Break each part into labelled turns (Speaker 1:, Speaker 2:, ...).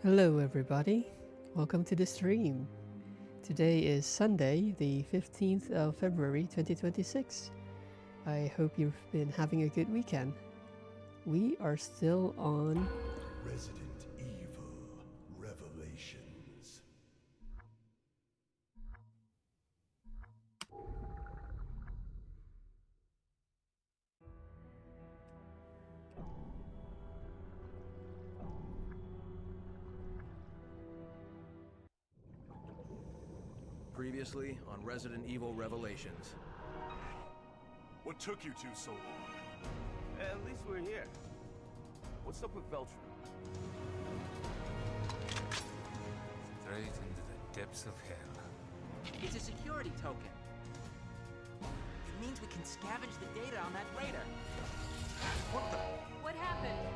Speaker 1: Hello, everybody. Welcome to the stream. Today is Sunday, the 15th of February 2026. I hope you've been having a good weekend. We are still on
Speaker 2: Resident Evil Revelations.
Speaker 3: Previously on Resident Evil Revelations.
Speaker 2: What took you two so long?
Speaker 4: At least we're here. What's up with Veltro?
Speaker 5: Straight into the depths of hell.
Speaker 6: It's a security token. It means we can scavenge the data on that radar.
Speaker 3: What the?
Speaker 7: What happened?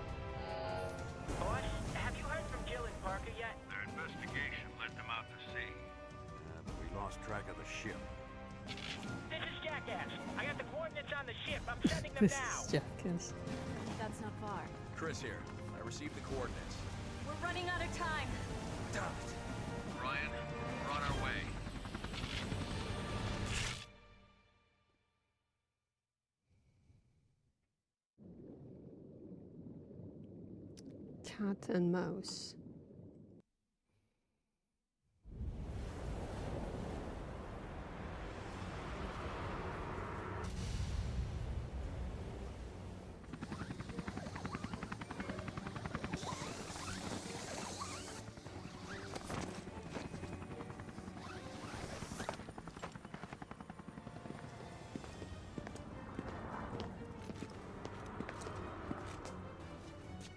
Speaker 8: Boss, have you heard from Jill and Parker yet?
Speaker 9: Their investigation led them out to sea.
Speaker 3: But we lost track of the ship.
Speaker 8: This is Jackass. I got the coordinates on the ship. I'm sending them
Speaker 1: this
Speaker 8: now.
Speaker 1: is Jackass.
Speaker 7: That's not far.
Speaker 3: Chris here. I received the coordinates.
Speaker 7: We're running out of time.
Speaker 3: Damn it.
Speaker 9: Ryan, we're on our way.
Speaker 1: Cat and mouse.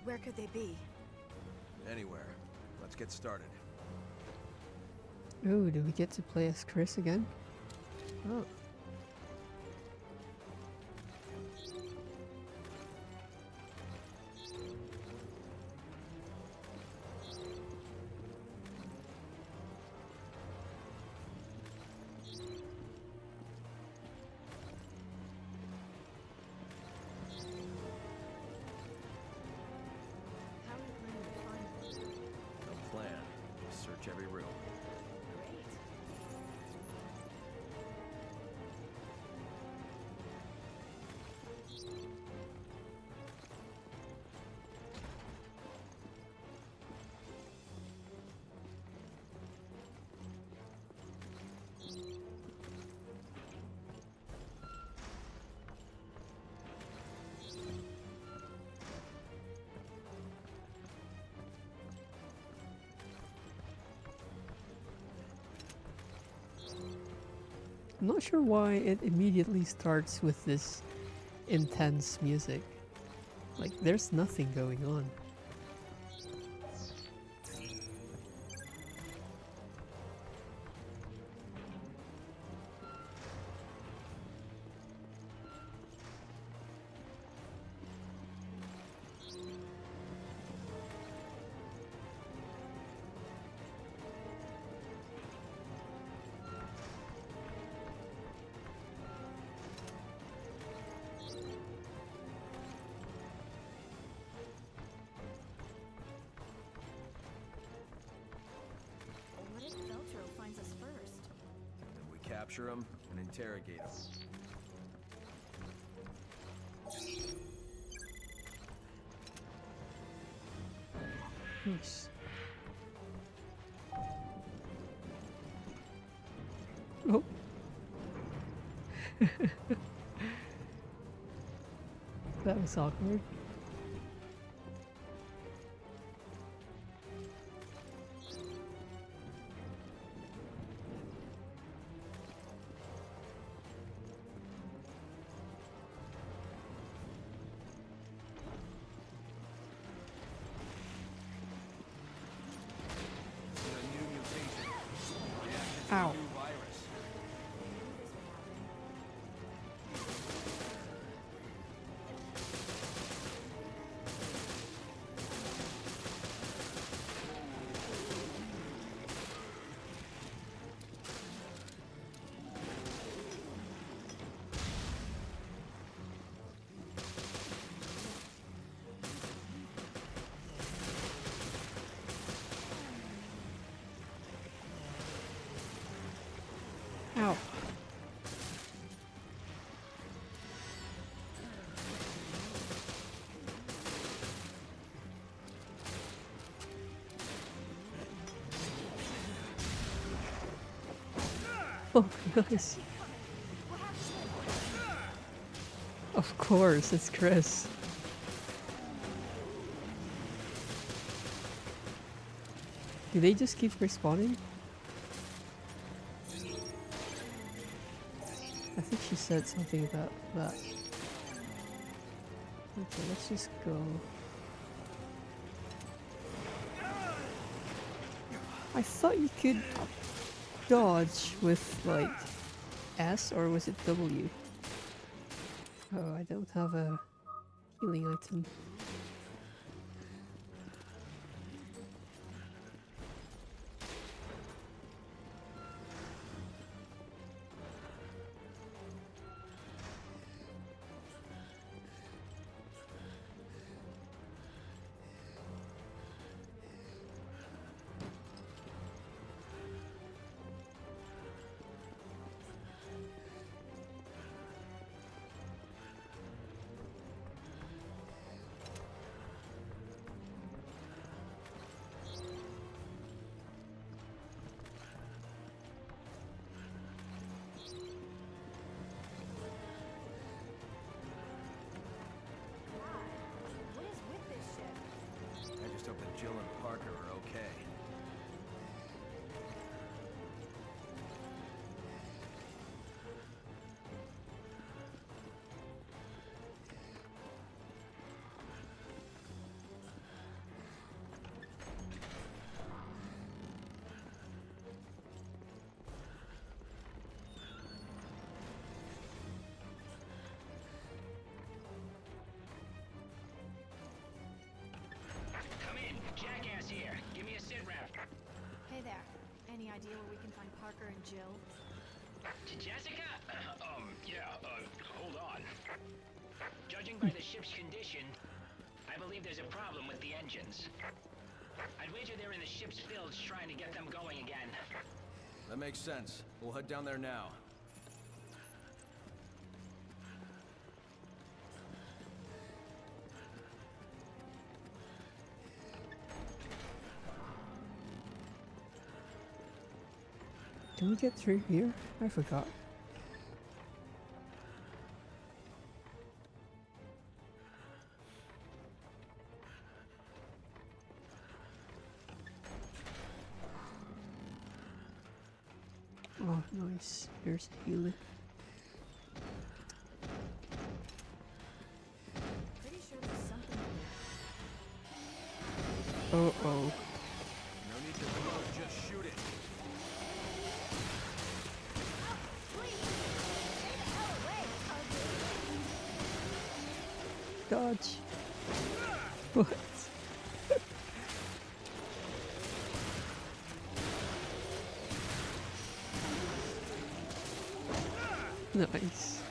Speaker 7: Where could they be?
Speaker 3: Anywhere. Let's get started.
Speaker 1: Oh, do we get to play as Chris again? Oh.
Speaker 7: How are you planning to find them?
Speaker 3: No plan. Search every room.
Speaker 7: Great.
Speaker 1: I'm not sure why it immediately starts with this intense music. Like, there's nothing going on.
Speaker 7: What if Veltro finds us first?
Speaker 3: Then we capture them and interrogate them.
Speaker 1: Nice. Oh. That was awkward.
Speaker 3: A new mutation. Reaction to
Speaker 1: Ow.
Speaker 3: a new virus.
Speaker 1: Oh, nice. Of course, it's Chris. Do they just keep respawning? I think she said something about that. Okay, let's just go. I thought you could dodge with like S, or was it W? Oh, I don't have a healing item.
Speaker 7: What is with this ship?
Speaker 3: I just hope that Jill and Parker are okay.
Speaker 8: Come in, Jackass here. Give me a sit rep.
Speaker 7: Hey there. Any idea where we can find Parker and Jill?
Speaker 8: Jessica? Hold on. Judging by the ship's condition, I believe there's a problem with the engines. I'd wager they're in the ship's bilge trying to get them going again.
Speaker 3: That makes sense. We'll head down there now.
Speaker 1: Can we get through here? I forgot. Oh, nice. Here's healing.
Speaker 7: Pretty sure there's something in there.
Speaker 1: Oh.
Speaker 3: No need to reload, just shoot it.
Speaker 1: Dodge. What? Nice.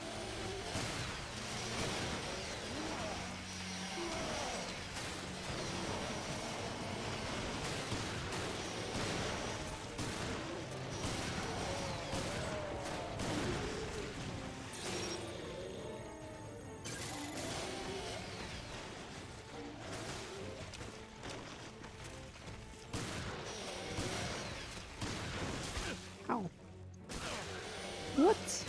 Speaker 1: Ow. What?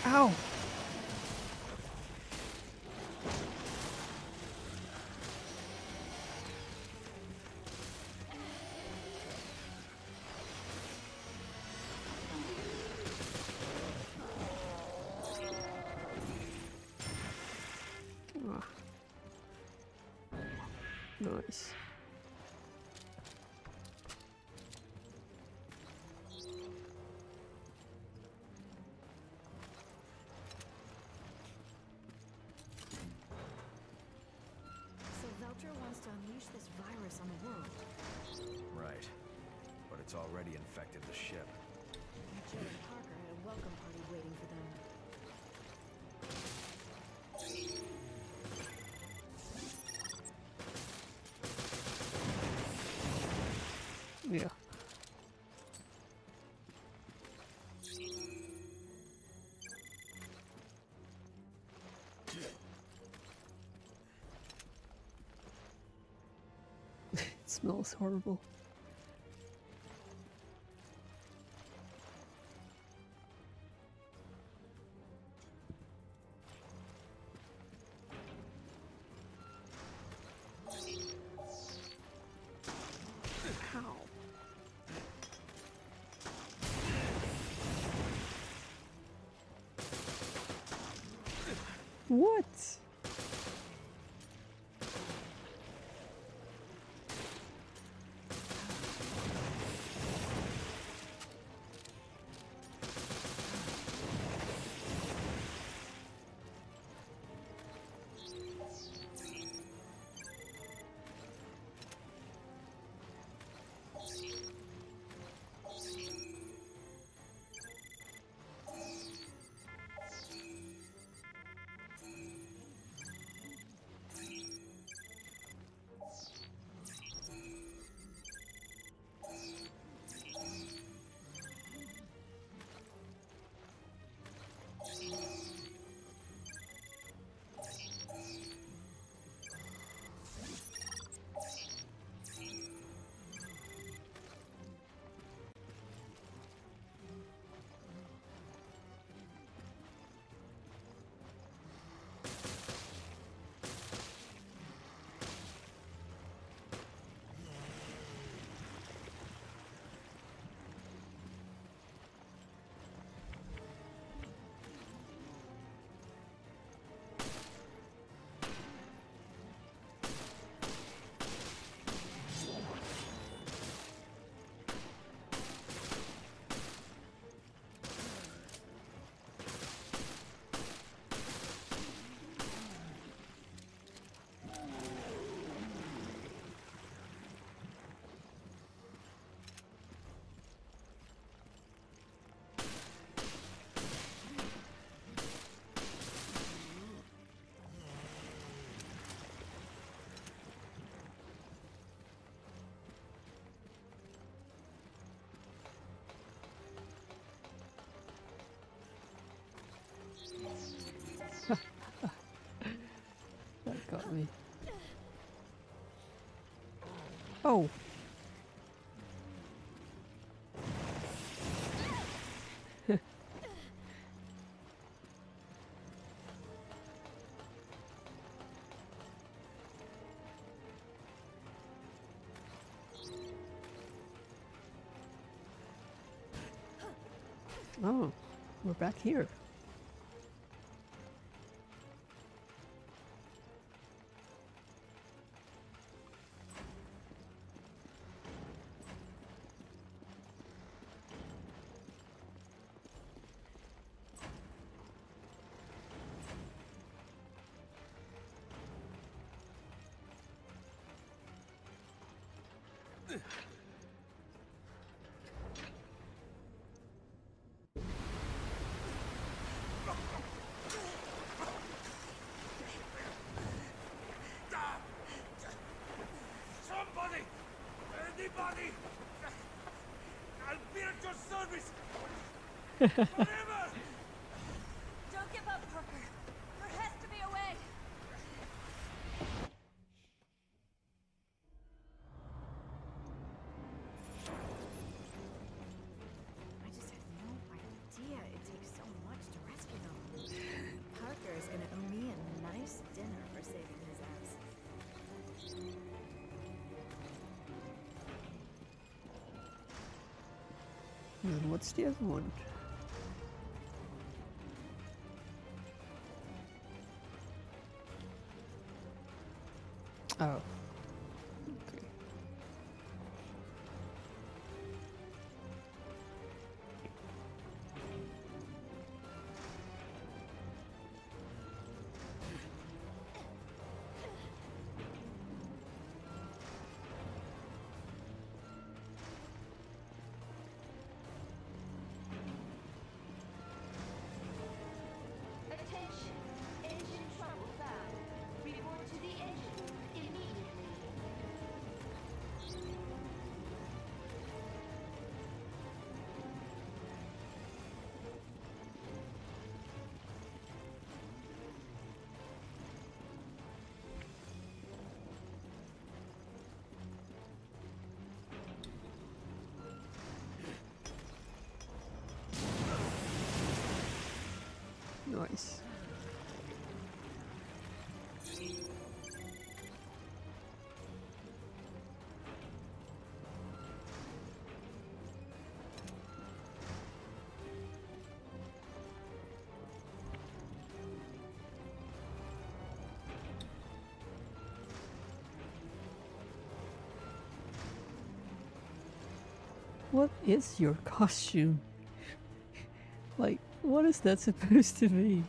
Speaker 1: Ow. Ah. Nice.
Speaker 7: So Veltro wants to unleash this virus on the world.
Speaker 3: Right. But it's already infected the ship.
Speaker 7: Jill and Parker had a welcome party waiting for them.
Speaker 1: Yeah. It smells horrible. What? That got me. Oh. Oh, we're back here.
Speaker 2: Somebody! Anybody! I'll be at your service! Forever!
Speaker 7: Don't give up, Parker. There has to be a way. I just had no idea it takes so much to rescue them. Parker is gonna owe me a nice dinner for saving his ass.
Speaker 1: And what's the other one? Oh. Okay.
Speaker 10: Attention! Engine trouble found. Report to the engine room immediately.
Speaker 1: Nice. What is your costume? Like, what is that supposed to be?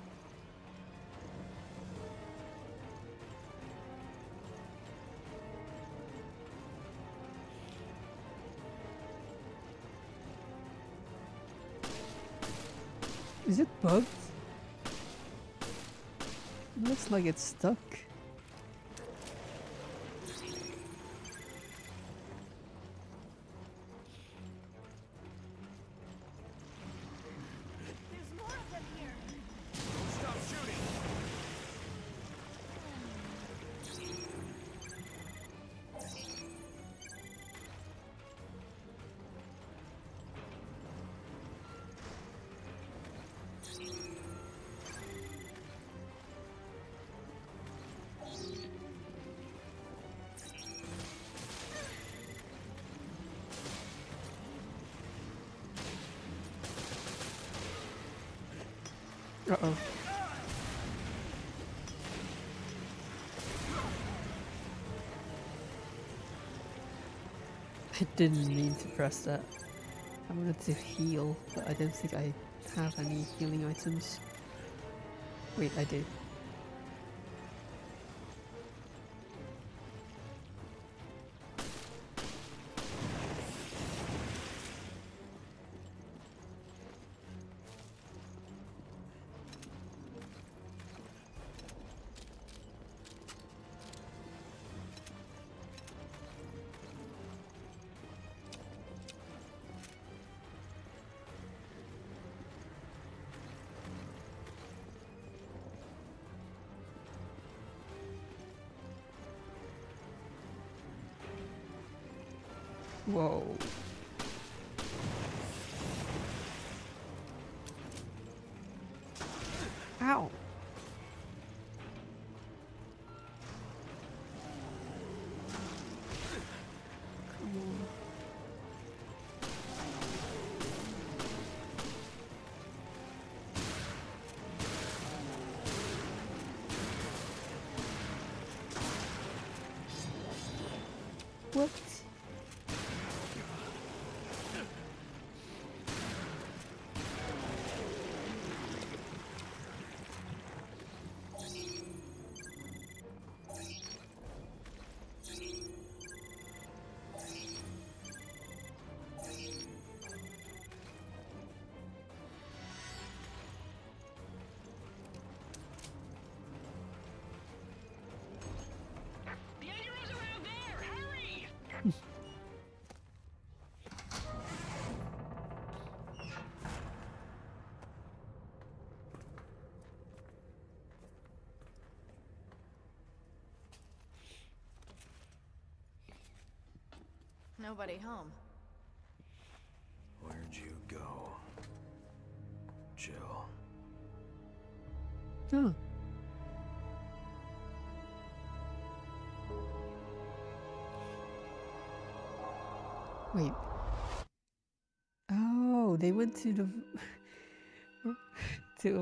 Speaker 1: Is it bugged? It looks like it's stuck.
Speaker 10: There's more of them here.
Speaker 2: Stop shooting!
Speaker 1: Uh-oh. I didn't mean to press that. I wanted to heal, but I don't think I have any healing items. Wait, I do. Whoa. Ow. Come on. What?
Speaker 8: The Engineers around there! Hurry!
Speaker 7: Nobody home.
Speaker 3: Where'd you go? Jill.
Speaker 1: Oh. Wait. Oh, they went to the to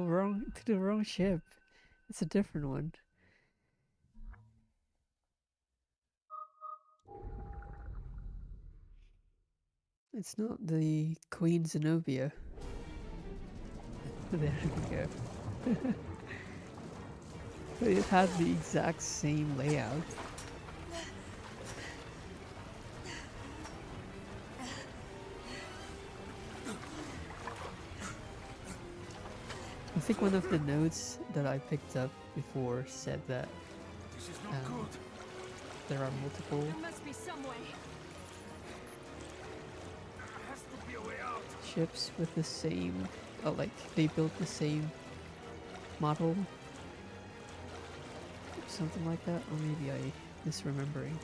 Speaker 1: the wrong ship. It's a different one. It's not the Queen Zenobia. There we go. But it had the exact same layout. I think one of the notes that I picked up before said that
Speaker 2: This is not good.
Speaker 1: there are multiple
Speaker 10: There must be some way.
Speaker 2: There has to be a way out.
Speaker 1: ships with the same, like they built the same model, something like that, or maybe I misremembering.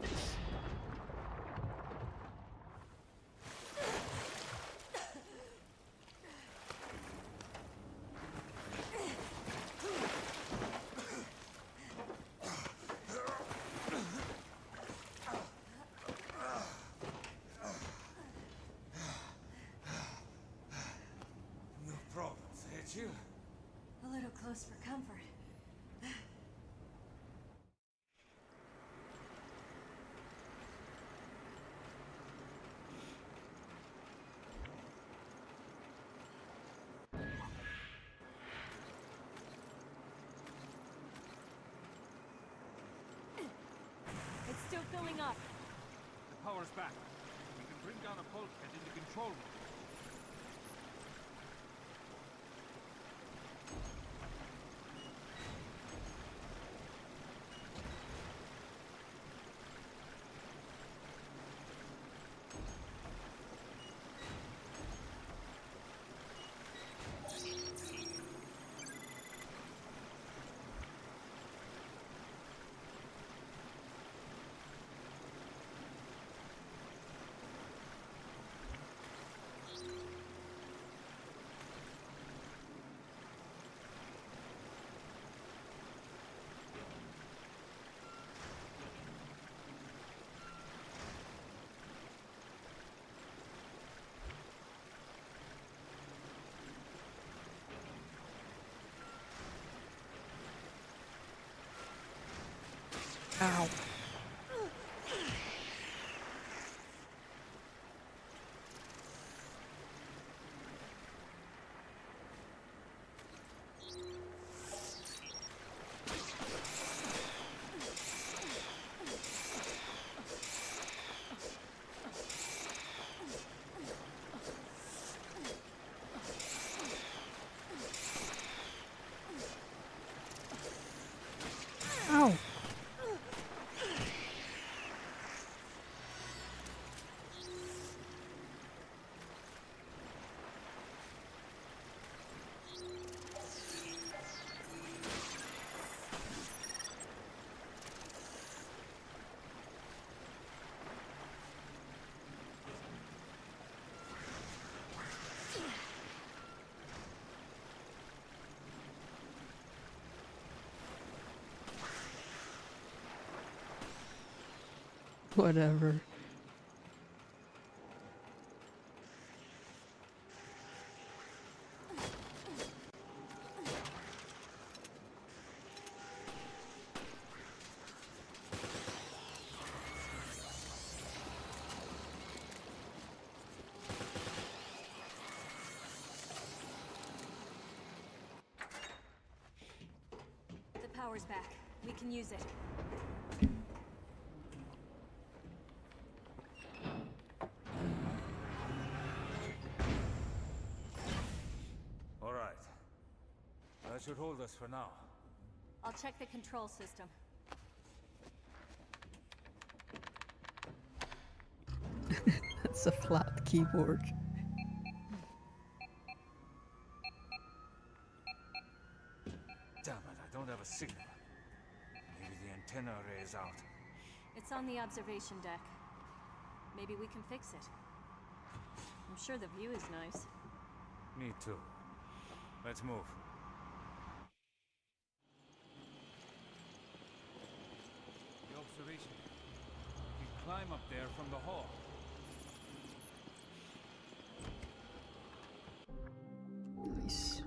Speaker 1: Nice.
Speaker 2: No problems, ain't you?
Speaker 10: A little close for comfort. It's still filling up.
Speaker 2: The power's back. We can bring down a bulkhead in the control room.
Speaker 1: Ow. Ow. Whatever.
Speaker 10: The power's back. We can use it.
Speaker 2: All right. That should hold us for now.
Speaker 10: I'll check the control system.
Speaker 1: That's a flat keyboard.
Speaker 2: Damn it, I don't have a signal. Maybe the antenna array is out.
Speaker 10: It's on the observation deck. Maybe we can fix it. I'm sure the view is nice.
Speaker 2: Me too. Let's move. The observation. We climb up there from the hall.
Speaker 1: Nice.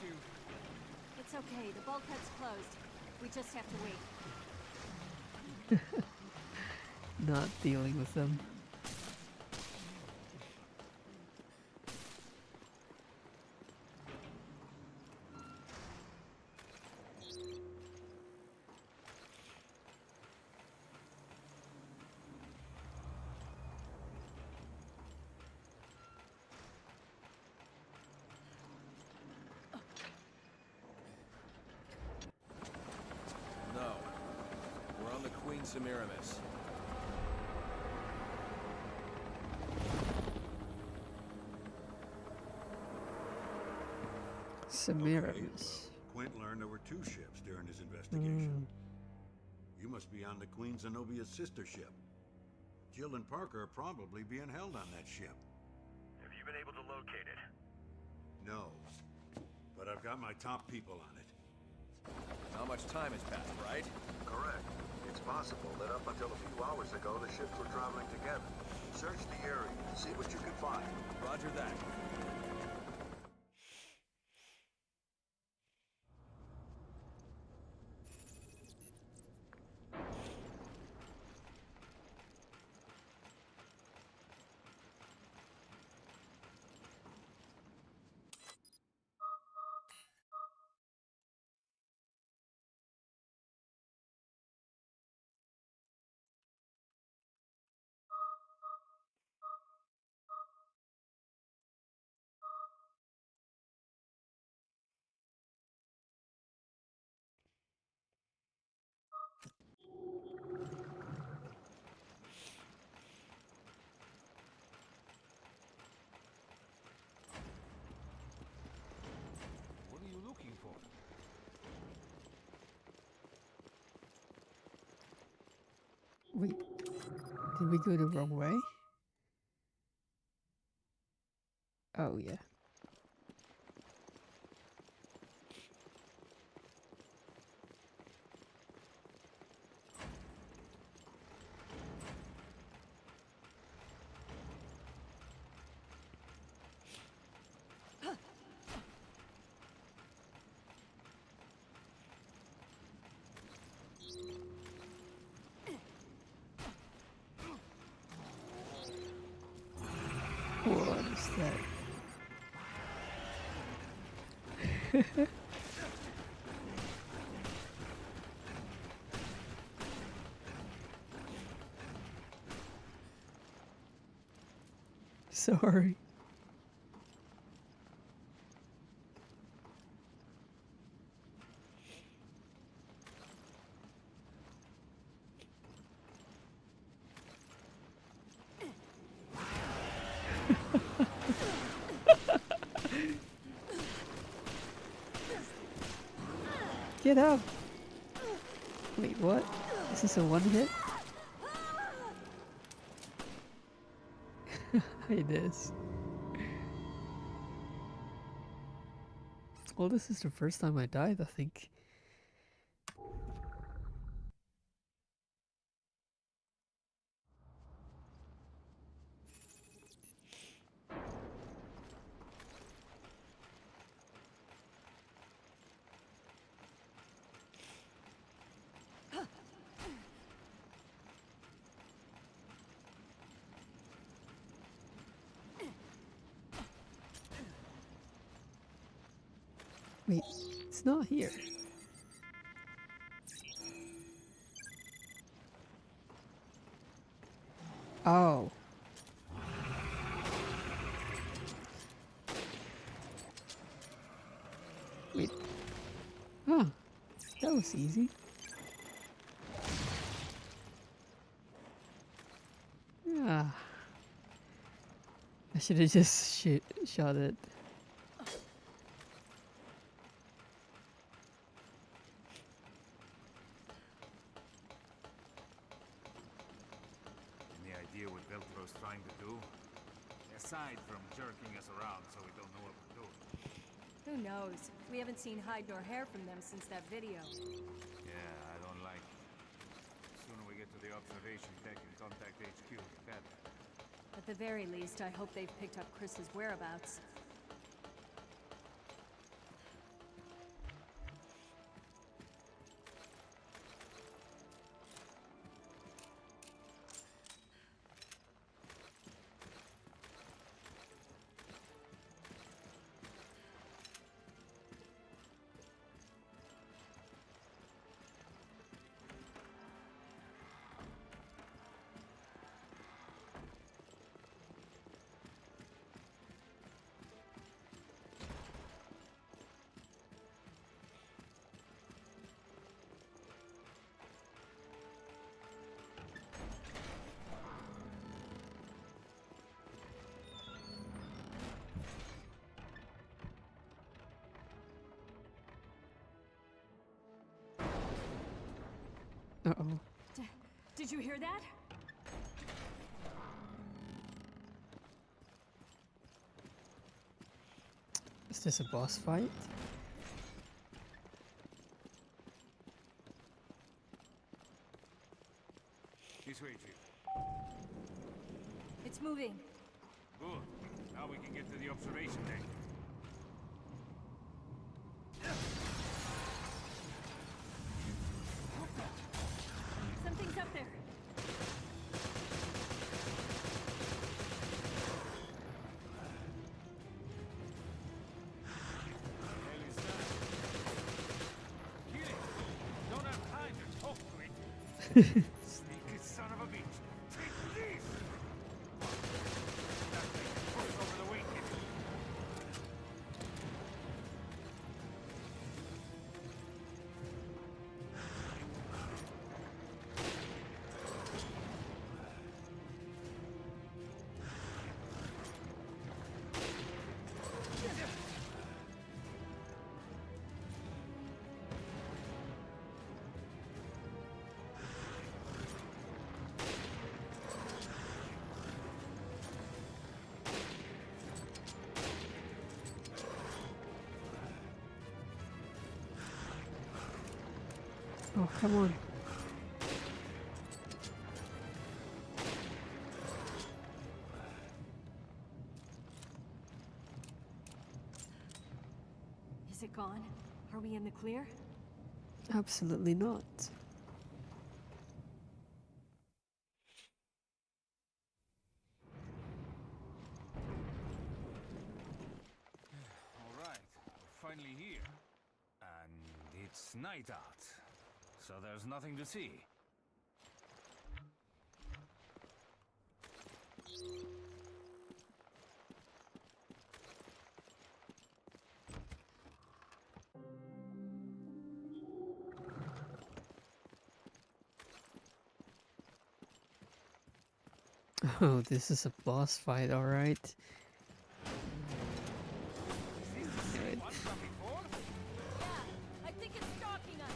Speaker 9: you.
Speaker 10: It's okay. The bulkhead's closed. We just have to wait.
Speaker 1: Not dealing with them.
Speaker 3: No. We're on the Queen Semiramis.
Speaker 1: Semiramis.
Speaker 11: Quint learned there were 2 ships during his investigation. You must be on the Queen Zenobia's sister ship. Jill and Parker are probably being held on that ship.
Speaker 9: Have you been able to locate it?
Speaker 11: No, but I've got my top people on it.
Speaker 3: Not much time has passed, right?
Speaker 12: Correct. It's possible that up until a few hours ago, the ships were traveling together. Search the area, see what you can find.
Speaker 3: Roger that.
Speaker 2: What are you looking for?
Speaker 1: Wait, did we go the wrong way? Oh, yeah. What is that? Sorry. Get up! Wait, what? Is this a one hit? It is. Well, this is the first time I died, I think. Wait, it's not here. Oh. Wait. Huh. That was easy. Ah. I should have just shot it.
Speaker 2: What Veltro's trying to do? Aside from jerking us around so we don't know what we're doing.
Speaker 10: Who knows? We haven't seen hide nor hair from them since that video.
Speaker 2: Yeah, I don't like it. The sooner we get to the observation deck and contact HQ, the better.
Speaker 10: At the very least, I hope they've picked up Chris's whereabouts.
Speaker 1: Uh-oh.
Speaker 10: Did you hear that?
Speaker 1: Is this a boss fight?
Speaker 2: This way, Chief.
Speaker 10: It's moving.
Speaker 2: Good. Now we can get to the observation deck.
Speaker 10: Something's up there.
Speaker 2: Don't have time to talk to it. Sneaky son of a bitch. Take this! That thing pushed over the weekend.
Speaker 1: Oh, come on.
Speaker 10: Is it gone? Are we in the clear?
Speaker 1: Absolutely not.
Speaker 2: All right, we're finally here. And it's night out, so there's nothing to see.
Speaker 1: Oh, this is a boss fight, alright. Right.
Speaker 10: Yeah, I think it's stalking us.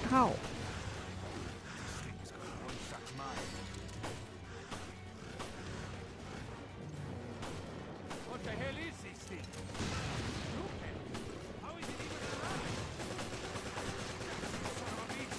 Speaker 1: How?
Speaker 2: What the hell is this thing? Stupid. How is it even alive? Son of a bitch.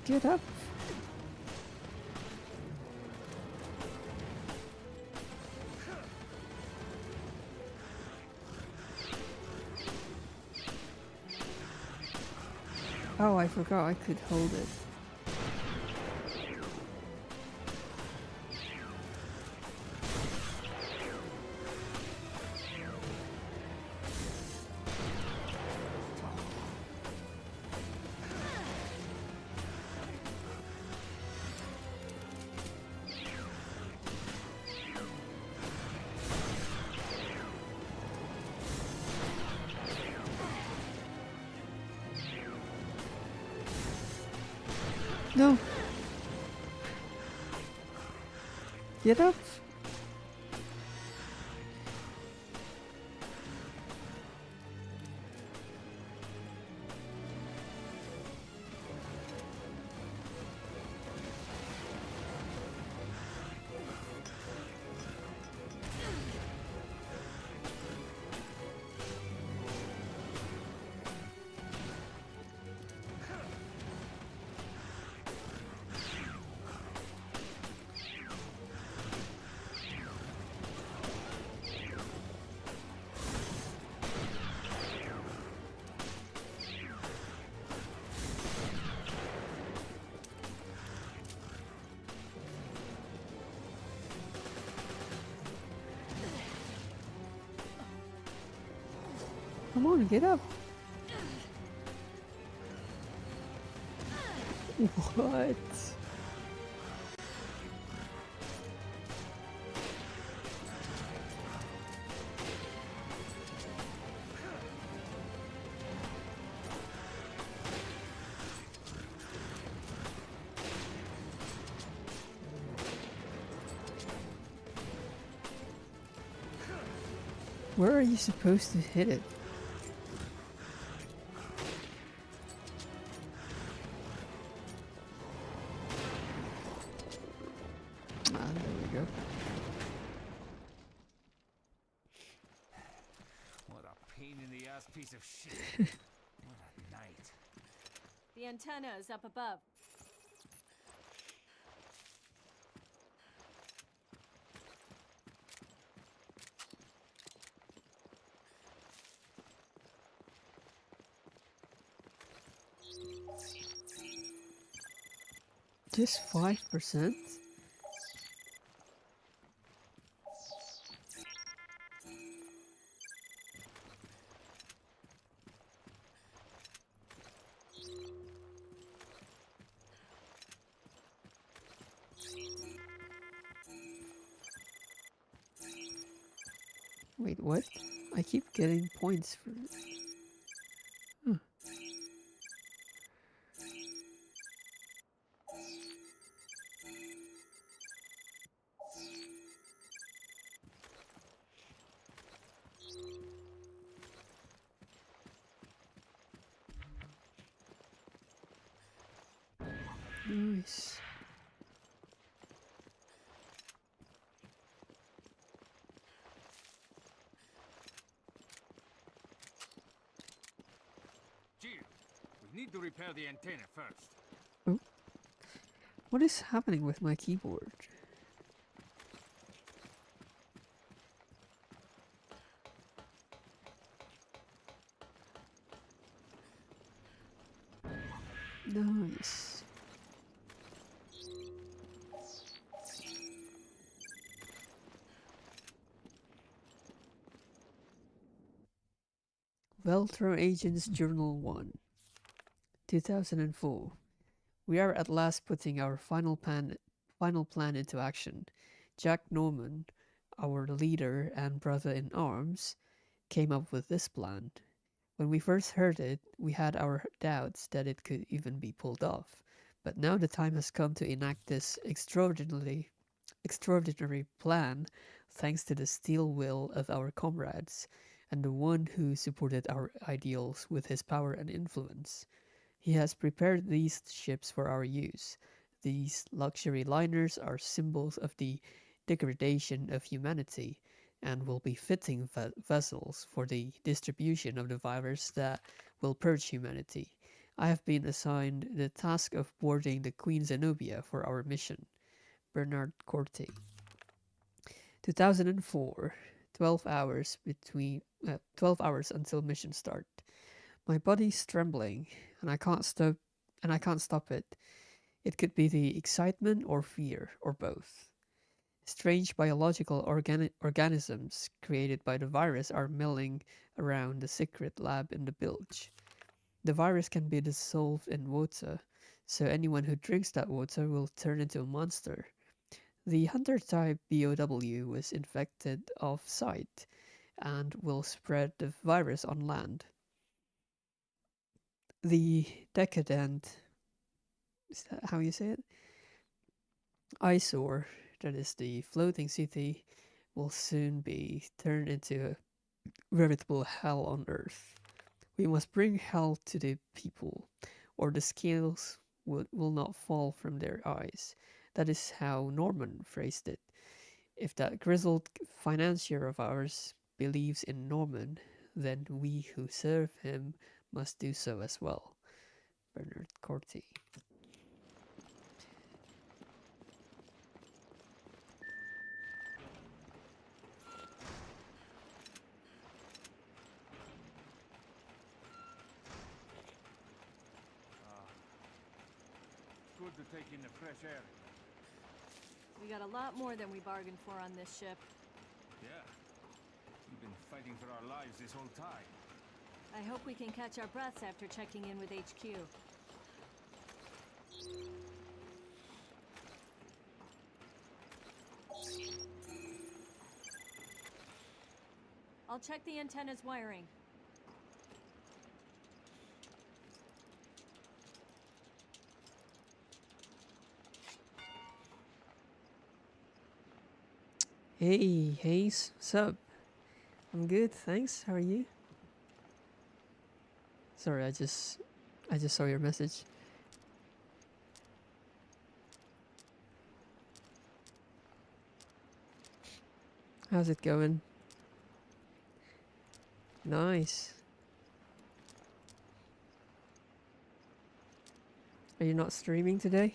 Speaker 1: Get up! Oh, I forgot I could hold it. No. Get up. Come on, get up. What? Where are you supposed to hit it? Ah, there we go.
Speaker 2: What a pain in the ass piece of shit. What a night.
Speaker 10: The antenna is up above.
Speaker 1: Just 5%? Wait, what? I keep getting points for it. Huh. Nice.
Speaker 2: Jill, we need to repair the antenna first.
Speaker 1: Oh. What is happening with my keyboard? Nice. Veltro Agents Journal 1, 2004. We are at last putting our final plan into action. Jack Norman, our leader and brother-in-arms, came up with this plan. When we first heard it, we had our doubts that it could even be pulled off. But now the time has come to enact this extraordinary plan, thanks to the steel will of our comrades, and the one who supported our ideals with his power and influence. He has prepared these ships for our use. These luxury liners are symbols of the degradation of humanity, and will be fitting vessels for the distribution of the virus that will purge humanity. I have been assigned the task of boarding the Queen Zenobia for our mission. Bernard Corti. 2004. 12 hours until mission start. My body's trembling, and I can't stop it. It could be the excitement or fear, or both. Strange biological organisms created by the virus are milling around the secret lab in the bilge. The virus can be dissolved in water, so anyone who drinks that water will turn into a monster. The Hunter-type BOW was infected off-site and will spread the virus on land. The decadent, is that how you say it? Eyesore, that is the floating city, will soon be turned into a veritable hell on earth. We must bring hell to the people, or the scales will not fall from their eyes. That is how Norman phrased it. If that grizzled financier of ours believes in Norman, then we who serve him must do so as well. Bernard Corti.
Speaker 2: Good to take in the fresh air.
Speaker 10: We got a lot more than we bargained for on this ship.
Speaker 2: Yeah. We've been fighting for our lives this whole time.
Speaker 10: I hope we can catch our breaths after checking in with HQ. I'll check the antenna's wiring.
Speaker 1: Hey, Hayes, sup? I'm good, thanks. How are you? Sorry, I just saw your message. How's it going? Nice. Are you not streaming today?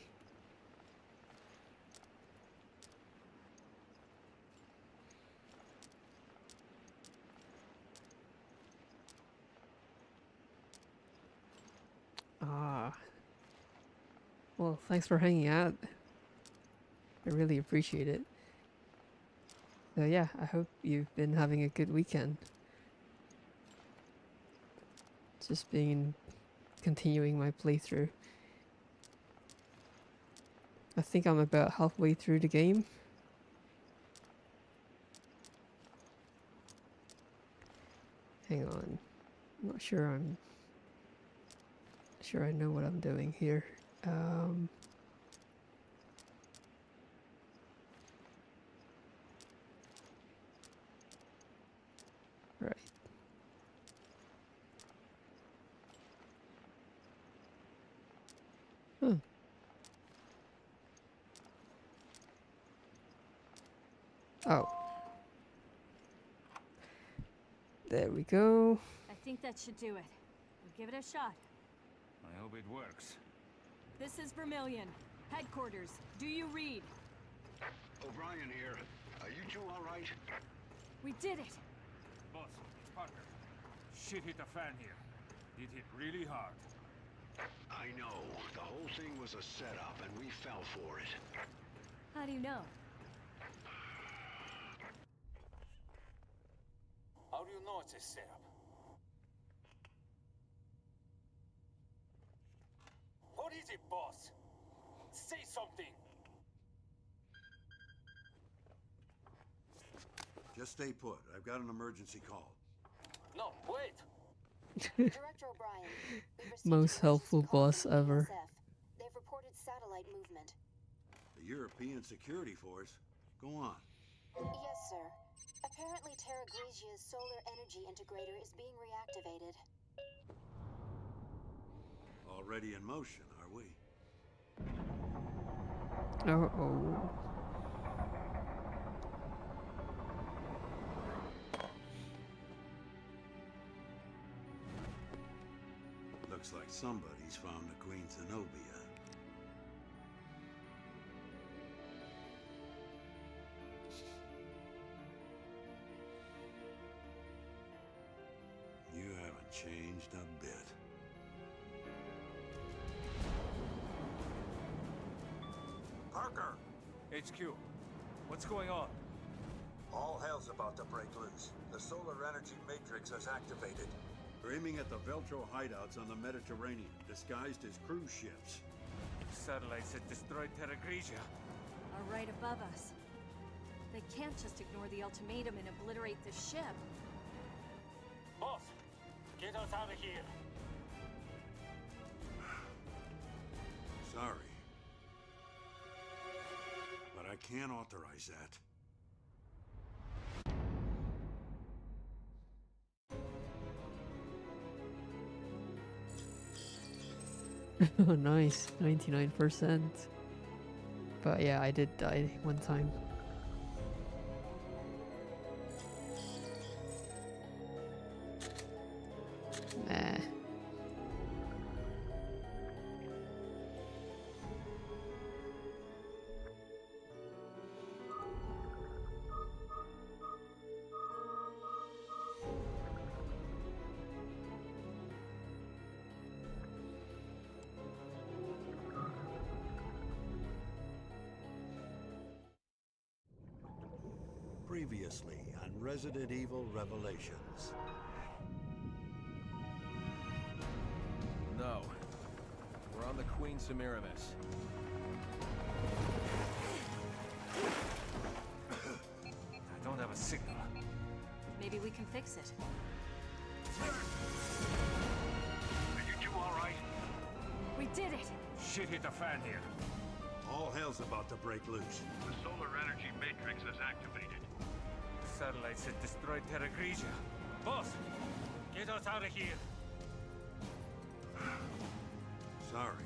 Speaker 1: Ah. Well, thanks for hanging out. I really appreciate it. So yeah, I hope you've been having a good weekend. Just been continuing my playthrough. I think I'm about halfway through the game. Hang on. I'm not sure I know what I'm doing here. Right. Huh. Oh. There we go.
Speaker 10: I think that should do it. We'll give it a shot.
Speaker 2: I hope it works.
Speaker 10: This is Vermilion. Headquarters. Do you read?
Speaker 12: O'Brien here. Are you two all right?
Speaker 10: We did it!
Speaker 2: Boss, Parker. Shit hit the fan here. It hit really hard.
Speaker 12: I know. The whole thing was a setup, and we fell for it.
Speaker 10: How do you know?
Speaker 5: How do you know it's a setup? What is it, boss? Say something!
Speaker 11: Just stay put. I've got an emergency call.
Speaker 5: No, wait!
Speaker 13: Director O'Brien, we've received
Speaker 1: Most helpful boss ever.
Speaker 13: PSF. They've reported satellite movement.
Speaker 11: The European Security Force? Go on.
Speaker 13: Yes, sir. Apparently Terra Grecia's solar energy integrator is being reactivated.
Speaker 11: Already in motion, are we?
Speaker 1: Uh-oh.
Speaker 11: Looks like somebody's found the Queen Zenobia. You haven't changed a bit.
Speaker 12: Parker!
Speaker 2: HQ, what's going on?
Speaker 12: All hell's about to break loose. The solar energy matrix has activated.
Speaker 11: They're aiming at the Veltro hideouts on the Mediterranean, disguised as cruise ships.
Speaker 2: Satellites that destroyed Terra Grigia.
Speaker 10: Are right above us. They can't just ignore the ultimatum and obliterate the ship.
Speaker 5: Boss, get us out of here!
Speaker 11: Sorry. But I can't authorize that.
Speaker 1: Oh, nice. 99%. But yeah, I did die one time. Nah.
Speaker 11: Previously on Resident Evil Revelations.
Speaker 3: No. We're on the Queen Semiramis.
Speaker 2: I don't have a signal.
Speaker 10: Maybe we can fix it.
Speaker 12: Are you two all right?
Speaker 10: We did it!
Speaker 2: Shit hit the fan here.
Speaker 11: All hell's about to break loose.
Speaker 9: The solar energy matrix is activated.
Speaker 5: satellites that destroyed Terra Grigia. Boss, get us out of here.
Speaker 11: Sorry.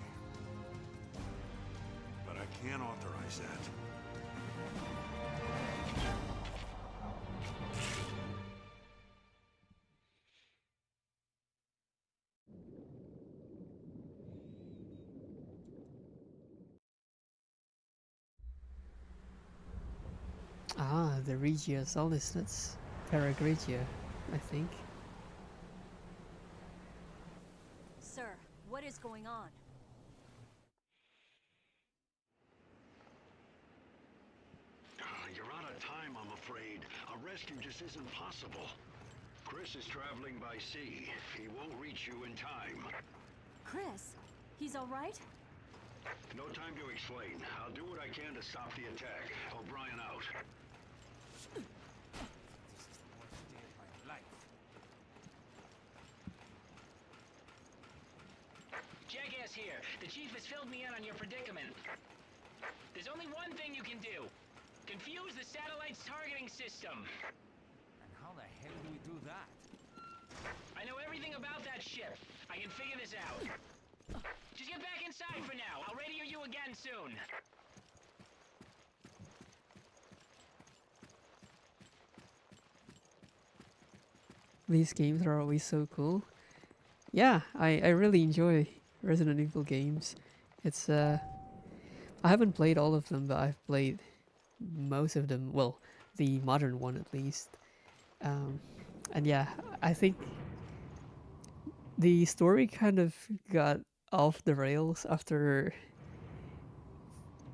Speaker 11: But I can't authorize that.
Speaker 1: Ah, the Regia Solis, that's Terra Grigia, I think.
Speaker 10: Sir, what is going on?
Speaker 9: You're out of time, I'm afraid. A rescue just isn't possible. Chris is traveling by sea. He won't reach you in time.
Speaker 10: Chris, he's all right?
Speaker 9: No time to explain. I'll do what I can to stop the attack. O'Brien out.
Speaker 8: Jackass here. The chief has filled me in on your predicament. There's only one thing you can do. Confuse the satellite's targeting system.
Speaker 2: And how the hell do we do that?
Speaker 8: I know everything about that ship. I can figure this out. Just get back inside for now. I'll radio you again soon.
Speaker 1: These games are always so cool. Yeah, I really enjoy Resident Evil games. It's I haven't played all of them, but I've played most of them. Well, the modern one at least. And yeah, I think the story kind of got off the rails after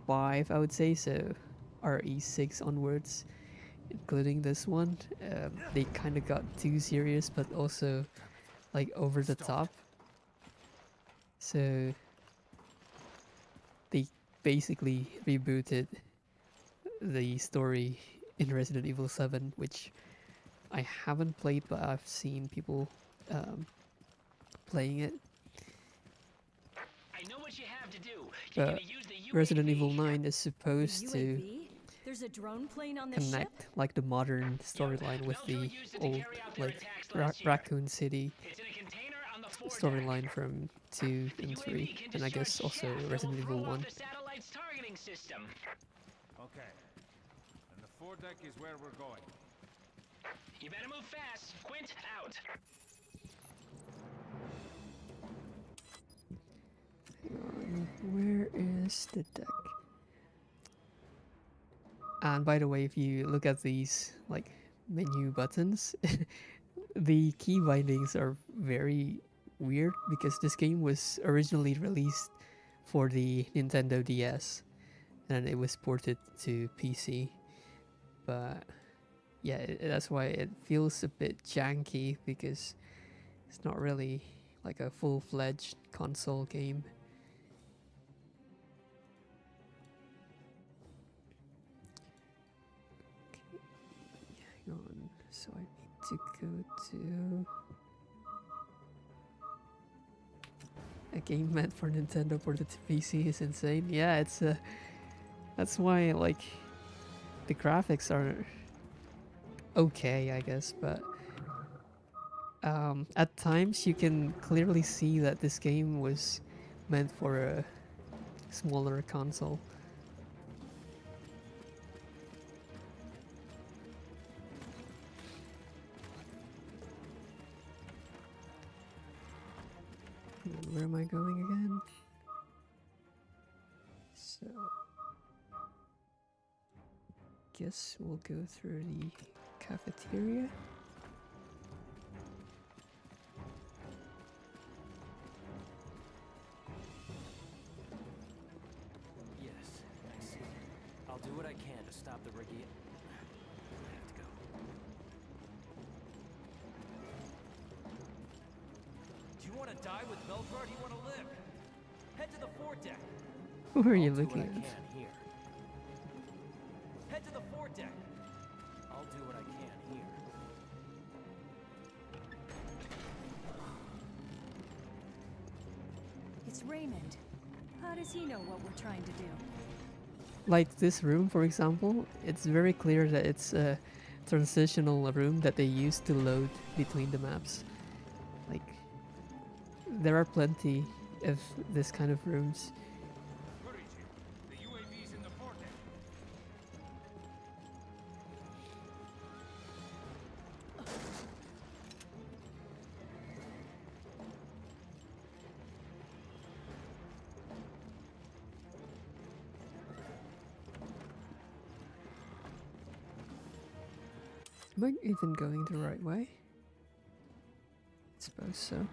Speaker 1: 5, I would say, so RE6 onwards, including this one. They kind of got too serious, but also like over the top. So they basically rebooted the story in Resident Evil 7, which I haven't played, but I've seen people playing it.
Speaker 8: I know what you have to do. You're gonna use the UAV.
Speaker 1: Resident Evil 9 is supposed to
Speaker 10: There's a drone plane on this
Speaker 1: connect
Speaker 10: ship?
Speaker 1: like the modern storyline with the old like Raccoon City storyline from 2 and 3, and I guess also Resident Evil 1.
Speaker 8: The satellite's targeting system.
Speaker 2: Okay. And the foredeck is where we're going.
Speaker 8: You better move fast. Quint out.
Speaker 1: Where is the deck? And by the way, if you look at these like menu buttons, the key bindings are very weird because this game was originally released for the Nintendo DS and it was ported to PC. But yeah, that's why it feels a bit janky because it's not really like a full-fledged console game. Hang on, so I need to go to a game meant for Nintendo ported to PC is insane. Yeah, it's that's why like the graphics are okay, I guess, but at times you can clearly see that this game was meant for a smaller console. Where am I going again? So, guess we'll go through the cafeteria.
Speaker 14: Yes, I see. I'll do what I can to stop the Regia. I have to go. Do you want to die with Velcro or do you want to live? Head to the foredeck.
Speaker 1: Who are you
Speaker 14: I'll do
Speaker 1: looking
Speaker 14: what I
Speaker 1: at?
Speaker 14: can here. Head to the foredeck. I'll do what I can here.
Speaker 10: It's Raymond. How does he know what we're trying to do?
Speaker 1: Like this room, for example, it's very clear that it's transitional room that they use to load between the maps. Like, there are plenty of this kind of rooms.
Speaker 5: The UAV's in the vortex.
Speaker 1: Am I even going the right way? I suppose so.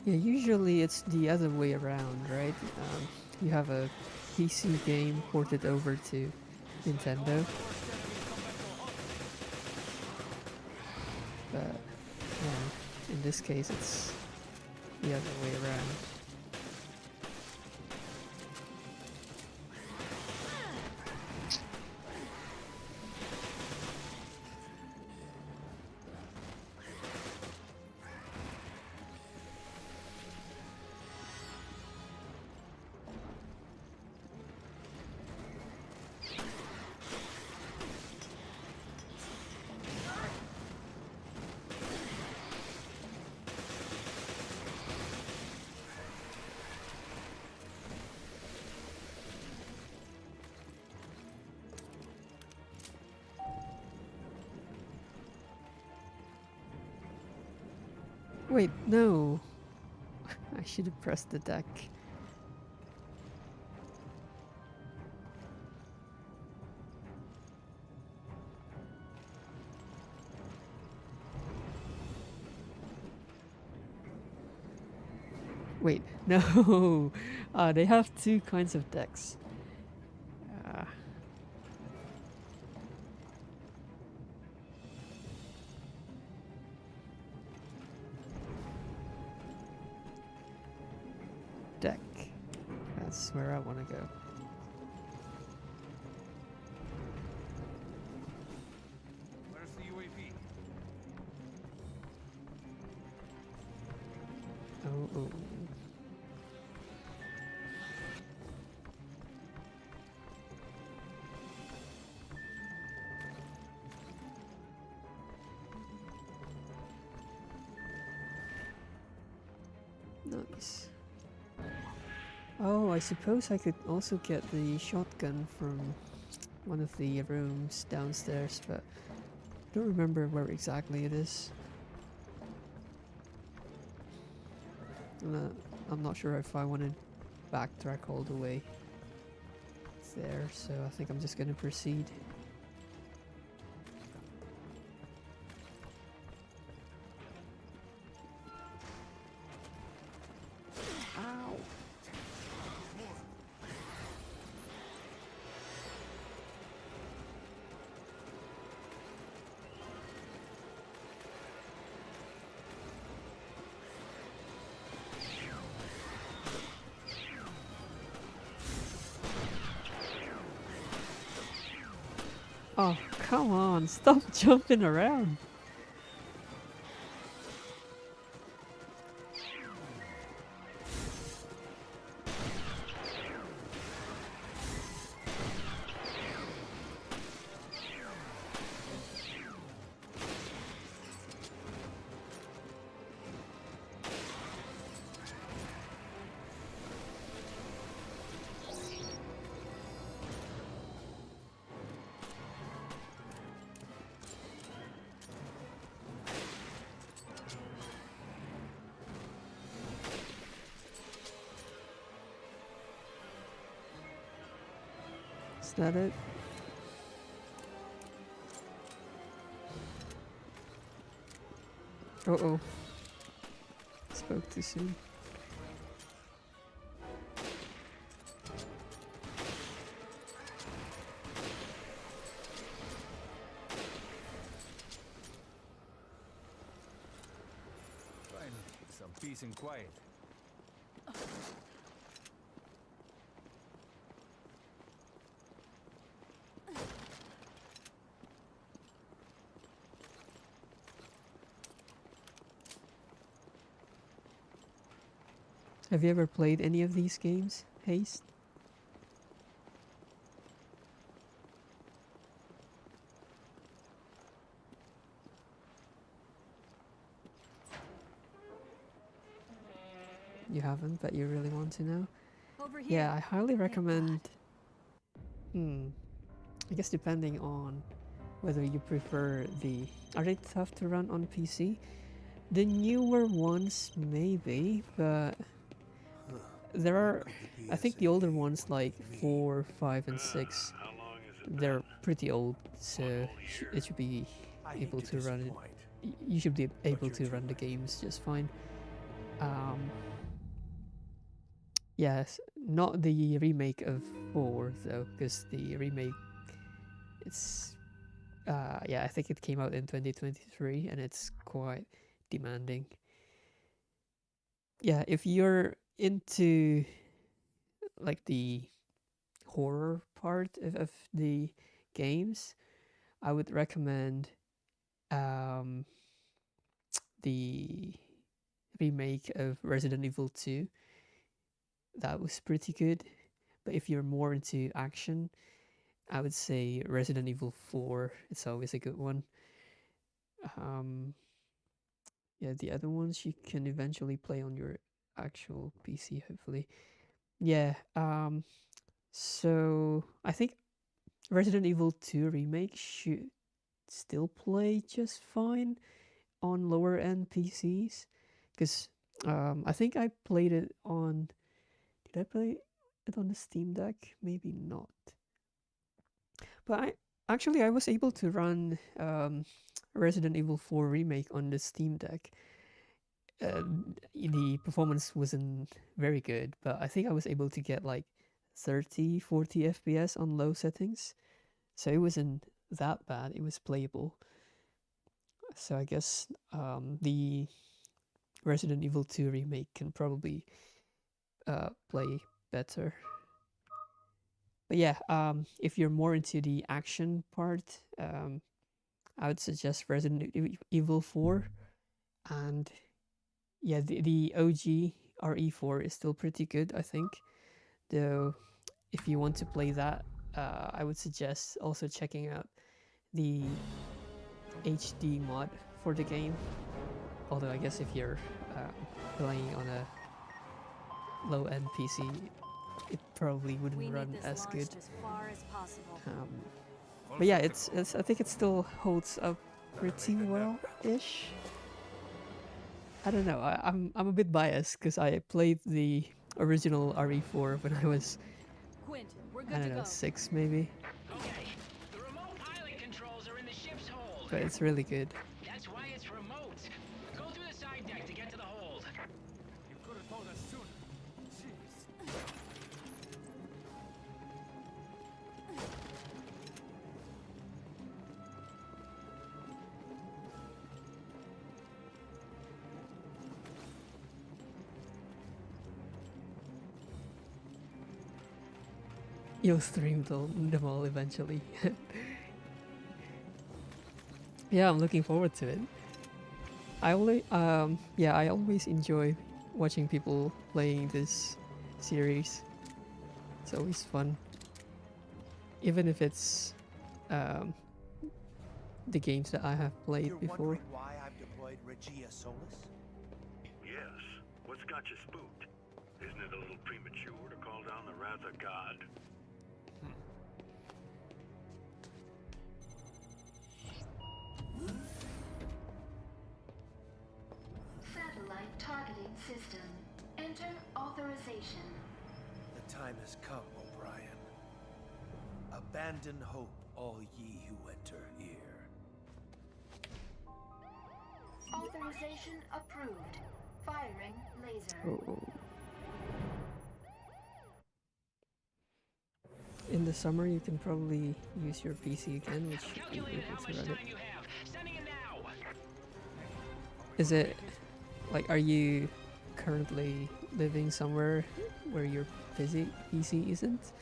Speaker 1: Yeah, usually it's the other way around, right? You have a PC game ported over to Nintendo. But, yeah, in this case it's the other way around. Wait, no. I should have pressed the deck. Wait, no. They have two kinds of decks. Deck. That's where I want to go.
Speaker 5: Where's the UAV?
Speaker 1: Oh. Nice. Oh, I suppose I could also get the shotgun from one of the rooms downstairs, but I don't remember where exactly it is. I'm not sure if I want to backtrack all the way there, so I think I'm just going to proceed. Oh, come on, stop jumping around. Is that it? Uh-oh. spoke too soon.
Speaker 2: Finally, some peace and quiet.
Speaker 1: Have you ever played any of these games, Haste? You haven't, but you really want to know?
Speaker 10: Over here.
Speaker 1: Yeah, I highly recommend. I guess depending on whether you prefer the. Are they tough to run on PC? The newer ones, maybe, but there are. I think the older ones, like 4, 5, and 6, they're pretty old, so it should be able to run it. You should be able to run the games just fine. Yes, not the remake of 4 though, because the remake, it's yeah, I think it came out in 2023 and it's quite demanding. Yeah, if you're into like the horror part of the games, I would recommend the remake of Resident Evil 2. That was pretty good. But if you're more into action, I would say Resident Evil 4. It's always a good one. Yeah, the other ones you can eventually play on your actual PC, hopefully. Yeah, so I think Resident Evil 2 Remake should still play just fine on lower end PCs, because I think I played it on. Did I play it on the Steam Deck? Maybe not. But I was able to run Resident Evil 4 Remake on the Steam Deck. The performance wasn't very good, but I think I was able to get like 30, 40 FPS on low settings. So it wasn't that bad. It was playable. So I guess the Resident Evil 2 Remake can probably play better. But yeah, if you're more into the action part, I would suggest Resident Evil 4. And yeah, the OG RE4 is still pretty good, I think. Though, if you want to play that, I would suggest also checking out the HD mod for the game. Although I guess if you're playing on a low-end PC, it probably wouldn't run as good. But yeah, it's I think it still holds up pretty well-ish. I don't know. I'm a bit biased because I played the original RE4 when I was, I don't know, 6 maybe.
Speaker 8: Okay, the remote pilot controls are in the ship's hold.
Speaker 1: But it's really good.
Speaker 8: That's why it's remote. Go through the side deck to get to the hold.
Speaker 5: You could have told us sooner. Jeez.
Speaker 1: You'll stream them all eventually. Yeah, I'm looking forward to it. I always enjoy watching people playing this series. It's always fun, even if it's the games that I have played
Speaker 12: You're
Speaker 1: before.
Speaker 12: wondering why I've deployed Regia Solis?
Speaker 9: Yes. What's got you spooked? Isn't it a little premature to call down the wrath of God?
Speaker 13: Satellite targeting system. Enter authorization.
Speaker 12: The time has come, O'Brien. Abandon hope, all ye who enter here.
Speaker 13: Authorization approved. Firing laser.
Speaker 1: Oh. In the summer, you can probably use your PC again, which should be able to run it. Is it like, are you currently living somewhere where your PC isn't?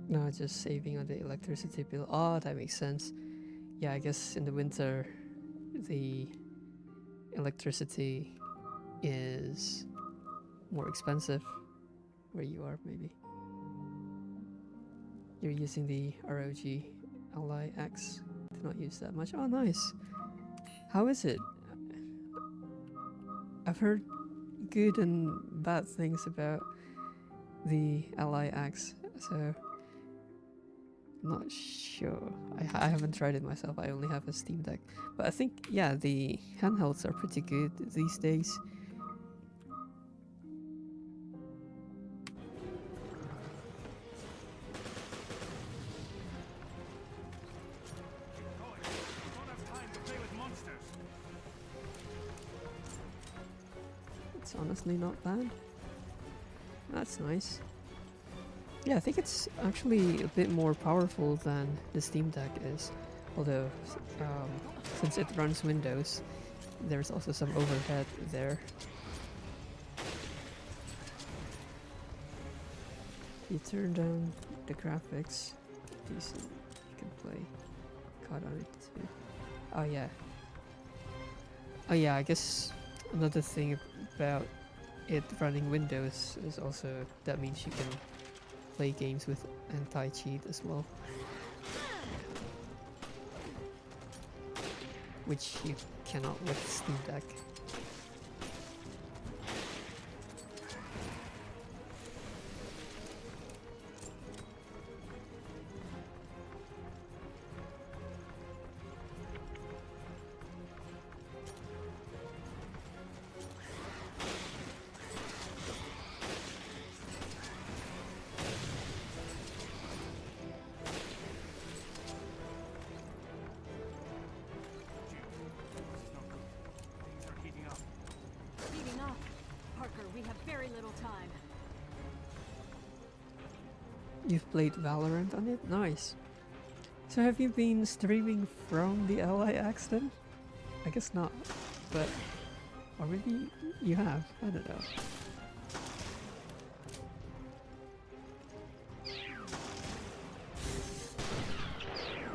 Speaker 1: No, just saving on the electricity bill. Oh, that makes sense. Yeah, I guess in the winter, the electricity is more expensive where you are, maybe. You're using the ROG Ally X. Do not use that much. Oh, nice. How is it? I've heard good and bad things about the Ally X, so not sure. I haven't tried it myself. I only have a Steam Deck, but I think, yeah, the handhelds are pretty good these days. It's honestly not bad. That's nice. Yeah, I think it's actually a bit more powerful than the Steam Deck is, although since it runs Windows, there's also some overhead there. You turn down the graphics, decent. You can play COD on it too. Oh yeah. Oh yeah, I guess another thing about it running Windows is also that means you can play games with anti-cheat as well, which you cannot with Steam Deck. You've played Valorant on it? Nice. So have you been streaming from the Ally X then? I guess not, but... or maybe you have, I don't know.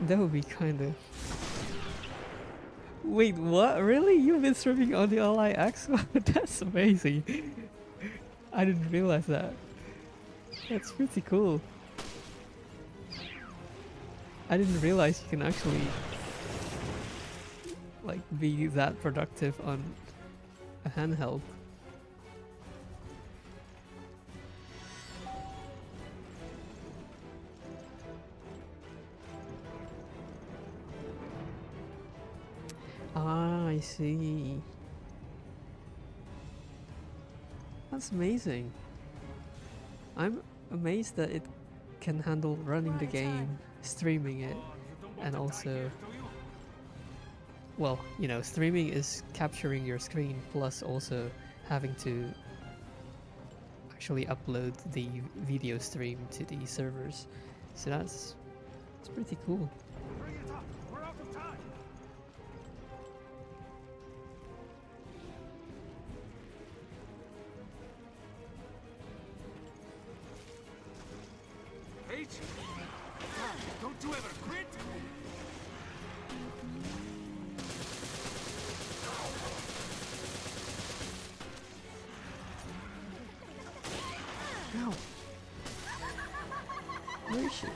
Speaker 1: That would be kind of... Wait, what? Really? You've been streaming on the Ally X? That's amazing. I didn't realize that. That's pretty cool. I didn't realize you can actually like be that productive on a handheld. Ah, I see. That's amazing. I'm amazed that it can handle running the game, streaming it, and also, well, you know, streaming is capturing your screen plus also having to actually upload the video stream to the servers. So that's pretty cool.
Speaker 5: Don't you ever quit?
Speaker 1: Ow. Where is she?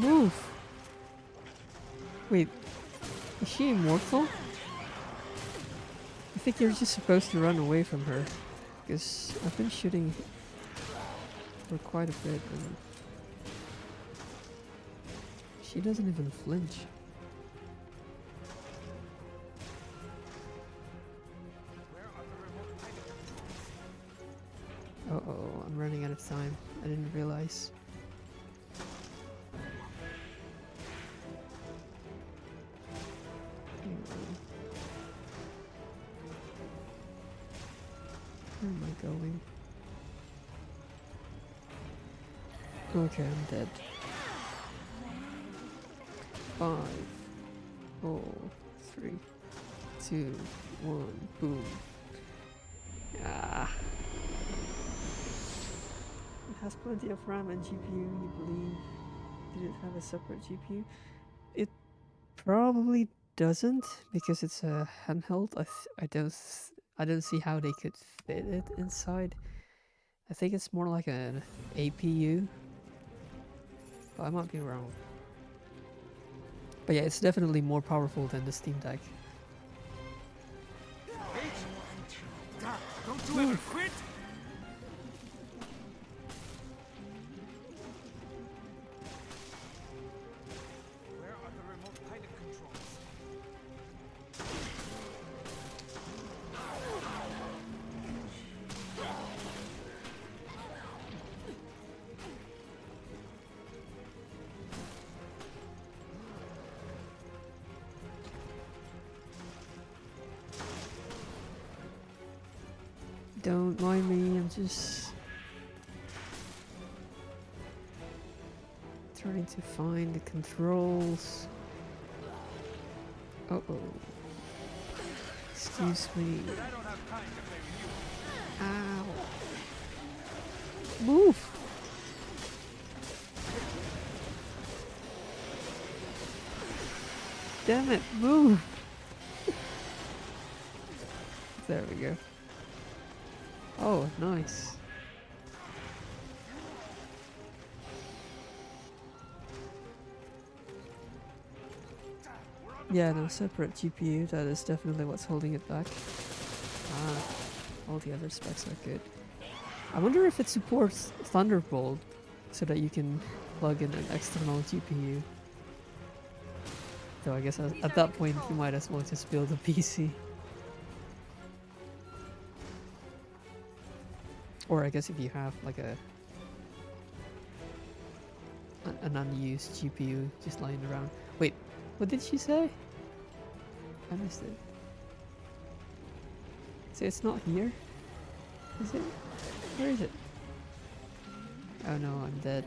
Speaker 1: Move! Wait, is she immortal? I think you're just supposed to run away from her. Because I've been shooting for quite a bit and she doesn't even flinch. Uh-oh, I'm running out of time. I didn't realize. Where am I going? Okay, I'm dead. 5, 4, 3, 2, 1, boom. Ah. It has plenty of RAM and GPU, you believe? Did it have a separate GPU? It probably doesn't, because it's a handheld. I don't see how they could fit it inside. I think it's more like an APU, but I might be wrong. But yeah, it's definitely more powerful than the Steam Deck.
Speaker 5: Don't you ever quit? Where are the remote pilot controls?
Speaker 1: Don't mind me, I'm just trying to find the controls. Uh-oh. Excuse me. Ow. Move! Damn it, move! There we go. Oh, nice. Yeah, no, separate GPU, that is definitely what's holding it back. Ah, all the other specs are good. I wonder if it supports Thunderbolt, so that you can plug in an external GPU. Though I guess at that point you might as well just build a PC. Or I guess if you have like an unused GPU just lying around. Wait, what did she say? I missed it. So it's not here? Is it? Where is it? Oh no, I'm dead.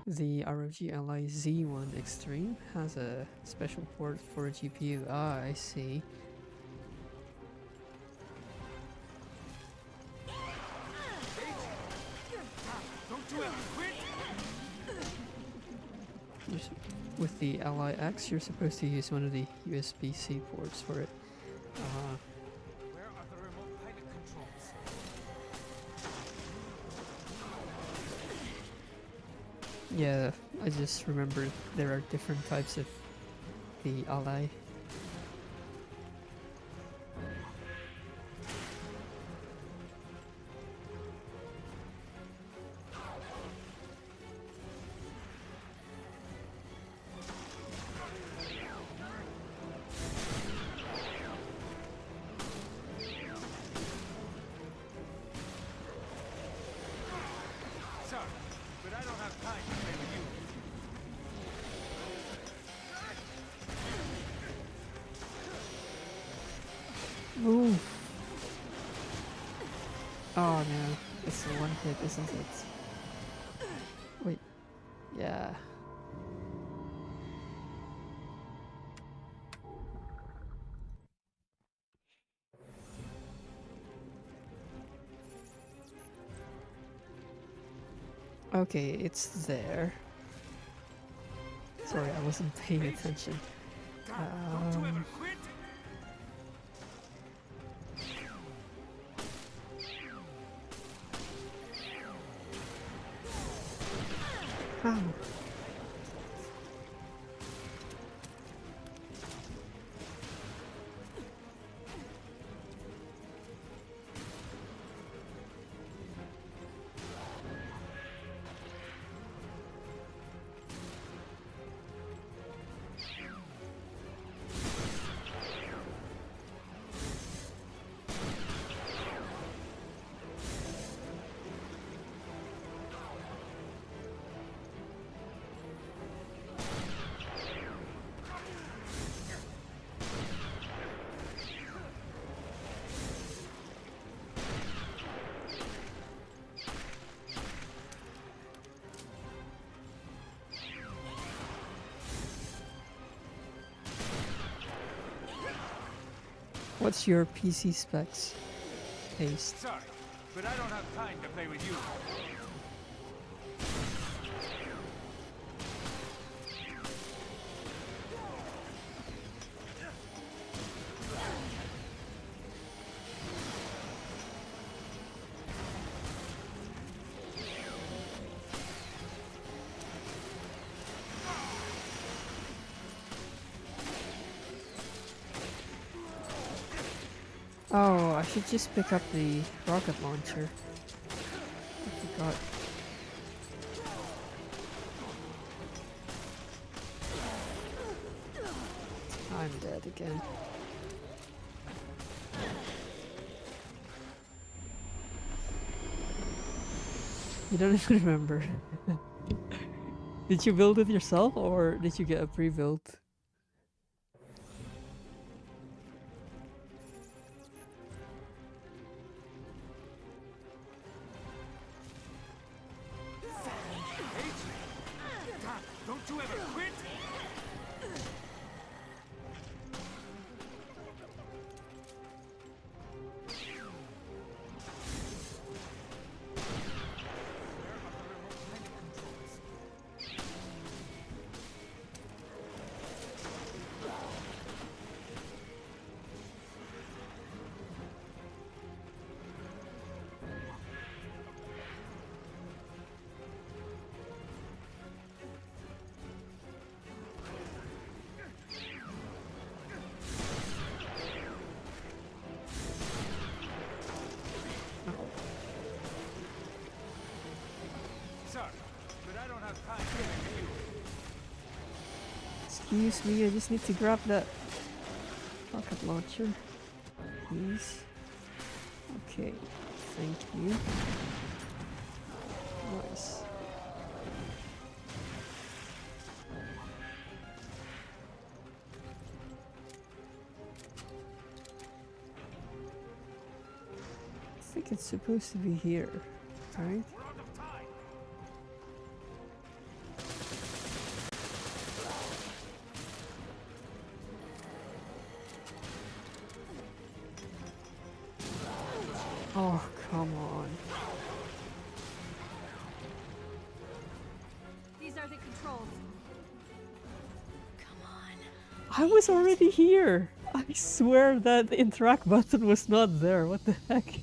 Speaker 1: The ROG Ally Z1 Extreme has a special port for a GPU. Ah, I see.
Speaker 5: Don't you ever quit?
Speaker 1: With the Ally X, you're supposed to use one of the USB-C ports for it.
Speaker 5: Where are the remote pilot controls?
Speaker 1: Yeah, I just remembered there are different types of the Ally.
Speaker 5: Sorry, but I don't have time to play with you.
Speaker 1: Move! Oh no, it's a one hit, isn't it? Wait, yeah. Okay, it's there. Sorry, I wasn't paying attention.
Speaker 5: Don't you ever quit?
Speaker 1: What's your PC specs, Haste?
Speaker 2: Sorry, but I don't have time to play with you.
Speaker 1: Oh, I should just pick up the rocket launcher. I forgot. I'm dead again. You don't even remember. Did you build it yourself or did you get a pre-built?
Speaker 2: Don't you ever quit? Sorry, but I don't have time to play with you.
Speaker 1: Excuse me, I just need to grab that rocket launcher, please. Okay, thank you. Nice. I think it's supposed to be here, right? Oh, come on.
Speaker 10: These are the controls.
Speaker 1: I was already here! I swear that the interact button was not there, what the heck?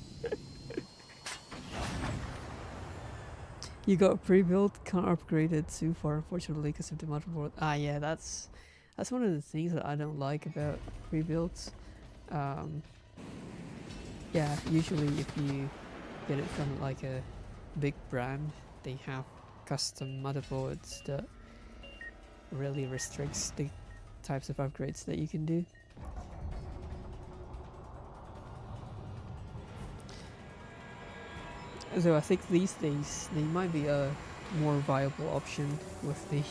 Speaker 1: You got pre-built, can't upgrade it too far unfortunately because of the motherboard. Ah yeah, that's one of the things that I don't like about pre-builts. Yeah, usually if you get it from like a big brand, they have custom motherboards that really restricts the types of upgrades that you can do. So I think these days they might be a more viable option with the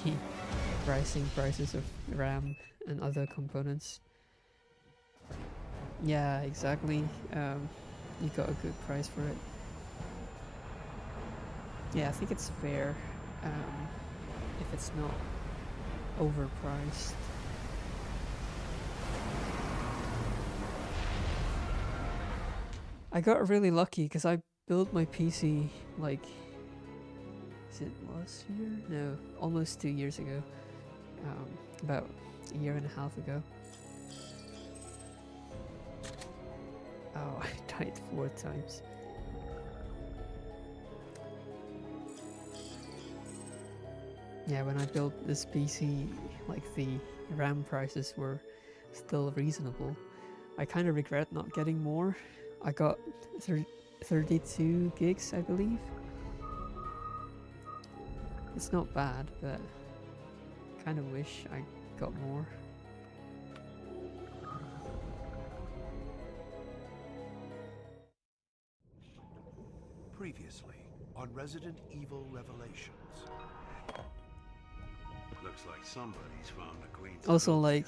Speaker 1: rising prices of RAM and other components. Yeah, exactly. You got a good price for it. Yeah, I think it's fair if it's not overpriced. I got really lucky because I built my PC like, is it last year? No, almost 2 years ago. About a year and a half ago. Oh, I died 4 times. Yeah, when I built this PC, like the RAM prices were still reasonable. I kind of regret not getting more. I got 32 gigs, I believe. It's not bad, but kind of wish I got more.
Speaker 12: Previously on Resident Evil Revelations.
Speaker 11: Looks like somebody's found the Queen's.
Speaker 1: Also, like,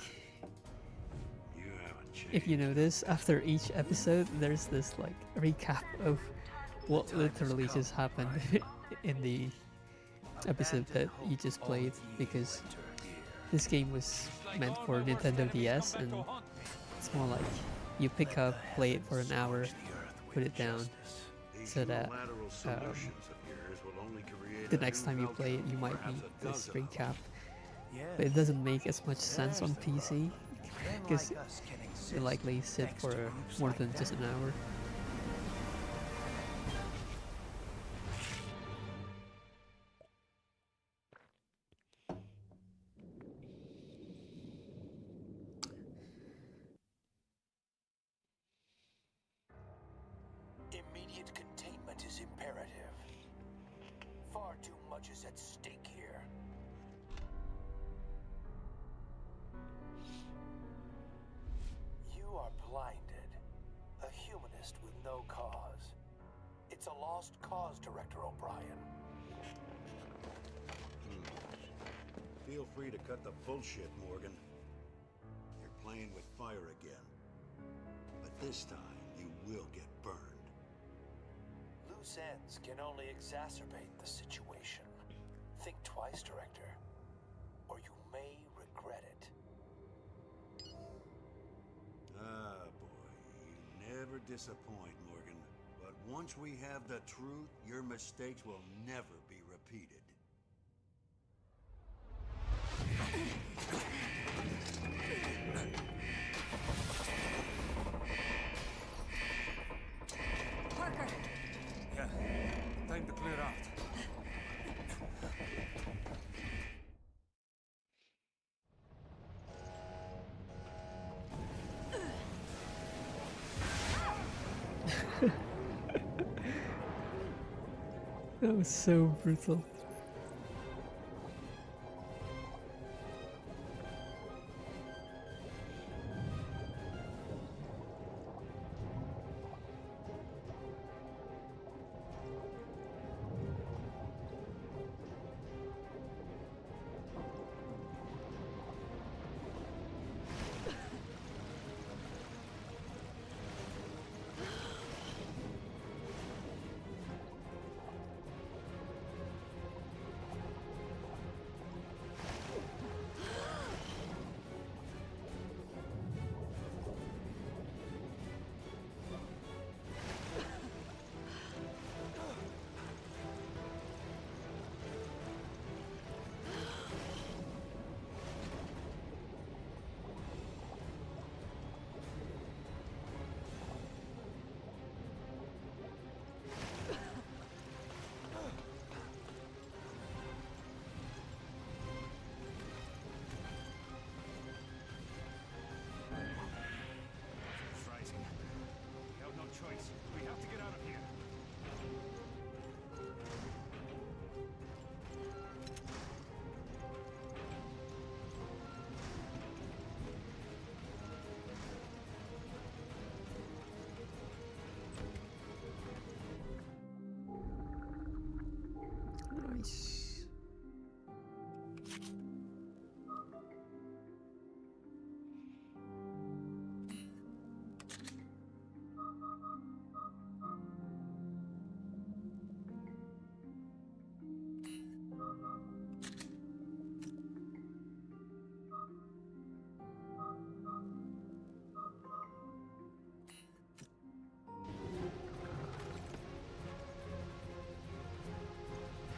Speaker 11: You haven't changed.
Speaker 1: if you notice, after each episode, there's this like recap of what literally just happened in the episode that you just played, because this game was meant for Nintendo DS and it's more like you pick up, play it for an hour, put it down, so that the next time you play it, you might be the straight cap. But it doesn't make as much sense on PC, because it likely sit for more than just an hour.
Speaker 12: Immediate containment is imperative. Far too much is at stake here. You are blinded. A humanist with no cause. It's a lost cause, Director O'Brien.
Speaker 11: Feel free to cut the bullshit, Morgan. You're playing with fire again. But this time, you will get burned.
Speaker 12: Loose ends can only exacerbate the situation. Think twice, Director, or you may regret it.
Speaker 11: Ah, boy, you never disappoint, Morgan. But once we have the truth, your mistakes will never be repeated.
Speaker 10: Parker!
Speaker 5: Yeah, time to clear out.
Speaker 1: That was so brutal.
Speaker 2: Choice. We have to get out of here.
Speaker 1: Nice.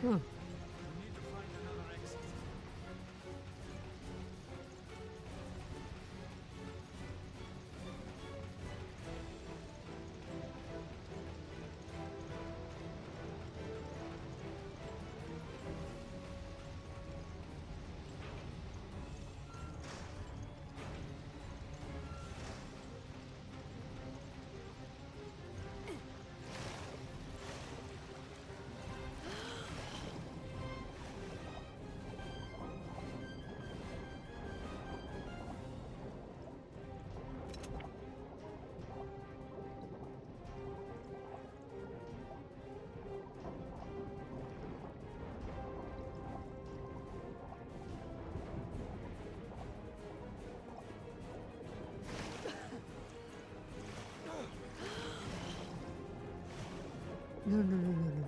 Speaker 1: Huh. No, no, no, no, no.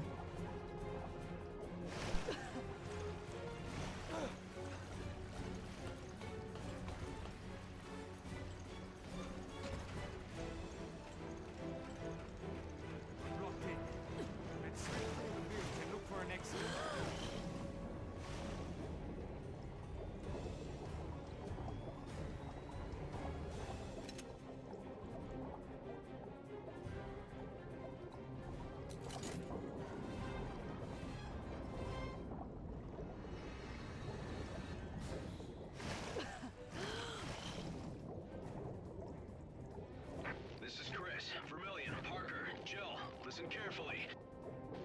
Speaker 9: Listen carefully.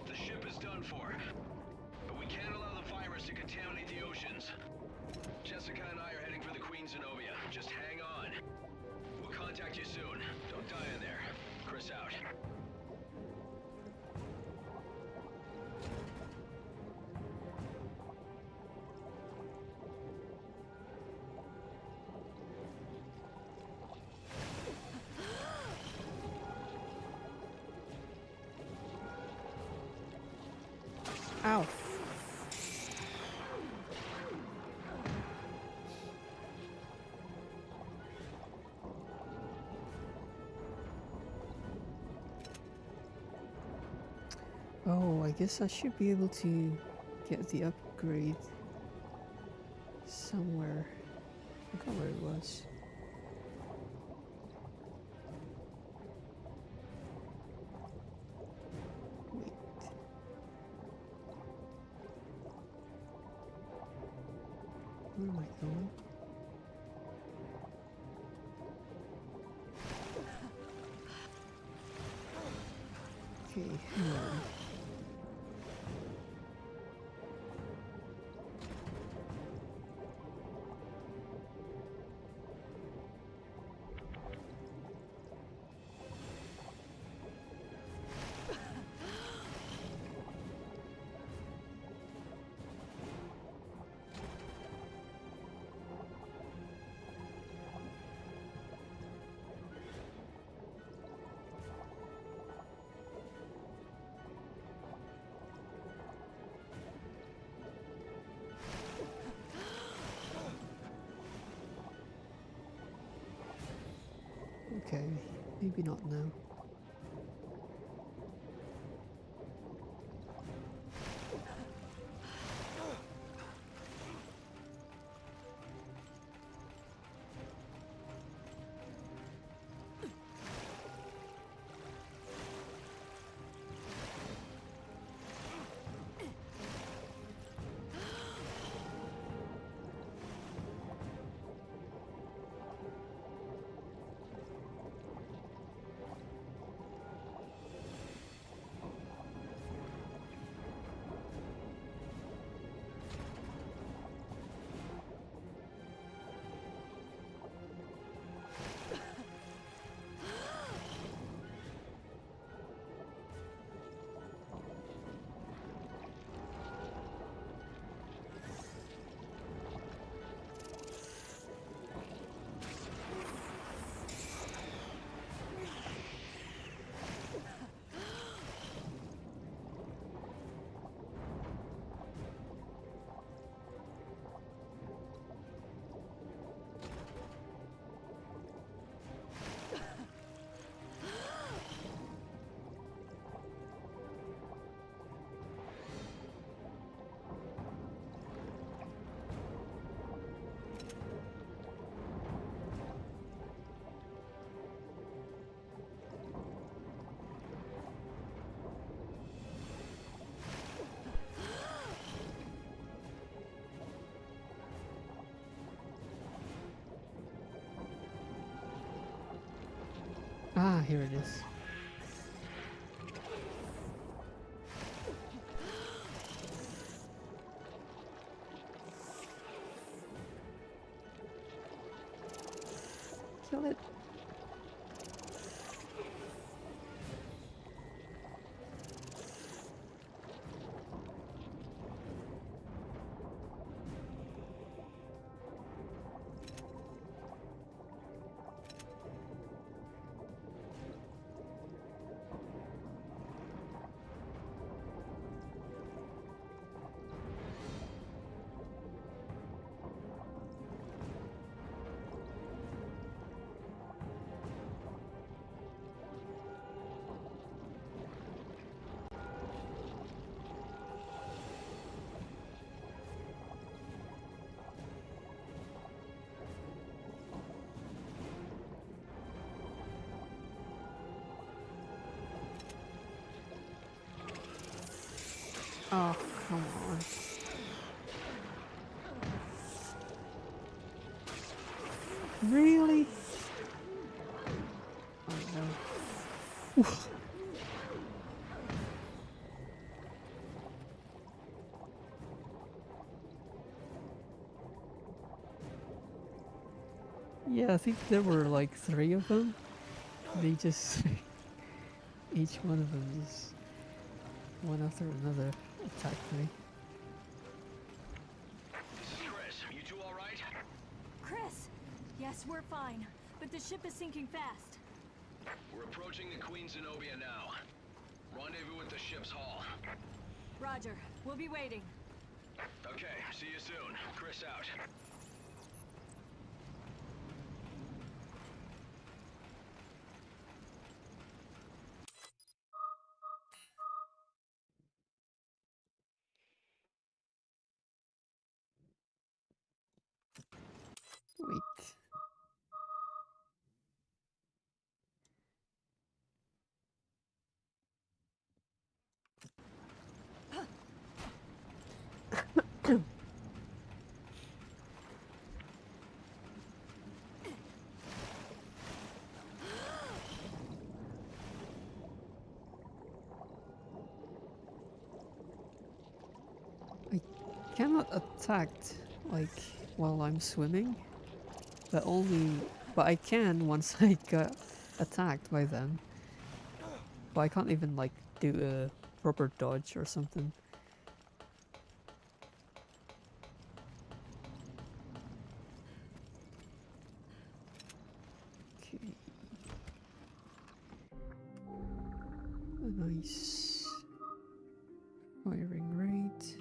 Speaker 9: The ship is done for, but we can't allow the virus to contaminate the oceans. Jessica and I are heading for the Queen Zenobia. Just hang on. We'll contact you soon. Don't die in there. Chris out.
Speaker 1: Ow. Oh, I guess I should be able to get the upgrade somewhere. I forgot where it was. Wait. Where am I going? Okay, hang on. Okay, maybe not now. Ah, here it is. Kill it. Oh, come on. Really? Oh no. Yeah, I think there were like 3 of them. They just each one of them just one after another attacked me.
Speaker 9: This is Chris. You two all right?
Speaker 10: Chris! Yes, we're fine, but the ship is sinking fast.
Speaker 9: We're approaching the Queen Zenobia now. Rendezvous at the ship's hull.
Speaker 10: Roger. We'll be waiting.
Speaker 9: Okay, see you soon. Chris out.
Speaker 1: Wait. I cannot attack like while I'm swimming, but I can once I get attacked by them. But I can't even like do a proper dodge or something. Okay. A nice firing rate.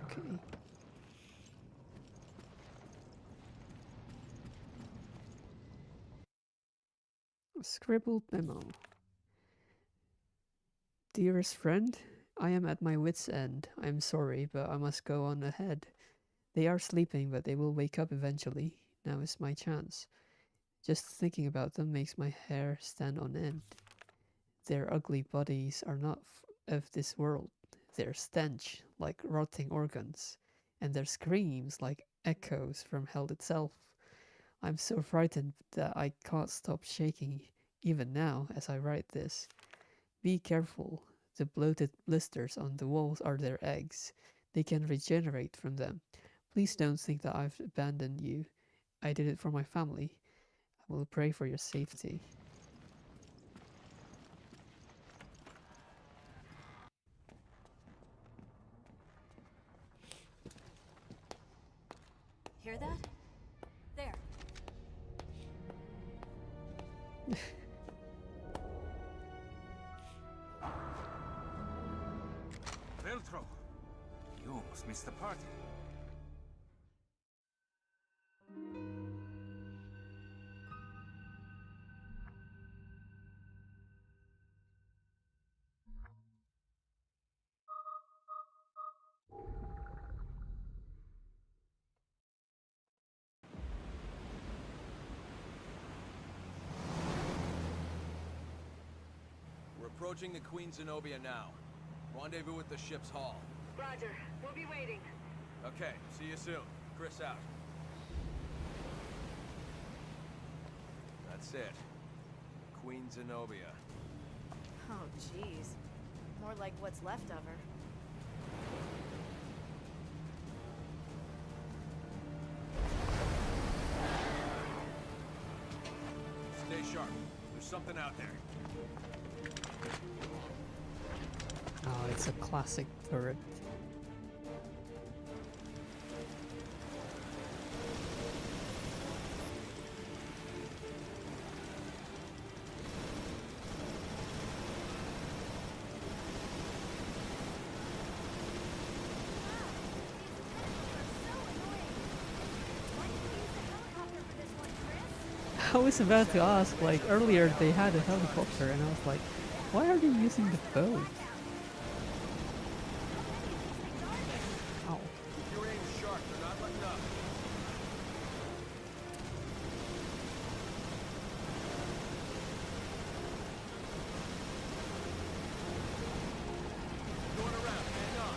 Speaker 1: Okay. A scribbled memo. Dearest friend, I am at my wit's end. I am sorry, but I must go on ahead. They are sleeping, but they will wake up eventually. Now is my chance. Just thinking about them makes my hair stand on end. Their ugly bodies are not of this world. Their stench like rotting organs, and their screams like echoes from hell itself. I'm so frightened that I can't stop shaking even now as I write this. Be careful. The bloated blisters on the walls are their eggs. They can regenerate from them. Please don't think that I've abandoned you. I did it for my family. I will pray for your safety.
Speaker 10: Hear that? There.
Speaker 5: Veltro! You almost missed the party.
Speaker 3: We're approaching the Queen Zenobia now. Rendezvous at the ship's hull.
Speaker 10: Roger. We'll be waiting.
Speaker 3: Okay, see you soon. Chris out. That's it. Queen Zenobia.
Speaker 7: Oh, jeez. More like what's left of her.
Speaker 3: Stay sharp. There's something out there.
Speaker 1: Oh, it's a classic turret. I was about to ask, like, earlier they had a helicopter and I was like, why are they using the boat? Ow.
Speaker 3: Keep your aim sharp. They're not letting up. Going around. Hang on.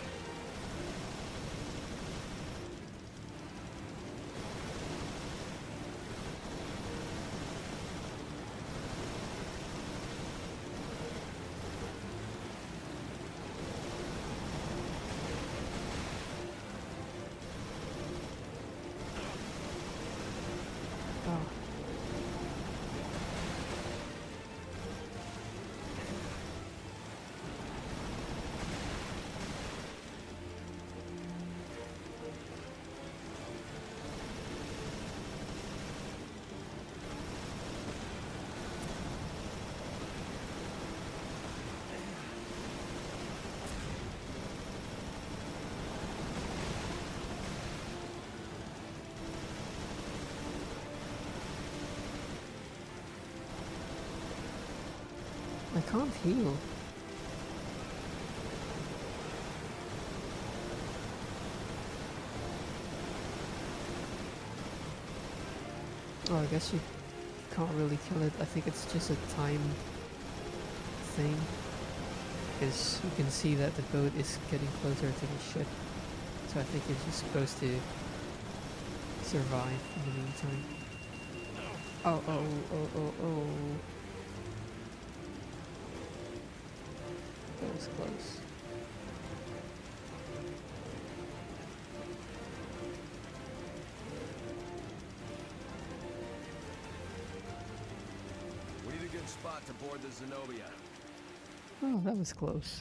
Speaker 1: Oh. I can't heal. Oh, I guess you can't really kill it. I think it's just a time thing. Because you can see that the boat is getting closer to the ship. So I think you're just supposed to survive in the meantime. Oh, oh, oh, oh, oh. That was close.
Speaker 3: We need a good spot to board the Zenobia.
Speaker 1: Oh, that was close.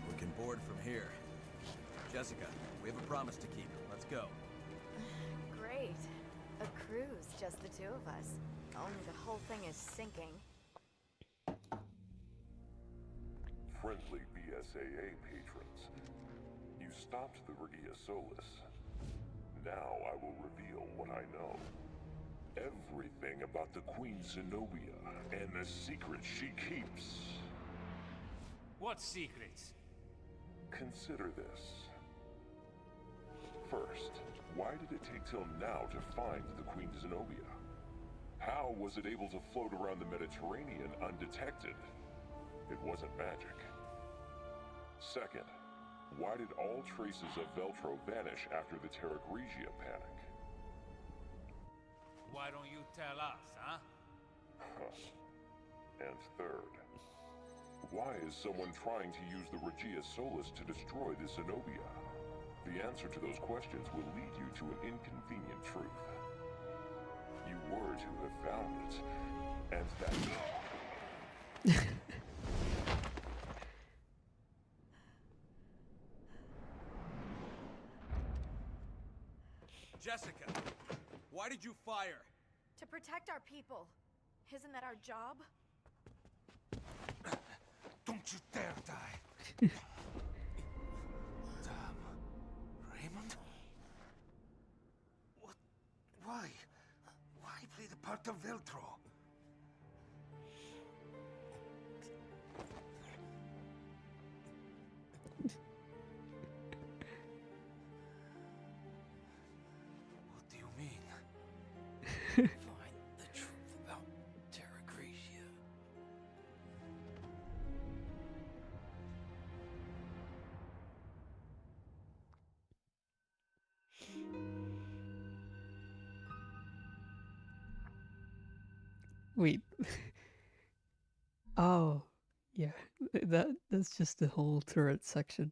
Speaker 3: We can board from here. Jessica, we have a promise to keep. Let's go.
Speaker 7: Great. A cruise, just the two of us. Only the whole thing is sinking.
Speaker 15: Friendly BSAA patrons. You stopped the Regia Solis. Now I will reveal what I know. Everything about the Queen Zenobia and the secrets she keeps.
Speaker 5: What secrets?
Speaker 15: Consider this. First, why did it take till now to find the Queen Zenobia? How was it able to float around the Mediterranean undetected? It wasn't magic. Second, why did all traces of Veltro vanish after the Terra Grigia panic?
Speaker 5: Why don't you tell us, huh?
Speaker 15: And third, why is someone trying to use the Regia Solis to destroy the Zenobia? The answer to those questions will lead you to an inconvenient truth. You were to have found it, and that...
Speaker 3: Jessica, why did you fire?
Speaker 7: To protect our people. Isn't that our job?
Speaker 5: Don't you dare die. Damn. Raymond? What? Why? Why play the part of Veltro? What do you mean?
Speaker 14: Find the truth about Terra Grigia.
Speaker 1: Wait. Oh, yeah. That's just the whole turret section.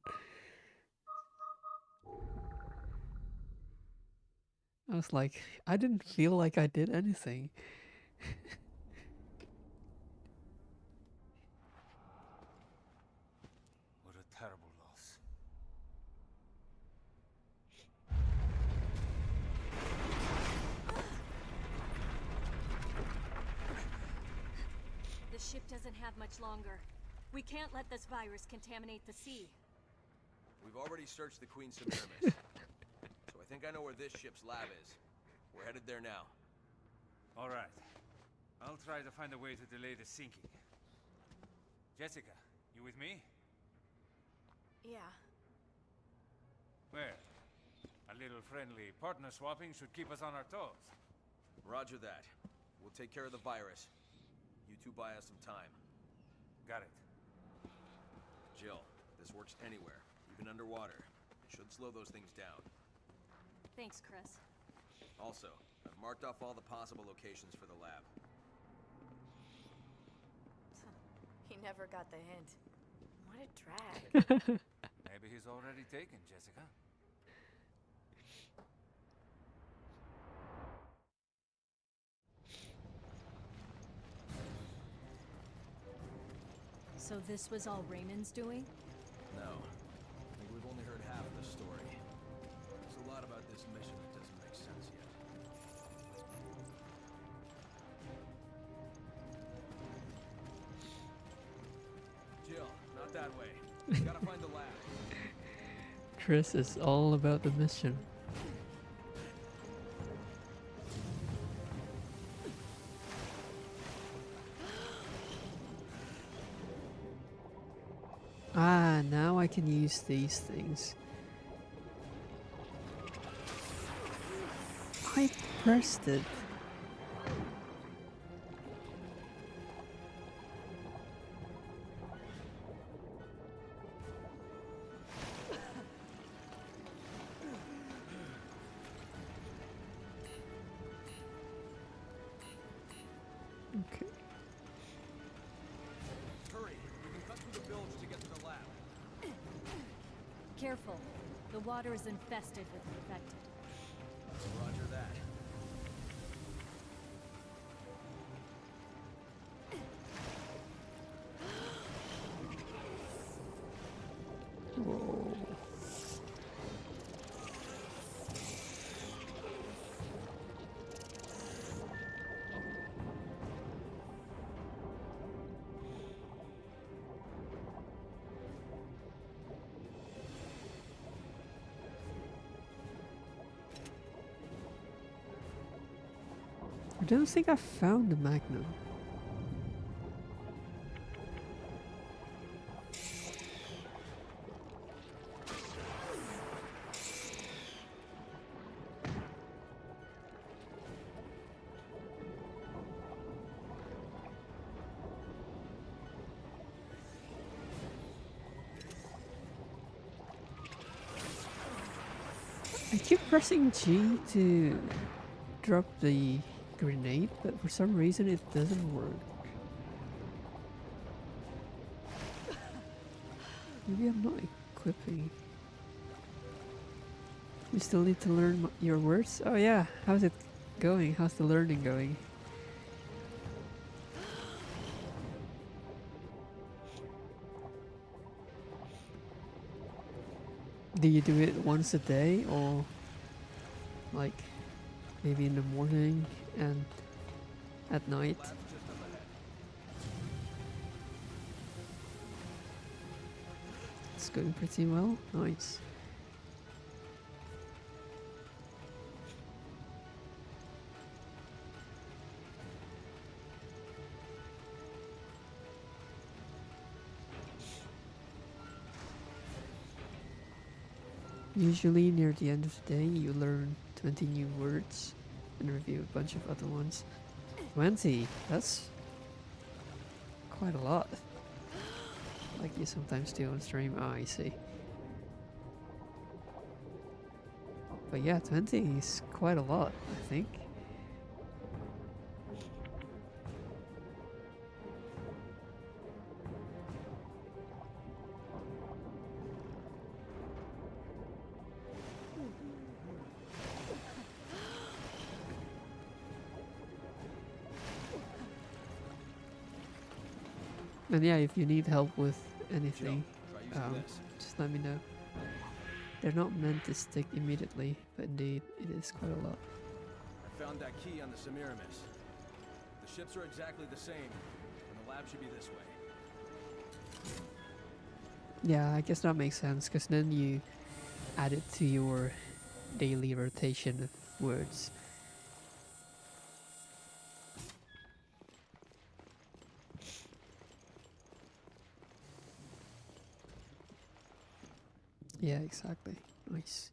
Speaker 1: I was like, I didn't feel like I did anything.
Speaker 5: What a terrible loss.
Speaker 10: The ship doesn't have much longer. We can't let this virus contaminate the sea.
Speaker 3: We've already searched the Queen Semiramis. So I think I know where this ship's lab is. We're headed there now.
Speaker 5: All right. I'll try to find a way to delay the sinking. Jessica, you with me?
Speaker 7: Yeah.
Speaker 5: Well, a little friendly partner swapping should keep us on our toes.
Speaker 3: Roger that. We'll take care of the virus. You two buy us some time.
Speaker 5: Got it.
Speaker 3: Jill, this works anywhere, even underwater. It should slow those things down.
Speaker 10: Thanks, Chris.
Speaker 3: Also, I've marked off all the possible locations for the lab.
Speaker 7: He never got the hint. What a drag.
Speaker 5: Maybe he's already taken, Jessica.
Speaker 10: So this was all Raymond's doing?
Speaker 3: No. I think we've only heard half of the story. There's a lot about this mission that doesn't make sense yet. Jill, not that way. Gotta find the lab.
Speaker 1: Chris is all about the mission. Ah, now I can use these things. I pressed it. Okay.
Speaker 3: Hurry, we can cut through the bilge to get to the lab.
Speaker 10: Careful. The water is infested with infected.
Speaker 3: Roger that.
Speaker 1: Whoa. I don't think I found the Magnum. I keep pressing G to drop the grenade, but for some reason it doesn't work. Maybe I'm not equipping. You still need to learn your words? Oh yeah, how's it going? How's the learning going? Do you do it once a day, or like maybe in the morning and at night? It's going pretty well. Nice. Usually near the end of the day you learn 20 new words and review a bunch of other ones. 20? That's quite a lot. Like you sometimes do on stream. Oh, I see. But yeah, 20 is quite a lot, I think. And yeah, if you need help with anything, just let me know. They're not meant to stick immediately, but indeed, it is quite a lot.
Speaker 3: I found that key on the Semiramis. The ships are exactly the same, and the lab should be this way.
Speaker 1: Yeah, I guess that makes sense, because then you add it to your daily rotation of words. Yeah, exactly. Nice.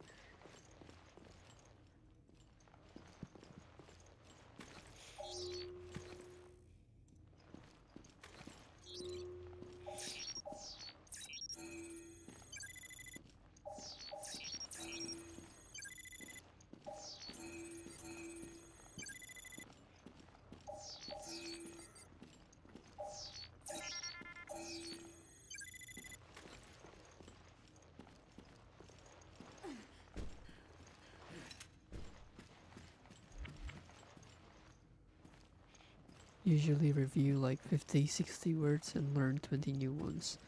Speaker 1: usually review like 50, 60 words and learn 20 new ones.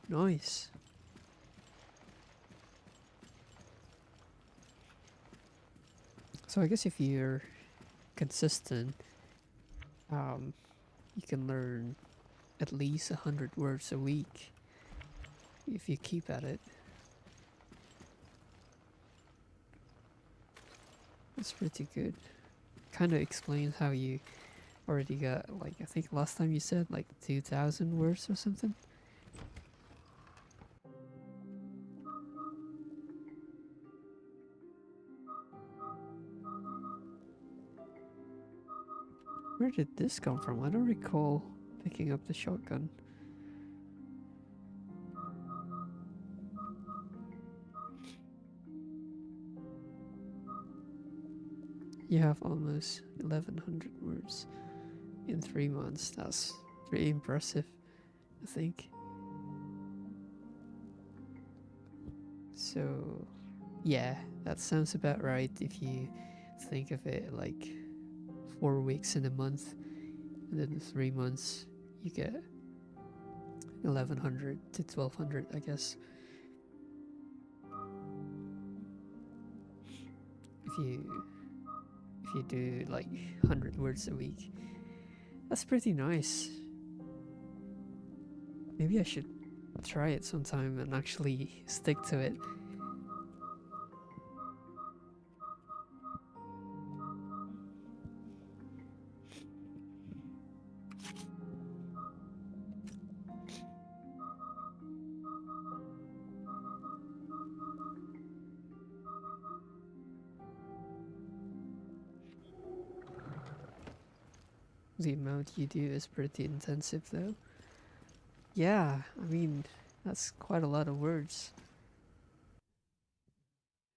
Speaker 1: Nice. So I guess if you're consistent, you can learn at least 100 words a week if you keep at it. That's pretty good. Kind of explains how you already got, like, I think last time you said like 2,000 words or something. Where did this come from? I don't recall picking up the shotgun. You have almost 1,100 words in 3 months. That's pretty impressive, I think. So, yeah, that sounds about right if you think of it like 4 weeks in a month, and then 3 months you get 1,100 to 1,200, I guess. If you do like 100 words a week, that's pretty nice. Maybe I should try it sometime and actually stick to it. The amount you do is pretty intensive though. Yeah, I mean, that's quite a lot of words.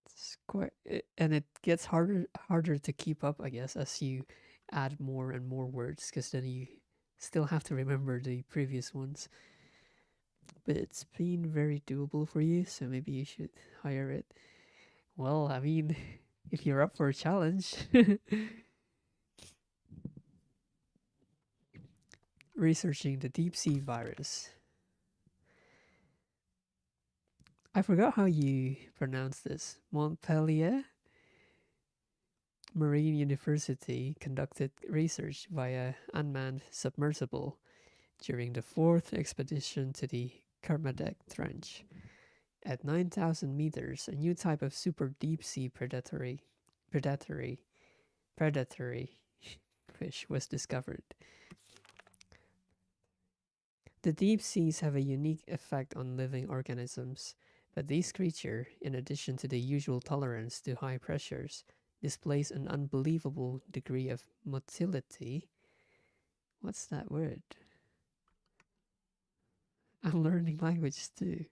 Speaker 1: It's quite, and it gets harder to keep up, I guess, as you add more and more words, because then you still have to remember the previous ones. But it's been very doable for you, so maybe you should hire it. Well, I mean, if you're up for a challenge. Researching the deep sea virus. I forgot how you pronounce this. Montpellier Marine University conducted research via unmanned submersible during the 4th expedition to the Kermadec Trench. At 9,000 meters, a new type of super deep sea predatory fish was discovered. The deep seas have a unique effect on living organisms, but this creature, in addition to the usual tolerance to high pressures, displays an unbelievable degree of motility. What's that word? I'm learning languages too.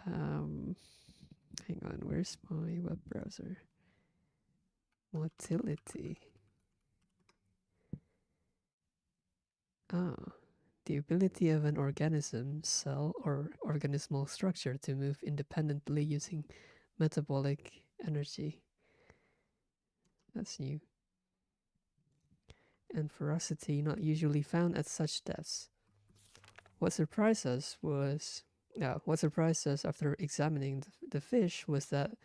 Speaker 1: Hang on, where's my web browser? Motility. The ability of an organism, cell, or organismal structure to move independently using metabolic energy. That's new. And ferocity not usually found at such depths. What surprised us after examining the fish was that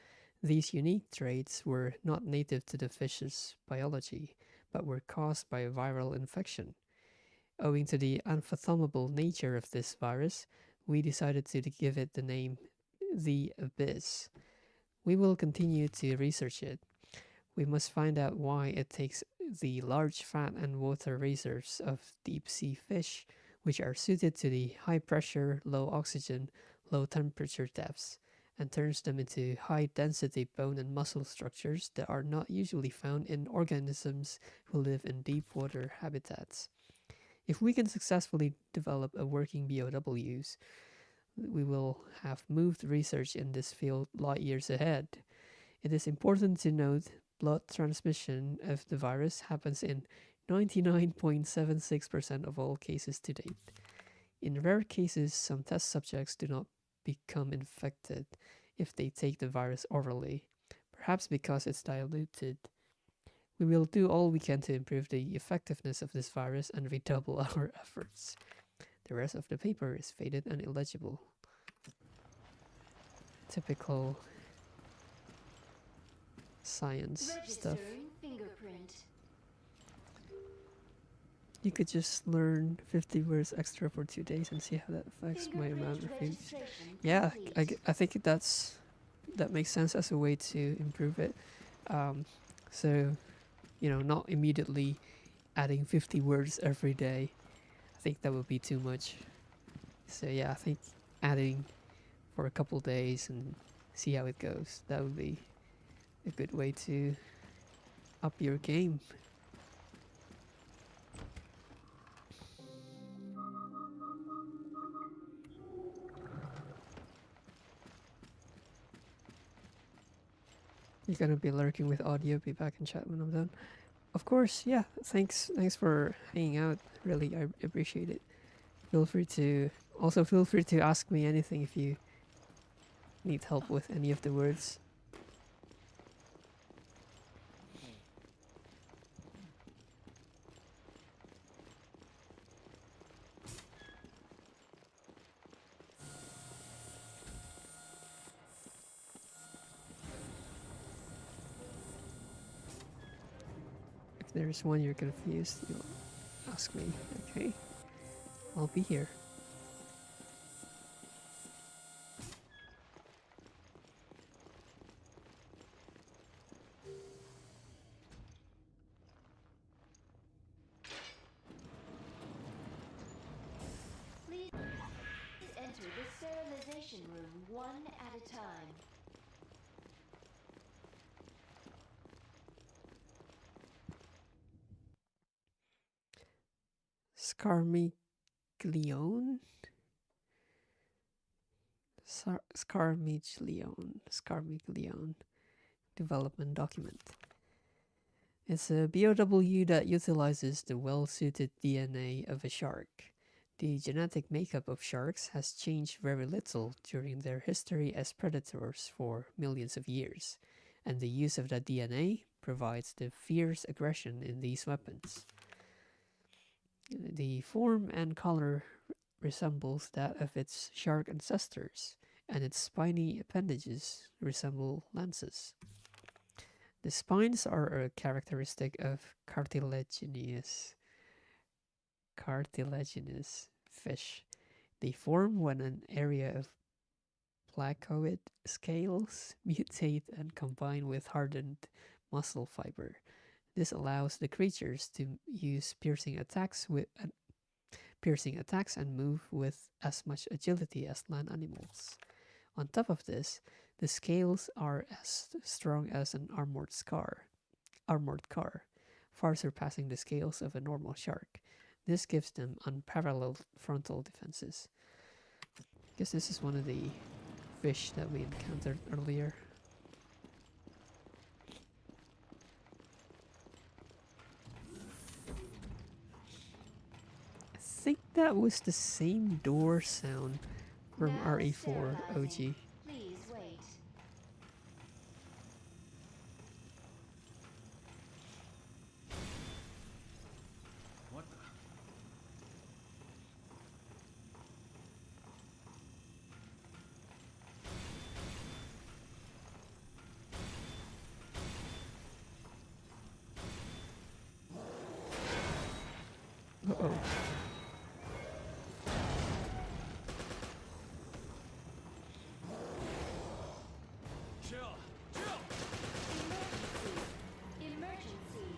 Speaker 1: these unique traits were not native to the fish's biology, but were caused by a viral infection. Owing to the unfathomable nature of this virus, we decided to give it the name The Abyss. We will continue to research it. We must find out why it takes the large fat and water reserves of deep sea fish, which are suited to the high pressure, low oxygen, low temperature depths, and turns them into high density bone and muscle structures that are not usually found in organisms who live in deep water habitats. If we can successfully develop a working BOWs, we will have moved research in this field light years ahead. It is important to note blood transmission of the virus happens in 99.76% of all cases to date. In rare cases, some test subjects do not become infected if they take the virus orally, perhaps because it's diluted We will do all we can to improve the effectiveness of this virus and redouble our efforts. The rest of the paper is faded and illegible. Typical science stuff.
Speaker 16: Fingerprint.
Speaker 1: You could just learn 50 words extra for 2 days and see how that affects my amount of views. Yeah, I think that makes sense as a way to improve it. So, you know, not immediately adding 50 words every day. I think that would be too much. So yeah, I think adding for a couple days and see how it goes. That would be a good way to up your game. You're gonna be lurking with audio. Be back in chat when I'm done. Of course, yeah. Thanks for hanging out. Really, I appreciate it. Feel free to ask me anything if you need help with any of the words. If there's one you're confused, you'll ask me, okay? I'll be here.
Speaker 16: Please enter the sterilization room one at a time.
Speaker 1: Scarmiglione? Scarmiglione development document. It's a BOW that utilizes the well-suited DNA of a shark. The genetic makeup of sharks has changed very little during their history as predators for millions of years, and the use of that DNA provides the fierce aggression in these weapons. The form and color resembles that of its shark ancestors, and its spiny appendages resemble lances. The spines are a characteristic of cartilaginous fish. They form when an area of placoid scales mutate and combine with hardened muscle fiber. This allows the creatures to use piercing attacks and move with as much agility as land animals. On top of this, the scales are as strong as an armored car, far surpassing the scales of a normal shark. This gives them unparalleled frontal defenses. I guess this is one of the fish that we encountered earlier. I think that was the same door sound from RE4 OG.
Speaker 16: Please wait.
Speaker 3: What the?
Speaker 1: Uh-oh.
Speaker 3: Chill! Chill!
Speaker 16: Emergency!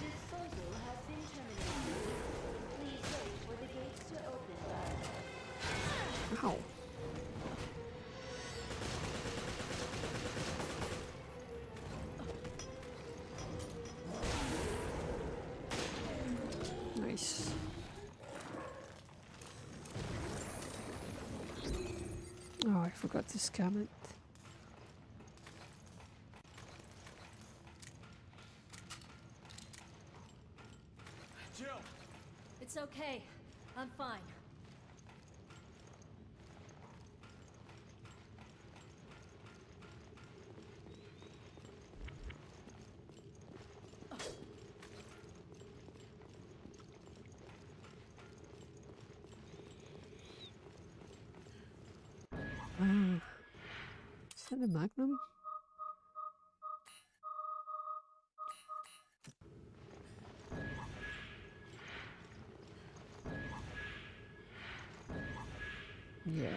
Speaker 16: Disposal has been terminated. Please wait for the gates to open.
Speaker 1: Ow. Nice. Oh, I forgot to scam it.
Speaker 3: Jill!
Speaker 10: It's okay. I'm fine.
Speaker 1: that a magnum? Yeah.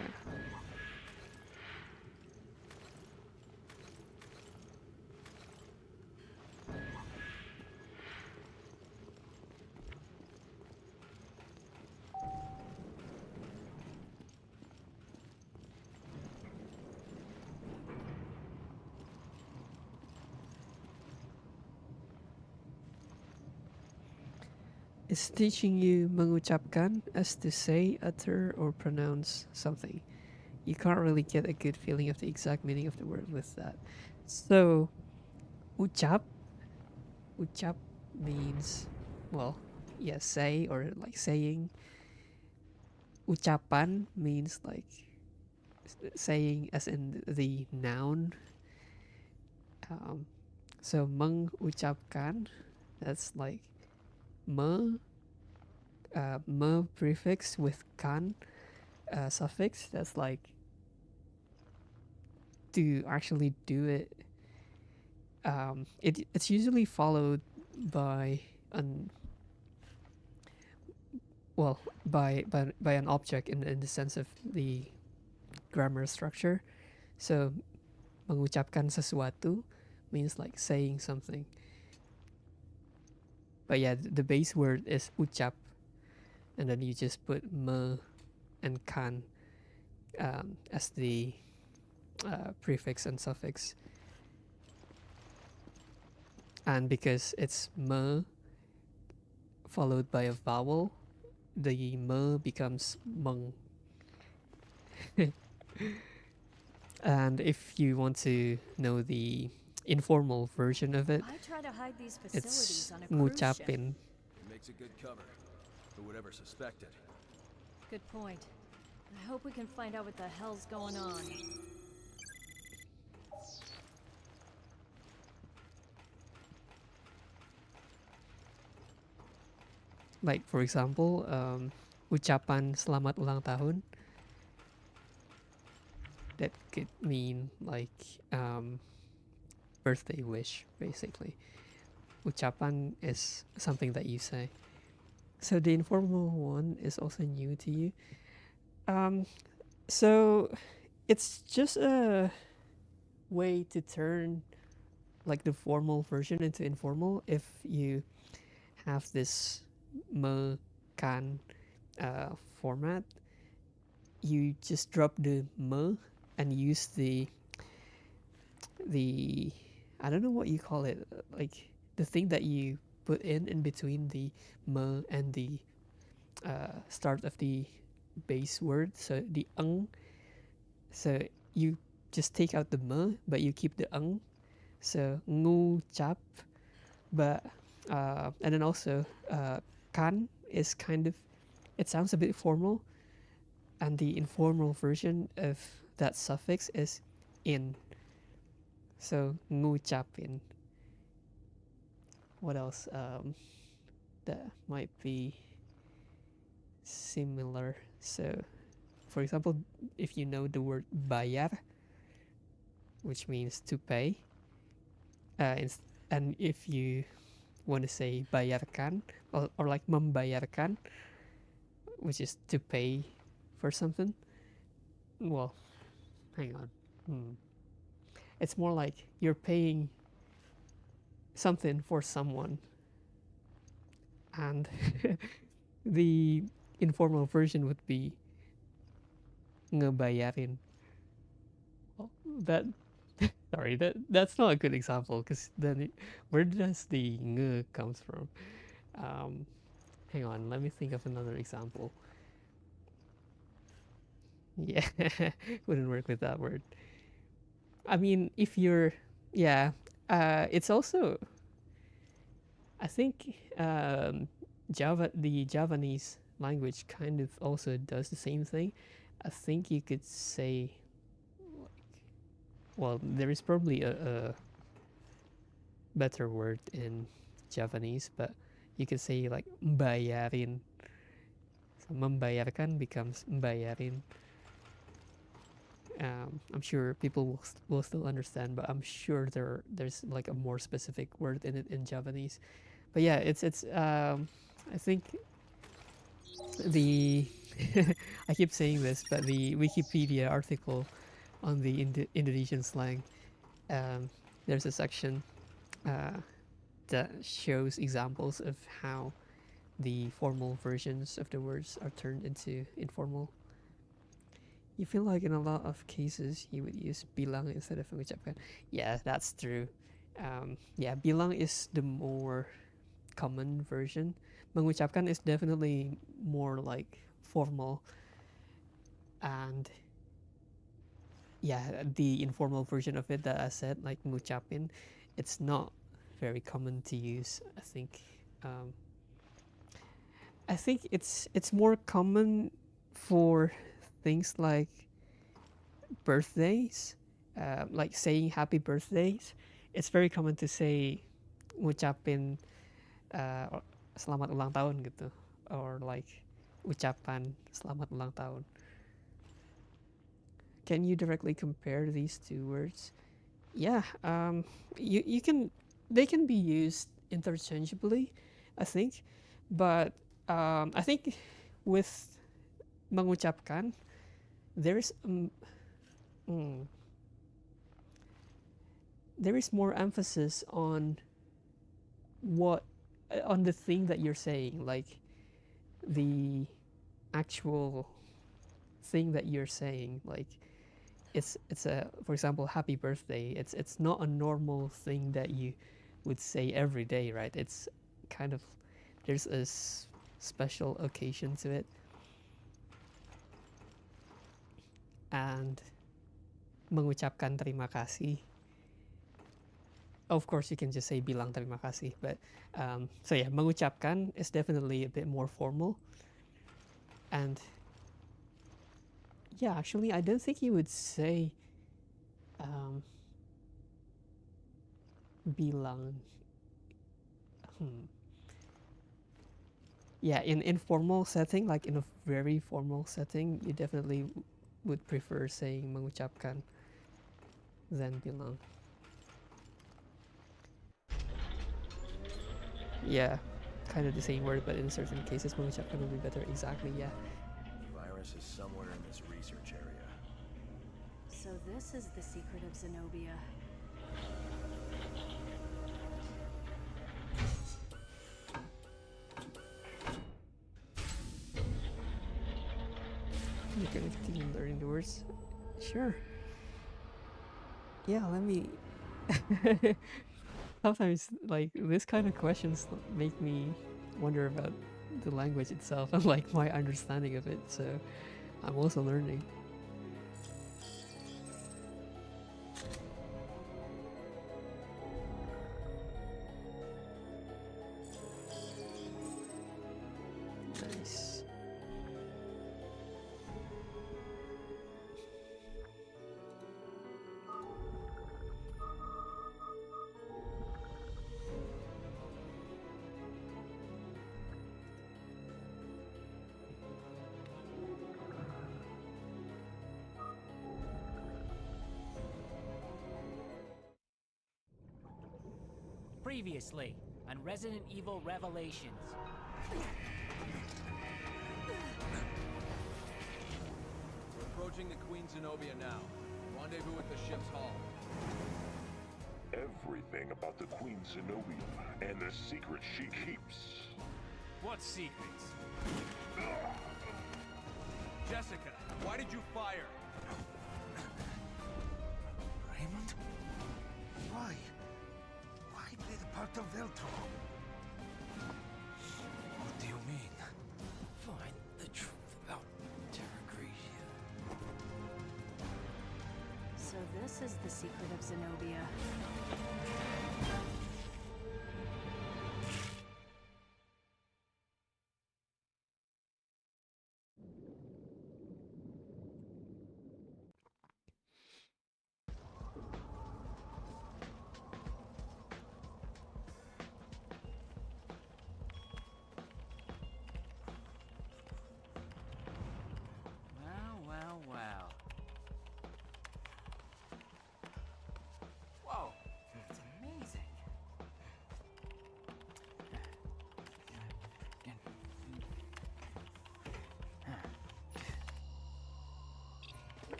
Speaker 1: It's teaching you mengucapkan as to say, utter, or pronounce something. You can't really get a good feeling of the exact meaning of the word with that. So, ucap means, well, yeah, say or like saying. Ucapan means like saying as in the noun. So mengucapkan, that's like me prefix with kan suffix. That's like to actually do it. It's usually followed by an by an object in the sense of the grammar structure. So mengucapkan sesuatu means like saying something. But yeah, the base word is ucap, and then you just put me and kan as the prefix and suffix. And because it's me followed by a vowel, the me becomes meng. And if you want to know the informal version of it,
Speaker 10: I try to hide these
Speaker 1: it's
Speaker 10: facilities on a cruise ship.
Speaker 1: ngucapin.
Speaker 3: It makes a good cover. Who would ever suspect it?
Speaker 10: Good point. I hope we can find out what the hell's going on.
Speaker 1: Like for example, ucapan selamat ulang tahun. That could mean like birthday wish, basically. Ucapan is something that you say. So the informal one is also new to you. So it's just a way to turn like the formal version into informal if you have this me kan format. You just drop the me and use the I don't know what you call it, like the thing that you put in between the me and the start of the base word, so the ng. So you just take out the me but you keep the ng, so ngucap. But and then also kan is kind of, it sounds a bit formal, and the informal version of that suffix is in. So ngucapin. What else that might be similar? So for example, if you know the word bayar, which means to pay, and if you want to say bayarkan or like membayarkan, which is to pay for something, well, hang on. It's more like you're paying something for someone, and the informal version would be ngebayarin. Well, that sorry, that's not a good example, because then where does the nge comes from? Hang on, let me think of another example. Yeah, wouldn't work with that word. I mean, if you're, yeah, it's also, I think the Javanese language kind of also does the same thing. I think you could say, like, well, there is probably a better word in Javanese, but you could say like mbayarin. So membayarkan becomes mbayarin. I'm sure people will still understand, but I'm sure there's like a more specific word in it in Japanese. But yeah, it's I think the I keep saying this, but the Wikipedia article on the Indonesian slang, there's a section that shows examples of how the formal versions of the words are turned into informal. You feel like in a lot of cases you would use bilang instead of mengucapkan. Yeah, that's true. Yeah, bilang is the more common version. Mengucapkan is definitely more like formal, and yeah, the informal version of it that I said, like ngucapin, it's not very common to use. I think it's more common for things like birthdays, like saying happy birthdays. It's very common to say ngucapin selamat ulang tahun gitu, or like ucapan selamat ulang tahun. Can you directly compare these two words? Yeah, you can. They can be used interchangeably, I think, but I think with mengucapkan, there's there is more emphasis on the thing that you're saying, like the actual thing that you're saying. Like it's a, for example, happy birthday. It's not a normal thing that you would say every day, right? It's kind of, there's a special occasion to it. And mengucapkan terima kasih, of course you can just say bilang terima kasih, but so yeah, mengucapkan is definitely a bit more formal. And yeah, actually I don't think you would say bilang. Yeah, in informal setting, like in a very formal setting, you definitely would prefer saying mengucapkan than bilang. Yeah, kind of the same word, but in certain cases mengucapkan would be better. Exactly, yeah.
Speaker 3: The virus is somewhere in this research area.
Speaker 10: So this is the secret of Zenobia.
Speaker 1: You're gonna continue learning the words? Sure. Yeah, let me... Sometimes, like, this kind of questions make me wonder about the language itself and, like, my understanding of it, so I'm also learning. Nice.
Speaker 6: Previously on Resident Evil Revelations.
Speaker 3: We're approaching the Queen Zenobia now. Rendezvous at the ship's hull.
Speaker 15: Everything about the Queen Zenobia and the secrets she keeps.
Speaker 5: What secrets?
Speaker 3: Jessica, why did you fire?
Speaker 2: Raymond? Why? Why play the part of Veltro? What do you mean?
Speaker 14: Find the truth about Terra Grigia.
Speaker 10: So this is the secret of Zenobia.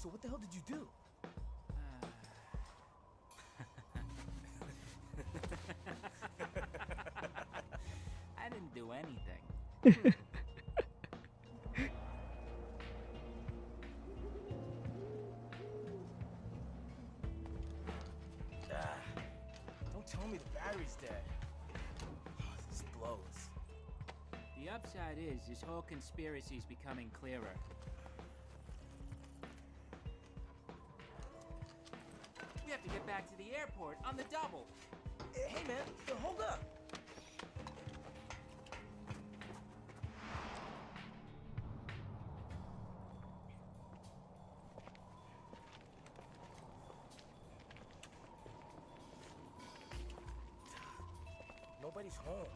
Speaker 3: So what the hell did you do?
Speaker 6: I didn't do anything.
Speaker 4: Don't tell me the battery's dead. This blows.
Speaker 6: The upside is this whole conspiracy's becoming clearer. We have to get back to the airport on the double.
Speaker 4: Hey man, hold up. Nobody's home.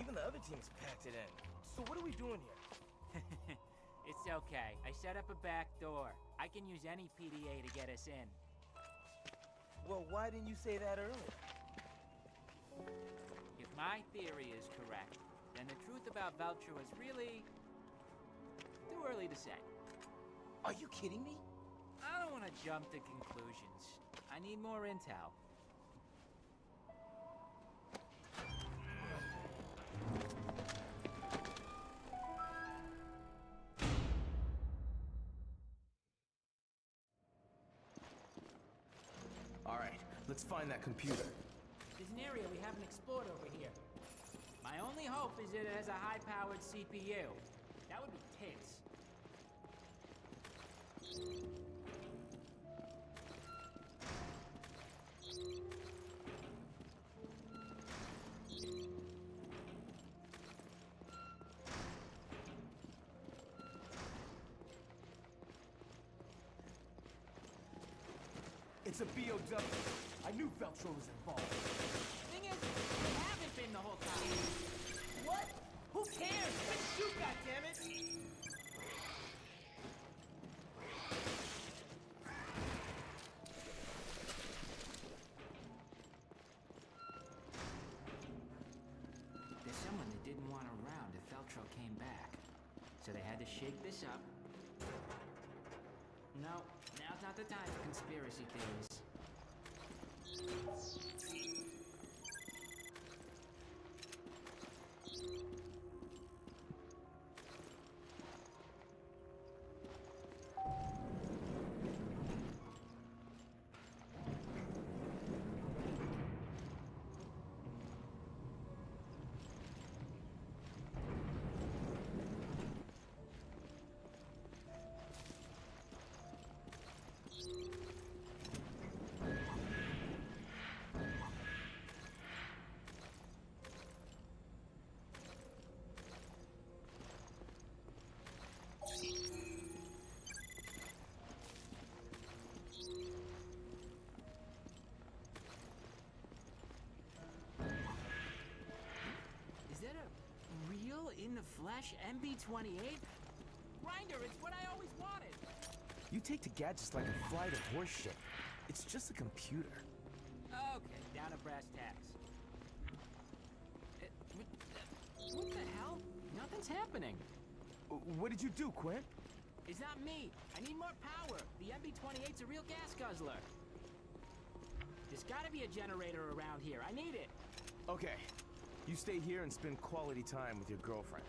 Speaker 4: Even the other teams packed it in. So what are we doing here?
Speaker 6: It's okay. I set up a back door. I can use any PDA to get us in.
Speaker 4: Well, why didn't you say that earlier?
Speaker 6: If my theory is correct, then the truth about Veltro is really too early to say.
Speaker 4: Are you kidding me?
Speaker 6: I don't want to jump to conclusions. I need more intel.
Speaker 4: All right, let's find that computer.
Speaker 6: There's an area we haven't explored over here. My only hope is that it has a high-powered CPU. That would be tits.
Speaker 4: It's a BOW. I knew Veltro was involved.
Speaker 6: Thing is, they haven't been the whole time.
Speaker 4: What? Who cares? Let's shoot, goddammit!
Speaker 6: There's someone that didn't want around if Veltro came back. So they had to shake this up. No, now's not the time for conspiracy theories. In the flesh, MB-28? Grinder, it's what I always wanted!
Speaker 4: You take to gadgets like a flight of horse shit. It's just a computer.
Speaker 6: Okay, down to brass tacks. What the hell? Nothing's happening.
Speaker 4: What did you do, Quint?
Speaker 6: It's not me. I need more power. The MB-28's a real gas guzzler. There's gotta be a generator around here. I need it.
Speaker 4: Okay. You stay here and spend quality time with your girlfriend.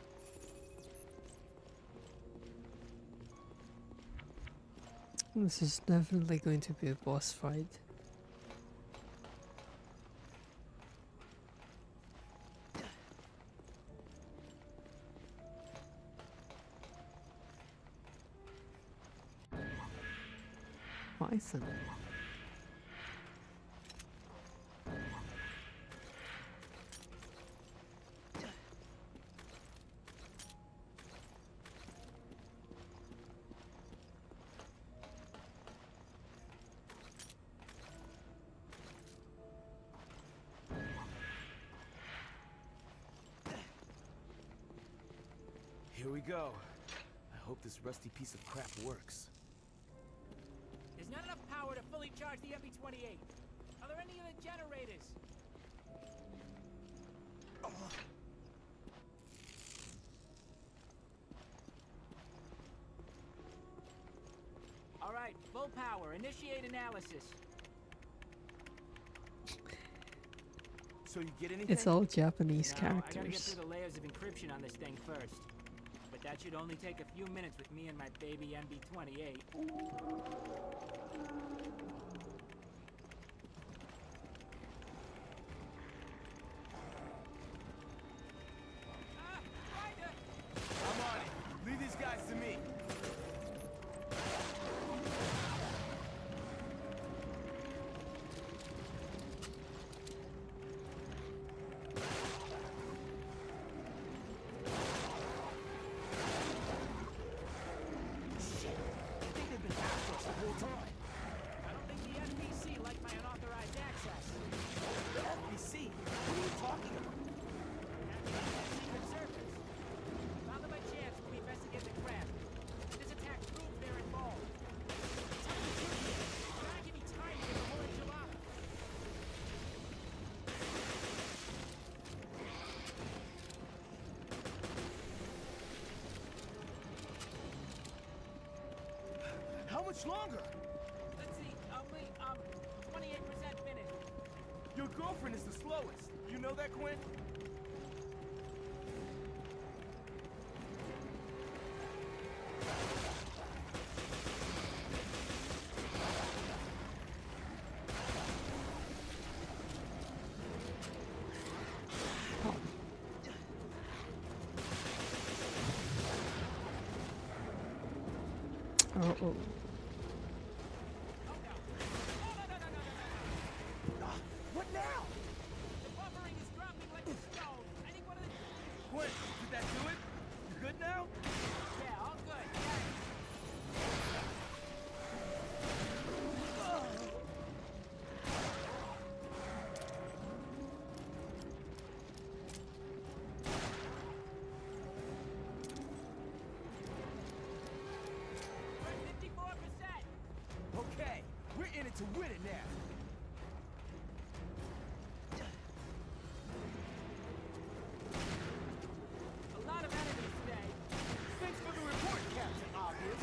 Speaker 1: This is definitely going to be a boss fight. Python.
Speaker 4: Here we go. I hope this rusty piece of crap works.
Speaker 6: There's not enough power to fully charge the MB-28. Are there any other generators? All All right, full power. Initiate analysis.
Speaker 4: So you get anything?
Speaker 1: It's all Japanese
Speaker 6: No, I gotta get
Speaker 1: characters.
Speaker 6: through the layers of encryption on this thing first. But that should only take a few minutes with me and my baby MB-28.
Speaker 4: I'm on it. Leave these guys to me.
Speaker 6: Shit! I think they've been after us the whole time. I don't think the FBC like my unauthorized access.
Speaker 4: The FBC? What are you talking about?
Speaker 6: Secret Service. Found them by chance when we investigated the craft. This attack proves they're involved. Tell me the truth here. You're trying to give me time to get the whole enchilada.
Speaker 4: How much longer?
Speaker 6: Let's see. Only 28% finished.
Speaker 4: Your girlfriend is the slowest. You know that, Quinn?
Speaker 1: Oh.
Speaker 4: What now?
Speaker 6: The buffering is dropping like a stone. I think one of the...
Speaker 4: Quinn, did that do it? You good now?
Speaker 6: Yeah, all good. Thanks. We're at 54%.
Speaker 4: Okay, we're in it to win it now.
Speaker 6: A lot of enemies today.
Speaker 4: Thanks for the report, Captain Obvious.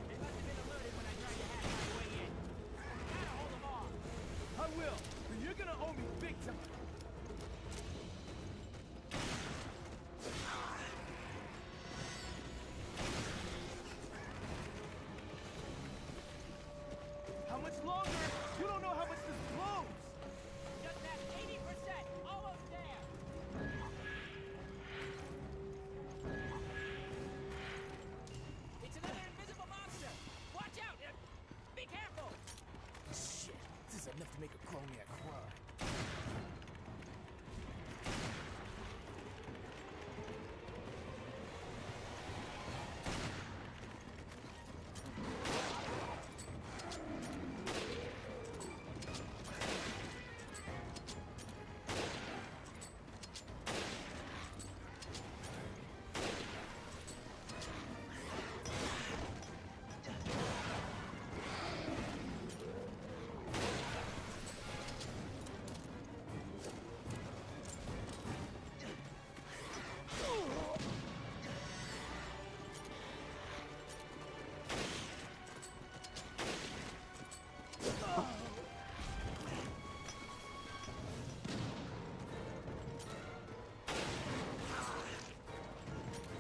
Speaker 6: They must have been alerted when I tried to hack my way in. Gotta hold them off.
Speaker 4: I will, but you're gonna owe me big time. How much longer? You don't know how much this blows.
Speaker 6: Just at 80%. Almost there. It's another invisible monster. Watch out. Be careful.
Speaker 4: Shit, this is enough to make a grown man cry.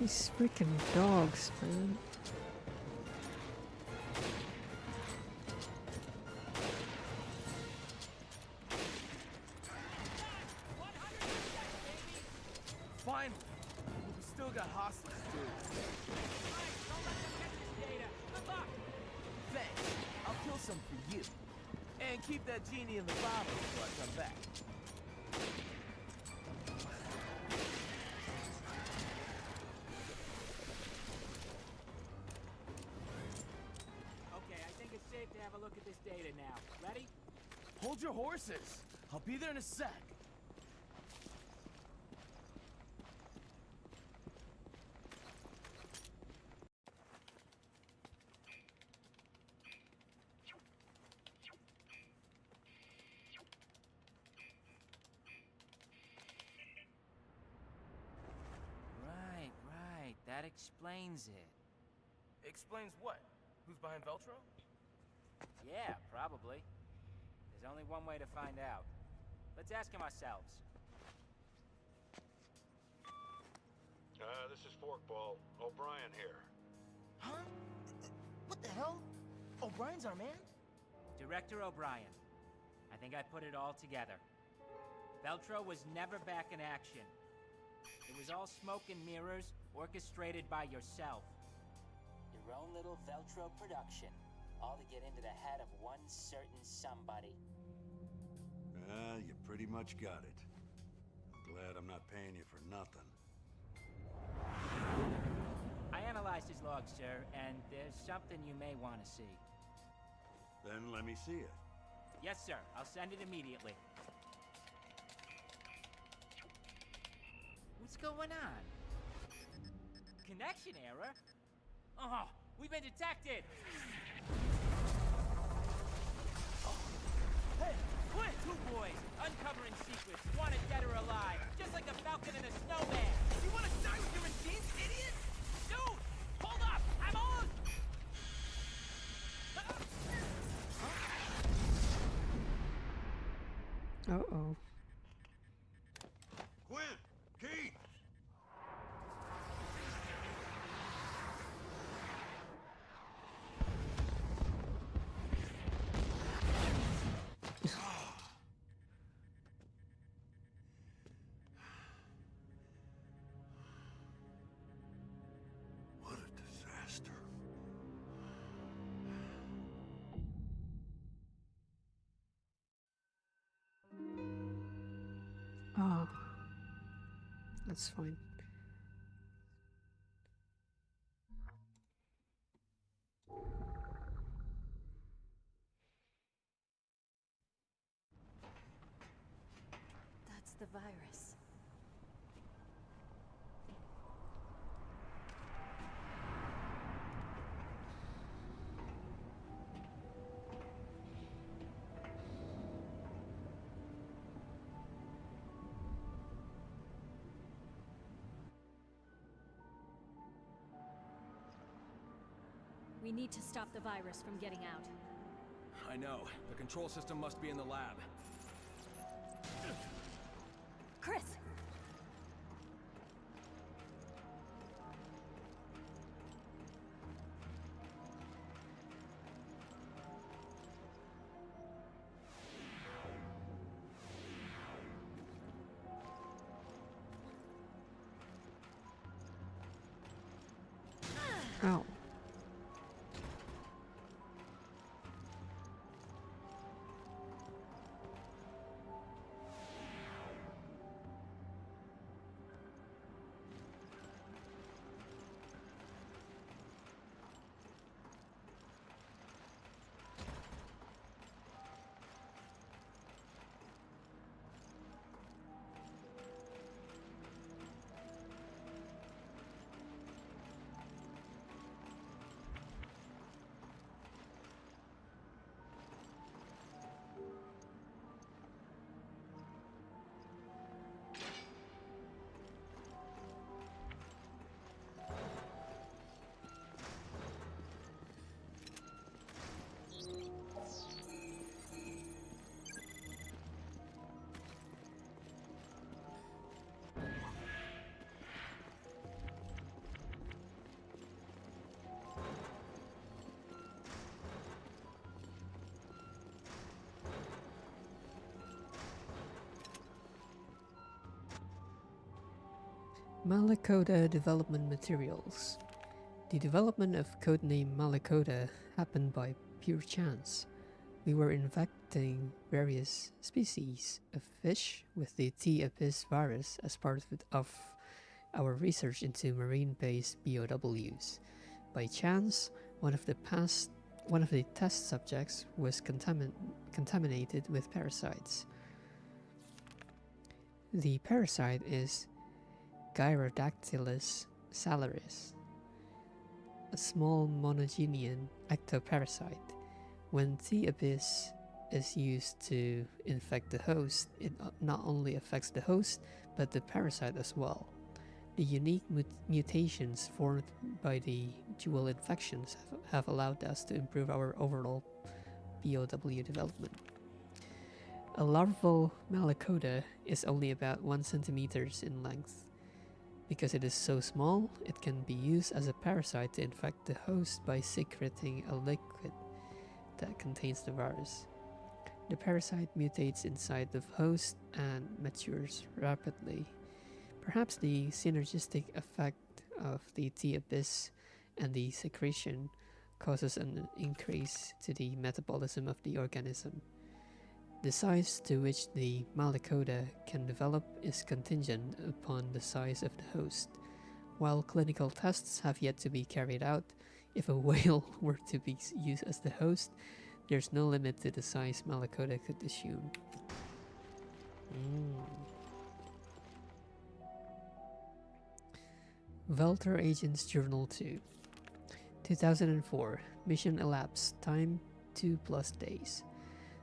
Speaker 1: These freaking dogs, man.
Speaker 4: Finally, we still got hostiles, dude. Thanks. I'll kill some for you. And keep that genie in the bottle before I come back.
Speaker 6: Okay, I think it's safe to have a look at this data now. Ready?
Speaker 4: Hold your horses. I'll be there in a sec.
Speaker 6: Right. That explains it.
Speaker 4: Explains what? Who's behind Veltro?
Speaker 6: Yeah, probably. There's only one way to find out. Let's ask him ourselves.
Speaker 11: This is Forkball. O'Brien here.
Speaker 4: Huh? What the hell? O'Brien's our man?
Speaker 6: Director O'Brien. I think I put it all together. Veltro was never back in action. It was all smoke and mirrors, orchestrated by yourself.
Speaker 8: Your own little Veltro production. All to get into the head of one certain somebody.
Speaker 11: You pretty much got it. I'm glad I'm not paying you for nothing.
Speaker 6: I analyzed his log, sir, and there's something you may want to see.
Speaker 11: Then let me see it.
Speaker 6: Yes, sir. I'll send it immediately. What's going on? Connection error? Oh, we've been detected!
Speaker 4: Hey,
Speaker 6: Quit! Two boys, uncovering secrets, wanted dead or alive, just like the Falcon and the Snowman!
Speaker 4: You wanna die with your machines, idiot?
Speaker 6: Dude! Hold up! I'm on!
Speaker 1: Uh-oh.
Speaker 11: Quinn! Keith! What a disaster.
Speaker 1: Ah. That's fine.
Speaker 10: That's the virus. We need to stop the virus from getting out.
Speaker 3: I know. The control system must be in the lab.
Speaker 10: Chris!
Speaker 1: Ow. Malakoda Development Materials. The development of codename Malakoda happened by pure chance. We were infecting various species of fish with the T-Abyss virus as part of our research into marine-based BOWs. By chance, one of the test subjects was contaminated with parasites. The parasite is Gyrodactylus salaris, a small monogenian ectoparasite. When T-Abyss is used to infect the host, it not only affects the host, but the parasite as well. The unique mutations formed by the dual infections have allowed us to improve our overall POW development. A larval Malacoda is only about 1 centimeters in length. Because it is so small, it can be used as a parasite to infect the host by secreting a liquid that contains the virus. The parasite mutates inside the host and matures rapidly. Perhaps the synergistic effect of the T-abyss and the secretion causes an increase to the metabolism of the organism. The size to which the Malacoda can develop is contingent upon the size of the host. While clinical tests have yet to be carried out, if a whale were to be used as the host, there's no limit to the size Malacoda could assume. Velter Agents Journal 2 2004. Mission elapsed. Time 2+ days.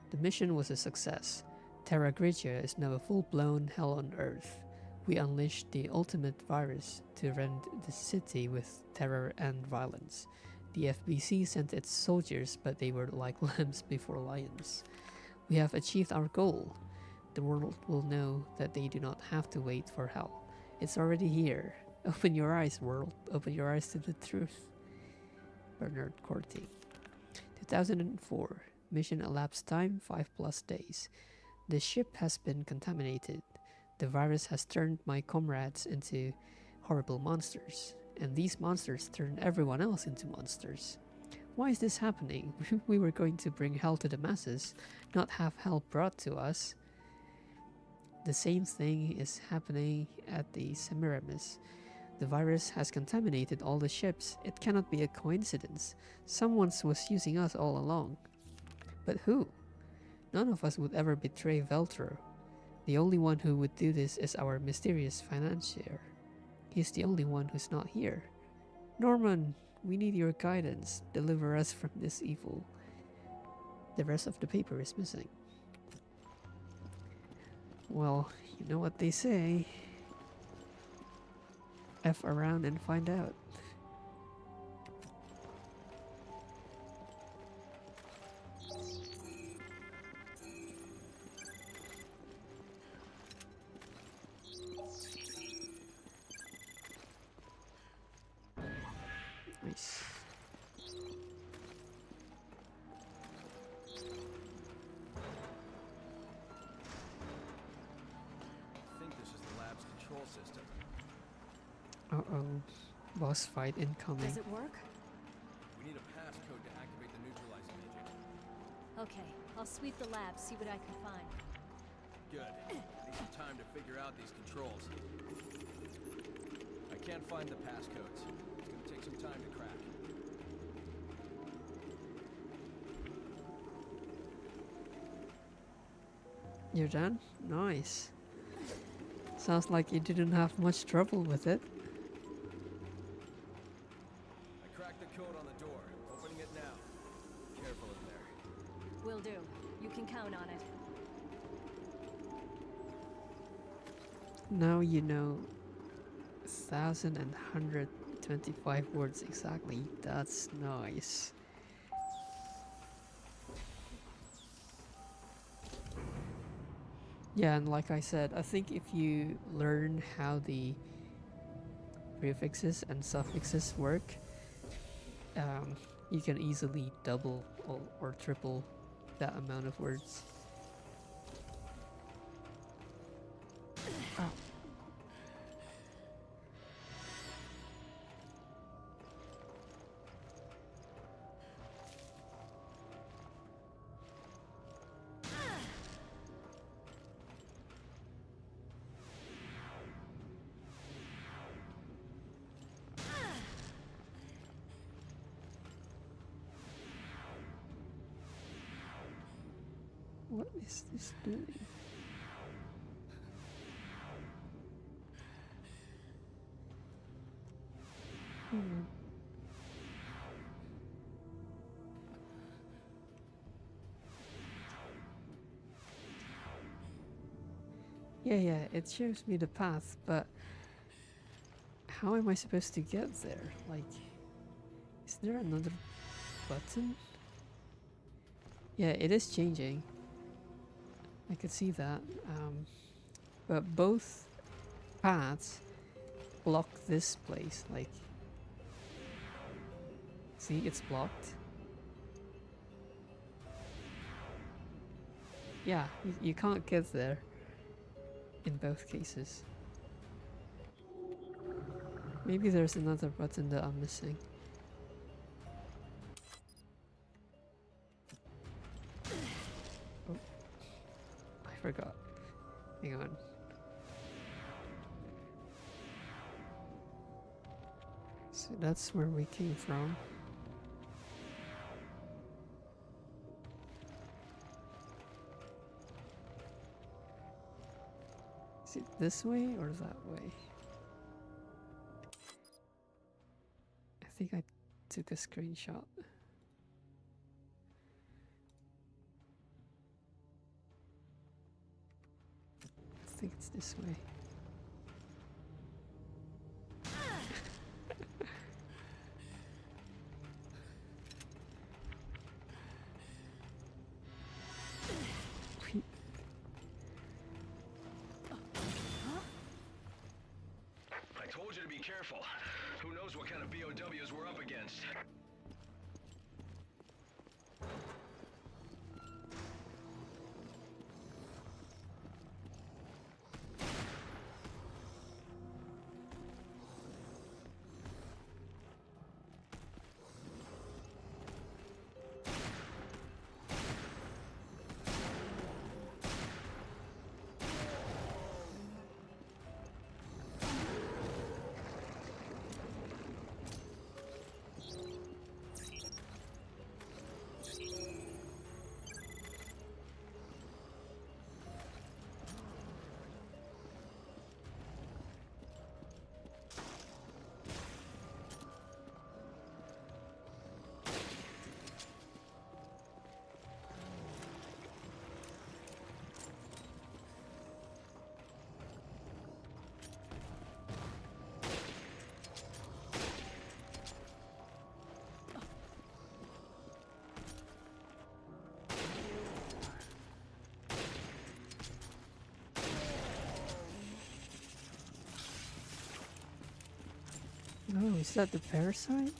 Speaker 1: The mission was a success. Terra Grigia is now a full-blown hell on Earth. We unleashed the ultimate virus to rend the city with terror and violence. The FBC sent its soldiers, but they were like lambs before lions. We have achieved our goal. The world will know that they do not have to wait for hell. It's already here. Open your eyes, world. Open your eyes to the truth. Bernard Corti. 2004. Mission elapsed time 5+ days. The ship has been contaminated. The virus has turned my comrades into horrible monsters, and these monsters turn everyone else into monsters. Why is this happening? We were going to bring hell to the masses, not have hell brought to us. The same thing is happening at the Semiramis. The virus has contaminated all the ships. It cannot be a coincidence. Someone was using us all along. But who? None of us would ever betray Veltro. The only one who would do this is our mysterious financier. He's the only one who's not here. Norman, we need your guidance. Deliver us from this evil. The rest of the paper is missing. Well, you know what they say. F around and find out. Nice.
Speaker 3: I think this is the lab's control system.
Speaker 1: Uh-oh. Boss fight incoming.
Speaker 10: Does it work?
Speaker 3: We need a passcode to activate the neutralizing agent.
Speaker 10: Okay, I'll sweep the lab, see what I can find.
Speaker 3: Good. I need some time to figure out these controls. I can't find the passcodes. It's gonna take some time to crack.
Speaker 1: You're done? Nice. Sounds like you didn't have much trouble with it.
Speaker 3: I cracked the code on the door. Opening it now. Careful in there.
Speaker 10: Will do. You can count on it.
Speaker 1: Now you know 1,125 words exactly. That's nice. Yeah, and like I said, I think if you learn how the prefixes and suffixes work, you can easily double or triple that amount of words. Oh. What is this doing? Yeah, it shows me the path, but how am I supposed to get there? Like, is there another button? Yeah, it is changing. I could see that. But both paths block this place. Like, see, it's blocked. Yeah, you can't get there in both cases. Maybe there's another button that I'm missing. Oh, I forgot. Hang on. So that's where we came from. Is it this way or that way? I think I took a screenshot. I think it's this way.
Speaker 9: I told you to be careful. Who knows what kind of BOWs we're up against?
Speaker 1: Oh, is that the parasite?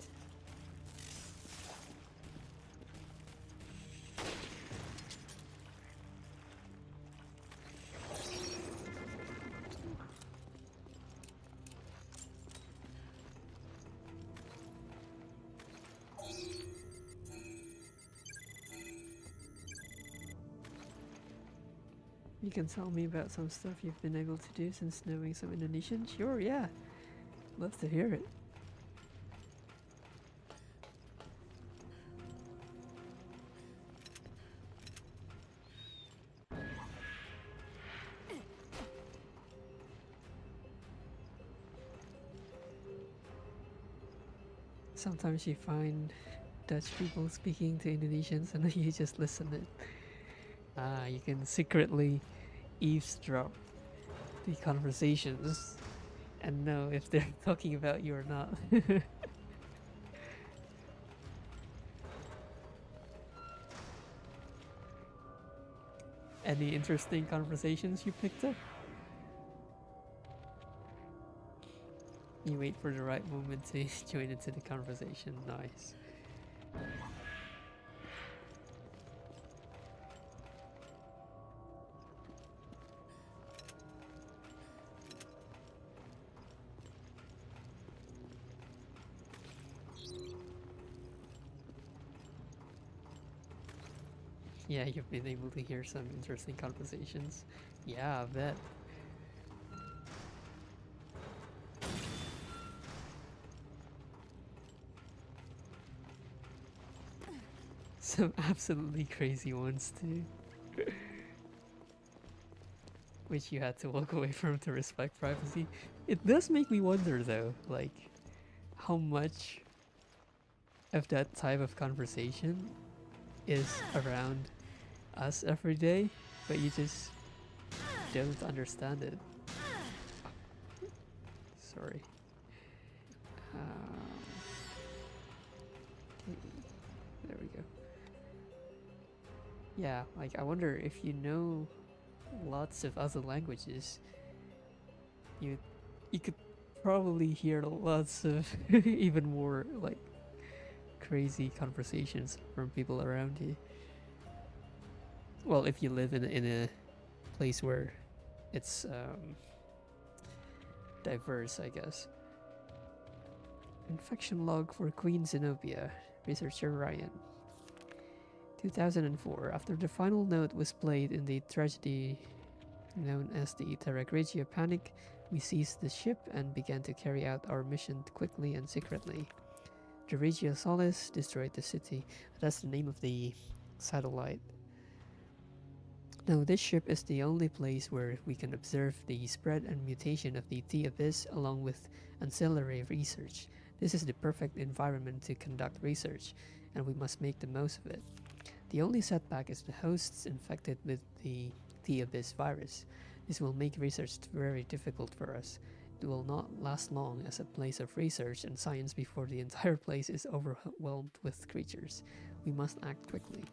Speaker 1: You can tell me about some stuff you've been able to do since knowing some Indonesian? Sure, yeah. Love to hear it. Sometimes you find Dutch people speaking to Indonesians and then you just listen and you can secretly eavesdrop the conversations and know if they're talking about you or not. Any interesting conversations you picked up? You wait for the right moment to join into the conversation. Nice. Yeah, you've been able to hear some interesting conversations. Yeah, I bet. Some absolutely crazy ones too. Which you had to walk away from to respect privacy. It does make me wonder though, like, how much of that type of conversation is around us every day, but you just don't understand it. Sorry. Okay, there we go. Yeah, like I wonder if you know lots of other languages, you could probably hear lots of even more like crazy conversations from people around you. Well, if you live in a place where it's diverse, I guess. Infection log for Queen Zenobia, researcher Ryan. 2004, after the final note was played in the tragedy known as the Terra Grigia Panic, we seized the ship and began to carry out our mission quickly and secretly. The Regia Solis destroyed the city. That's the name of the satellite. Now, this ship is the only place where we can observe the spread and mutation of the T-Abyss along with ancillary research. This is the perfect environment to conduct research, and we must make the most of it. The only setback is the hosts infected with the T-Abyss virus. This will make research very difficult for us. It will not last long as a place of research and science before the entire place is overwhelmed with creatures. We must act quickly.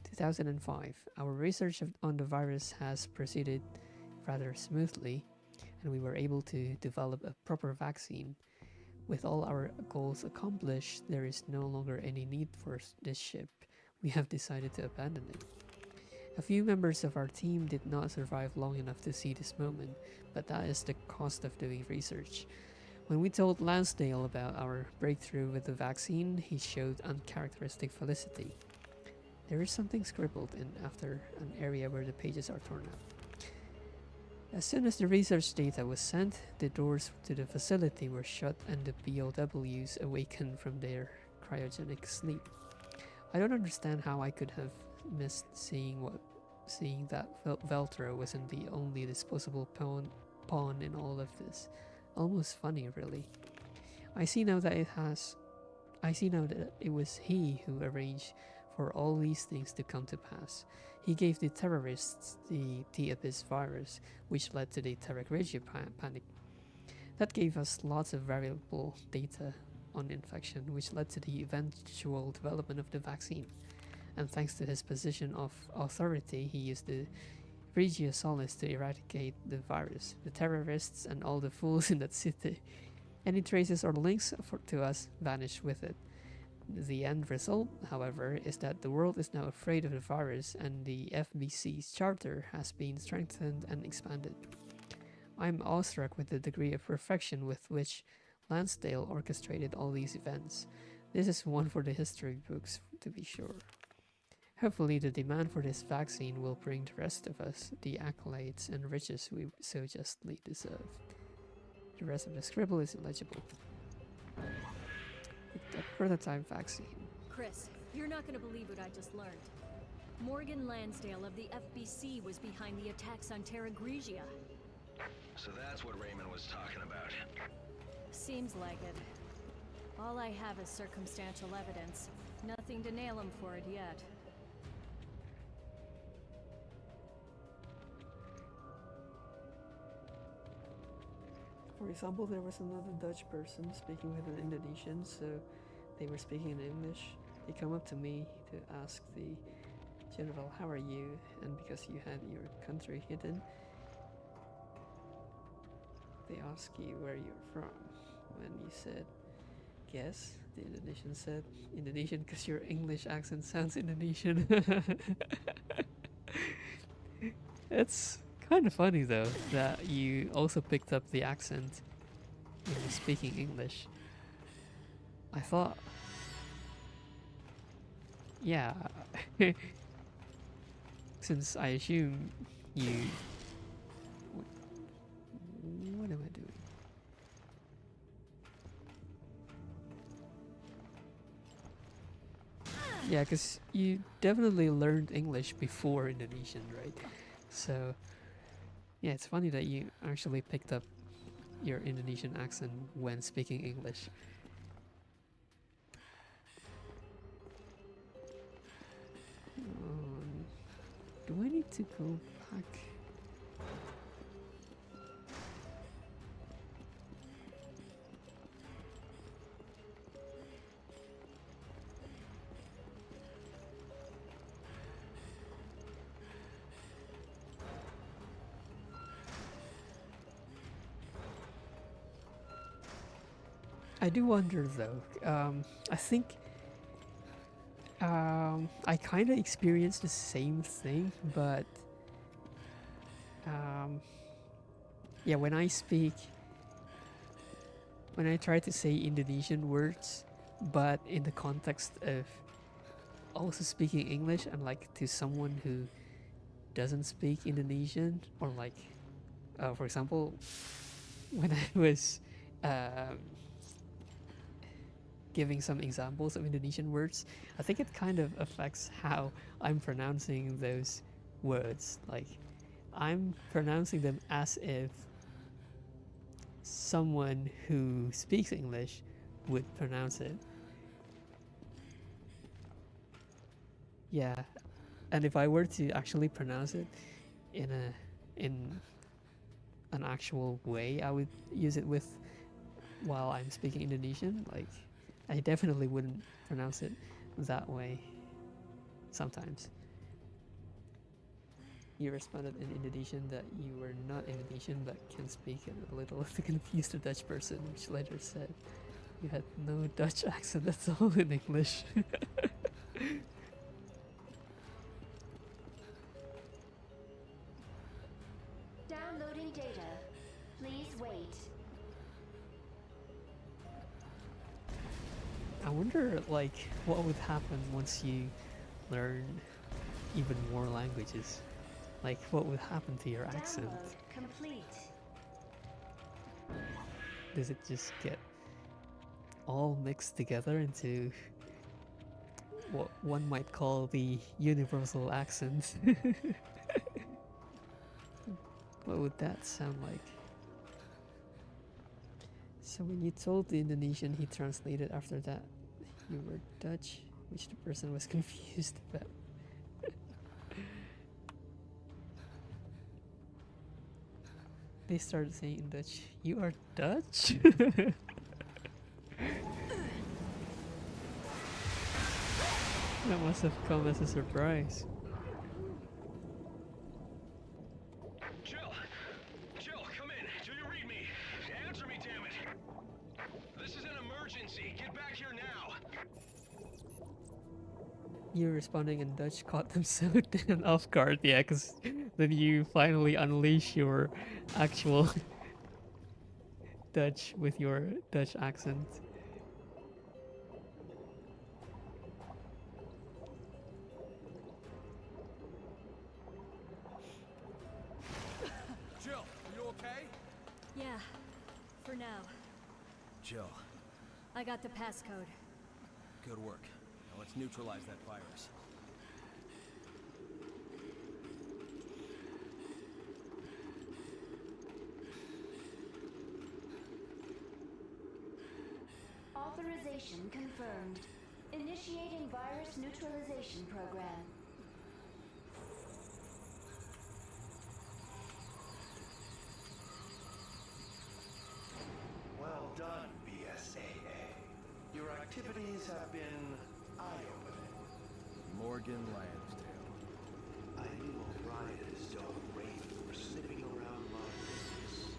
Speaker 1: 2005. Our research on the virus has proceeded rather smoothly, and we were able to develop a proper vaccine. With all our goals accomplished, there is no longer any need for this ship. We have decided to abandon it. A few members of our team did not survive long enough to see this moment, but that is the cost of doing research. When we told Lansdale about our breakthrough with the vaccine, he showed uncharacteristic felicity. There is something scribbled in after an area where the pages are torn out. As soon as the research data was sent, the doors to the facility were shut and the POWs awakened from their cryogenic sleep. I don't understand how I could have missed seeing that Veltro wasn't the only disposable pawn in all of this. Almost funny, really. I see now that it was he who arranged for all these things to come to pass. He gave the terrorists the T-Abyss virus, which led to the Terra Grigia panic. That gave us lots of valuable data on infection, which led to the eventual development of the vaccine. And thanks to his position of authority, he used the Regia Solis to eradicate the virus, the terrorists, and all the fools in that city. Any traces or links to us vanished with it. The end result, however, is that the world is now afraid of the virus, and the FBC's charter has been strengthened and expanded. I'm awestruck with the degree of perfection with which Lansdale orchestrated all these events. This is one for the history books, to be sure. Hopefully the demand for this vaccine will bring the rest of us the accolades and riches we so justly deserve. The rest of the scribble is illegible. The prototype vaccine.
Speaker 10: Chris, you're not going to believe what I just learned. Morgan Lansdale of the FBC was behind the attacks on Terra Grigia.
Speaker 9: So that's what Raymond was talking about.
Speaker 10: Seems like it. All I have is circumstantial evidence. Nothing to nail him for it yet.
Speaker 1: For example, there was another Dutch person speaking with an Indonesian, so they were speaking in English. They come up to me to ask the general, how are you? And because you had your country hidden, they ask you where you're from. When you said, yes, the Indonesian said, Indonesian because your English accent sounds Indonesian. It's kind of funny though that you also picked up the accent when you're speaking English. I thought, yeah, since I assume you. What am I doing? Yeah, because you definitely learned English before Indonesian, right? So. Yeah, it's funny that you actually picked up your Indonesian accent when speaking English. Do I need to go back? I do wonder though. I think I kind of experienced the same thing, but yeah, when I try to say Indonesian words, but in the context of also speaking English, and like to someone who doesn't speak Indonesian, or like, for example, when I was giving some examples of Indonesian words, I think it kind of affects how I'm pronouncing those words. Like, I'm pronouncing them as if someone who speaks English would pronounce it. Yeah, and if I were to actually pronounce it in an actual way, I would use it with while I'm speaking Indonesian. Like, I definitely wouldn't pronounce it that way sometimes. You responded in Indonesian that you were not Indonesian but can speak it a little to confuse the Dutch person, which later said you had no Dutch accent at all in English.
Speaker 16: Downloading data. Please wait.
Speaker 1: I wonder, like, what would happen once you learn even more languages? Like, what would happen to your accent?
Speaker 16: Download complete.
Speaker 1: Does it just get all mixed together into what one might call the universal accent? What would that sound like? So when you told the Indonesian, he translated after that you were Dutch, which the person was confused about. They started saying in Dutch, "You are Dutch?" That must have come as a surprise.
Speaker 9: Jill! Jill, come in! Do you read me? Answer me, damn it! This is an emergency! Get back here now!
Speaker 1: You responding in Dutch caught them so damn off guard, yeah, because then you finally unleash your actual Dutch with your Dutch accent.
Speaker 3: Jill, are you okay?
Speaker 10: Yeah, for now.
Speaker 3: Jill,
Speaker 10: I got the passcode.
Speaker 3: good work. Now let's neutralize that virus.
Speaker 16: Authorization confirmed. Initiating virus neutralization program.
Speaker 12: Well done, BSAA. Your activities have been eye-opening.
Speaker 3: Morgan Lansdale.
Speaker 12: I knew O'Brien's dog Raven were sniffing around my business.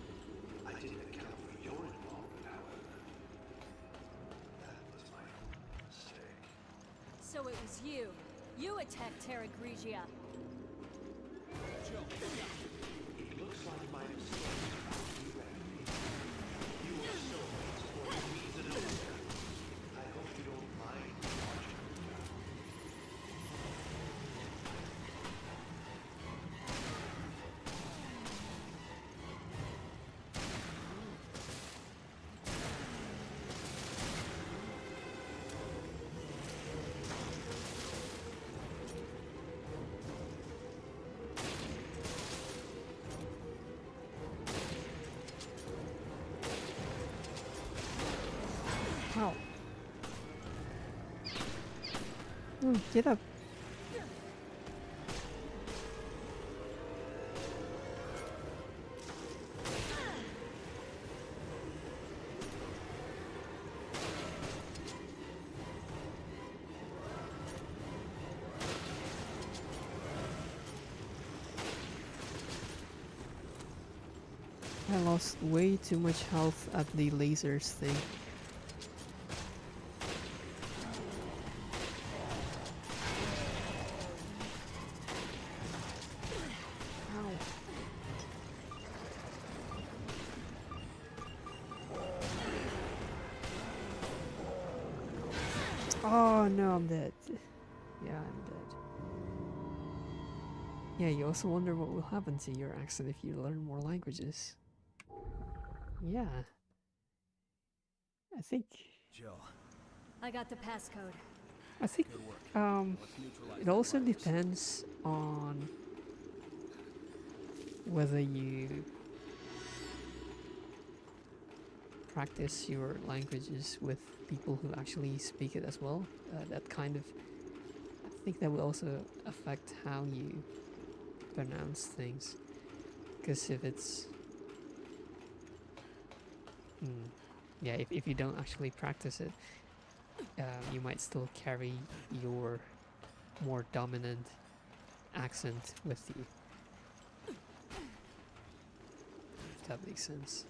Speaker 12: I didn't account for your involvement, however. That was my mistake.
Speaker 10: So it was you. You attacked Terra Grigia.
Speaker 3: Jill,
Speaker 12: It looks like my mistake is about to be remedied. You are so for the reason of it. I hope you don't mind watching me down.
Speaker 1: How? Oh, get up. I lost way too much health at the lasers thing. Oh no, I'm dead. Yeah, I'm dead. Yeah, you also wonder what will happen to your accent if you learn more languages. Yeah. I think...
Speaker 3: Jill.
Speaker 10: I got the passcode.
Speaker 1: I think it also depends on whether you practice your languages with people who actually speak it as well. That kind of, I think that will also affect how you pronounce things. Because if it's, yeah, if you don't actually practice it, you might still carry your more dominant accent with you. If that makes sense.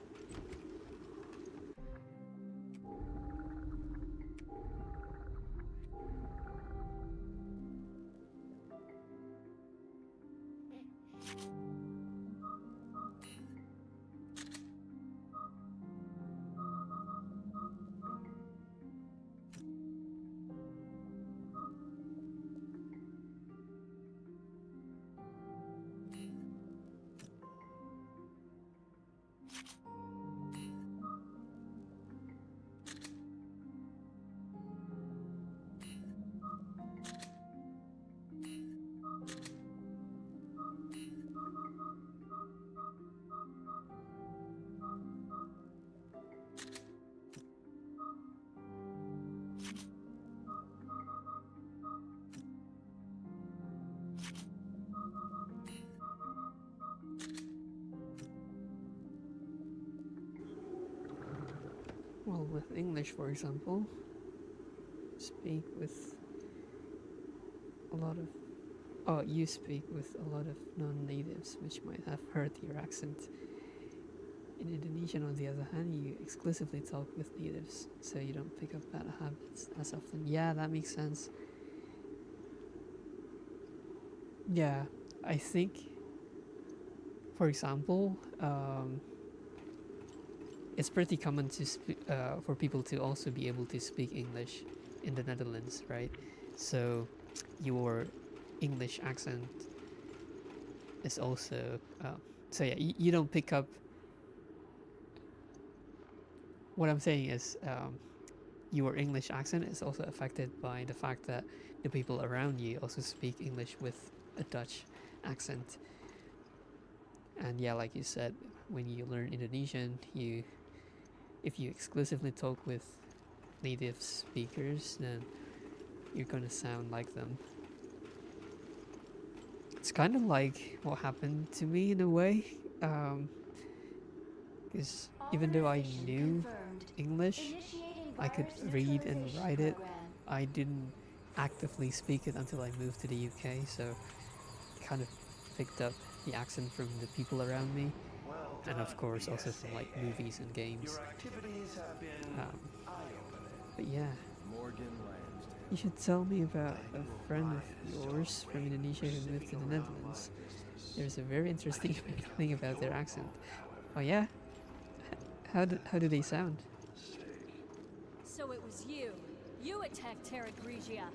Speaker 1: Well, with English, for example, speak with a lot of... Oh, you speak with a lot of non-natives, which might have hurt your accent. In Indonesian, on the other hand, you exclusively talk with natives, so you don't pick up bad habits as often. Yeah, that makes sense. Yeah, I think, for example, it's pretty common to for people to also be able to speak English in the Netherlands, right? So your English accent is also so yeah, you don't pick up. What I'm saying is your English accent is also affected by the fact that the people around you also speak English with a Dutch accent. And yeah, like you said, when you learn Indonesian, if you exclusively talk with native speakers, then you're gonna sound like them. It's kind of like what happened to me in a way, because even though I knew English, I could read and write it, I didn't actively speak it until I moved to the UK, so I kind of picked up the accent from the people around me, and of course also from like movies and games. But yeah, you should tell me about a friend of yours from Indonesia who moved to the Netherlands. There's a very interesting thing about their accent. Oh yeah? How do they sound?
Speaker 10: So it was you. You attacked Terra Grigia.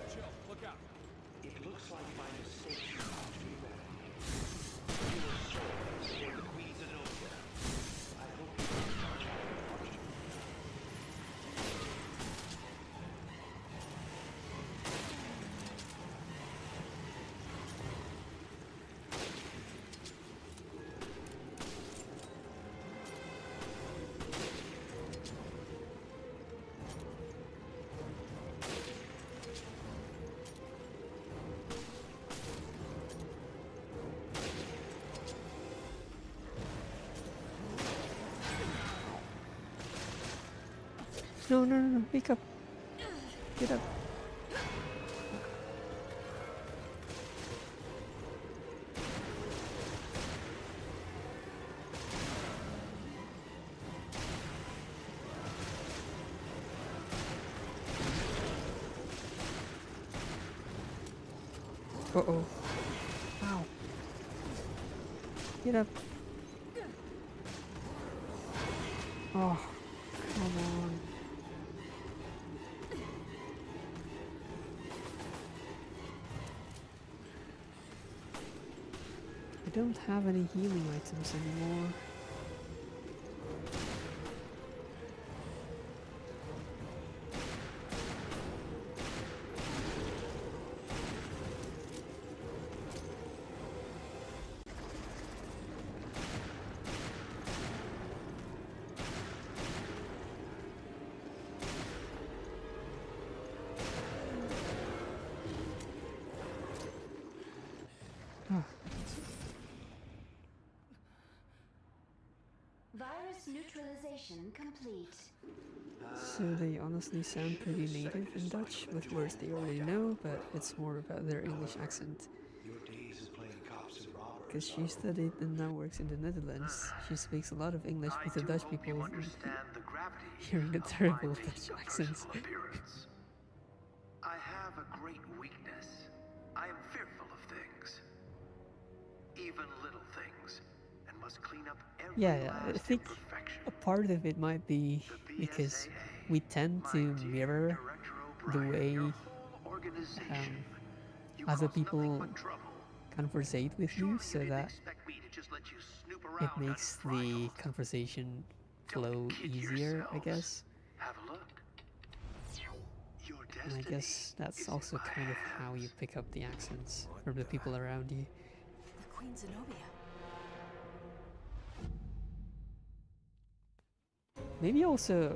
Speaker 3: Jill, look out.
Speaker 12: It looks like my mistake not to be bad. You were souls for the Queen Zenobia. I hope you don't start watching.
Speaker 1: No, wake up. Get up. Uh-oh. Ow. Get up. Oh, come on. don't have any healing items anymore.
Speaker 16: Virus neutralization complete.
Speaker 1: So they honestly sound pretty native in Dutch, with words they already know, but it's more about their English accent.
Speaker 12: Your days of playing cops and robbers.
Speaker 1: Because she studied and now works in the Netherlands, she speaks a lot of English with the Dutch people, hearing the terrible Dutch accents.
Speaker 12: I have a great weakness. I am fearful of things. Even little things. And must clean up every
Speaker 1: Yeah, I
Speaker 12: last
Speaker 1: think
Speaker 12: imperfection.
Speaker 1: a part of it might be because we tend to mirror the way other people conversate with you, so that it makes the conversation flow easier, I guess.
Speaker 12: Have a look. Your
Speaker 1: And I guess that's also kind of how you pick up the accents from the people around you.
Speaker 7: The Queen Zenobia.
Speaker 1: Maybe also,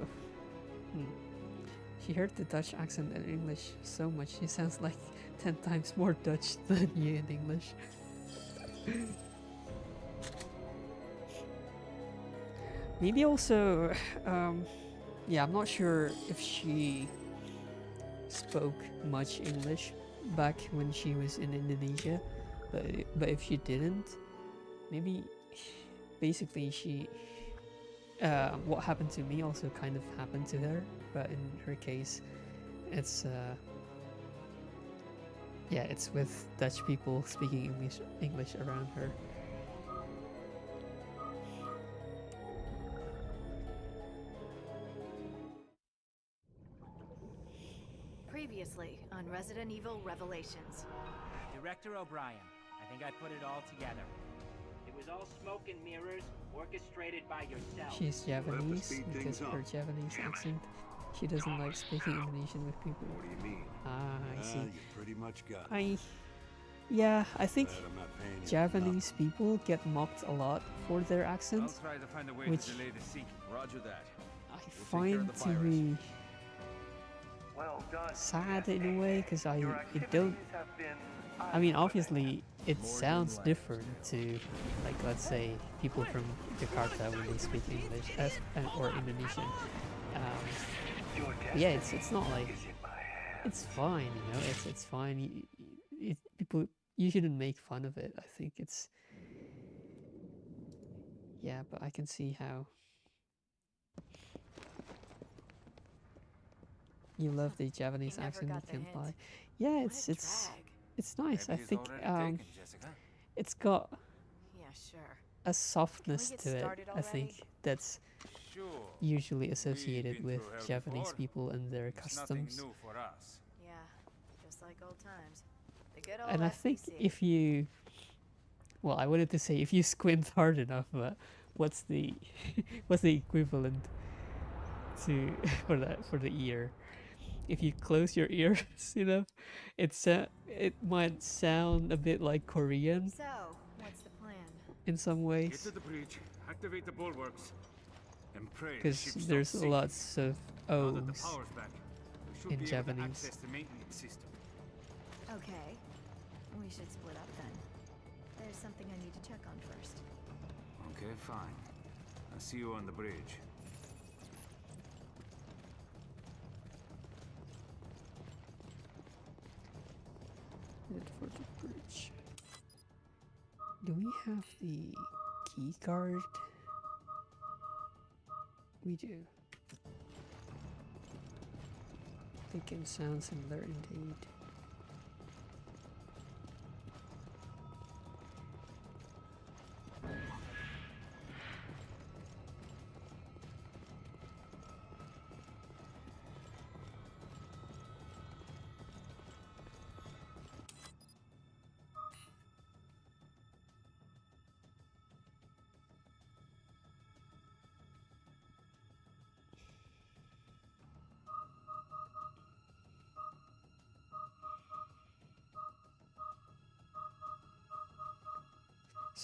Speaker 1: she heard the Dutch accent in English so much, she sounds like 10 times more Dutch than you in English. Maybe also, yeah, I'm not sure if she spoke much English back when she was in Indonesia, but if she didn't, maybe basically she what happened to me also kind of happened to her, but in her case it's yeah, it's with Dutch people speaking English around her.
Speaker 7: Previously on Resident Evil Revelations.
Speaker 6: Director O'Brien, I think I put it all together. It was all smoke and mirrors, orchestrated by yourself.
Speaker 1: She's Japanese because of her Japanese accent. She doesn't like speaking Indonesian with people.
Speaker 11: What do you mean?
Speaker 1: Ah, I see.
Speaker 11: You pretty much got it.
Speaker 1: Yeah, I think
Speaker 11: Glad I'm not paying you
Speaker 1: Japanese people get mocked a lot for their accent,
Speaker 5: I'll try to find a way
Speaker 1: which
Speaker 5: to delay the sinking.
Speaker 3: Roger that.
Speaker 1: I
Speaker 3: We'll take care of
Speaker 1: find
Speaker 3: the
Speaker 1: to
Speaker 3: virus.
Speaker 1: be
Speaker 12: Well done.
Speaker 1: sad in a way, because I
Speaker 12: Your
Speaker 1: it don't.
Speaker 12: activities have been
Speaker 1: I mean, obviously, it sounds different to, like, let's say, people from Jakarta when they speak English or Indonesian. Yeah, it's not like it's fine, you know. It's fine. You shouldn't make fun of it. I think it's yeah, but I can see how you love the Japanese
Speaker 7: never
Speaker 1: accent.
Speaker 7: got
Speaker 1: You
Speaker 7: the
Speaker 1: can't
Speaker 7: hint.
Speaker 1: lie. Yeah,
Speaker 7: What a
Speaker 1: it's nice.
Speaker 5: Maybe
Speaker 1: I
Speaker 5: it's
Speaker 1: think
Speaker 5: already taken, Jessica.
Speaker 1: it's got
Speaker 7: Yeah, sure.
Speaker 1: a softness
Speaker 7: get
Speaker 1: to it.
Speaker 7: started
Speaker 1: I think
Speaker 7: already?
Speaker 1: that's
Speaker 5: Sure.
Speaker 1: usually
Speaker 5: We've
Speaker 1: associated
Speaker 5: been
Speaker 1: with
Speaker 5: through hell
Speaker 1: Japanese
Speaker 5: before.
Speaker 1: people and their
Speaker 5: It's nothing
Speaker 1: customs.
Speaker 5: new for us.
Speaker 7: Yeah, just like old times. The good old
Speaker 1: And I think
Speaker 7: FBC.
Speaker 1: if you, well, I wanted to say if you squint hard enough, but what's the what's the equivalent to for the ear? If you close your ears enough, it might sound a bit like Korean
Speaker 7: So, what's the plan?
Speaker 1: in some
Speaker 5: Get
Speaker 1: ways,
Speaker 5: to the bridge, activate the bulwarks, and pray the
Speaker 1: because
Speaker 5: ship stops
Speaker 1: there's
Speaker 5: sinking.
Speaker 1: lots of
Speaker 5: Now that the
Speaker 1: O's.
Speaker 5: power's back, we should
Speaker 1: in
Speaker 5: be able to
Speaker 1: Japanese.
Speaker 5: access the maintenance system.
Speaker 7: Okay. We should split up then. There's something I need to check on first.
Speaker 2: Okay, fine. I'll see you on the bridge.
Speaker 1: Head for the bridge. Do we have the key card? We do. They can sound similar indeed.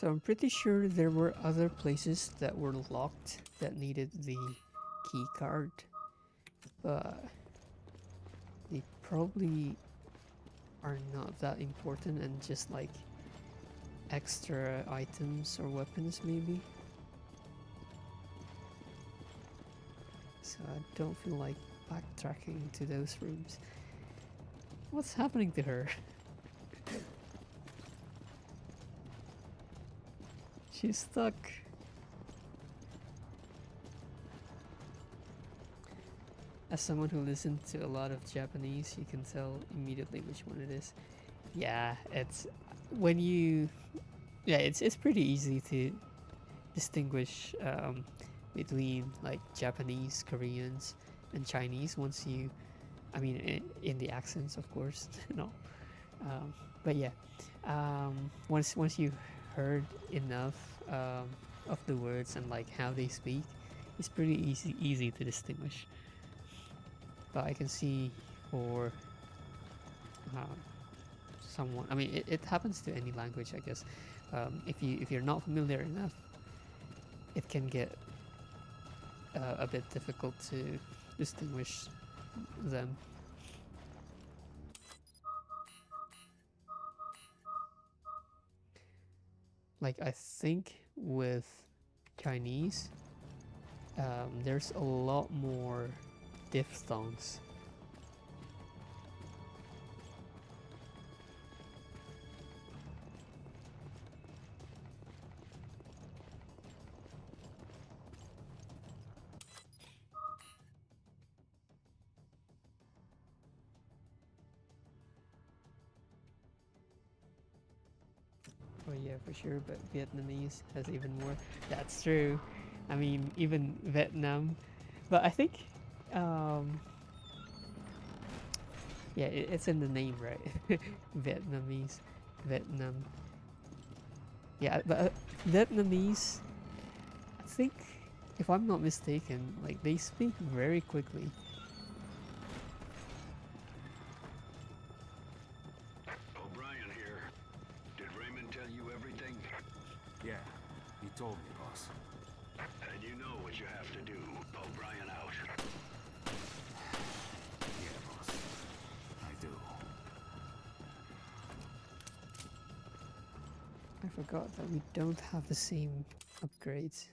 Speaker 1: So I'm pretty sure there were other places that were locked that needed the key card, but they probably are not that important and just like extra items or weapons maybe. So I don't feel like backtracking to those rooms. What's happening to her? She's stuck. As someone who listened to a lot of Japanese, you can tell immediately which one it is. Yeah, it's when you, yeah, it's pretty easy to distinguish between like Japanese, Koreans, and Chinese once you, I mean, in the accents, of course. No, but yeah, once you heard enough of the words and like how they speak, it's pretty easy to distinguish. But I can see for someone, I mean, it happens to any language, I guess. If you're not familiar enough, it can get a bit difficult to distinguish them. Like, I think with Chinese, there's a lot more diphthongs. Oh yeah, for sure, but Vietnamese has even more. That's true. I mean, even Vietnam. But I think, yeah, it's in the name, right? Vietnamese, Vietnam. Yeah, but Vietnamese, I think, if I'm not mistaken, like they speak very quickly.
Speaker 12: O'Brien here. Did Raymond tell you everything?
Speaker 2: Yeah, he told me, boss.
Speaker 12: And you know what you have to do. O'Brien out.
Speaker 2: Yeah, boss. I do.
Speaker 1: I forgot that we don't have the same upgrades.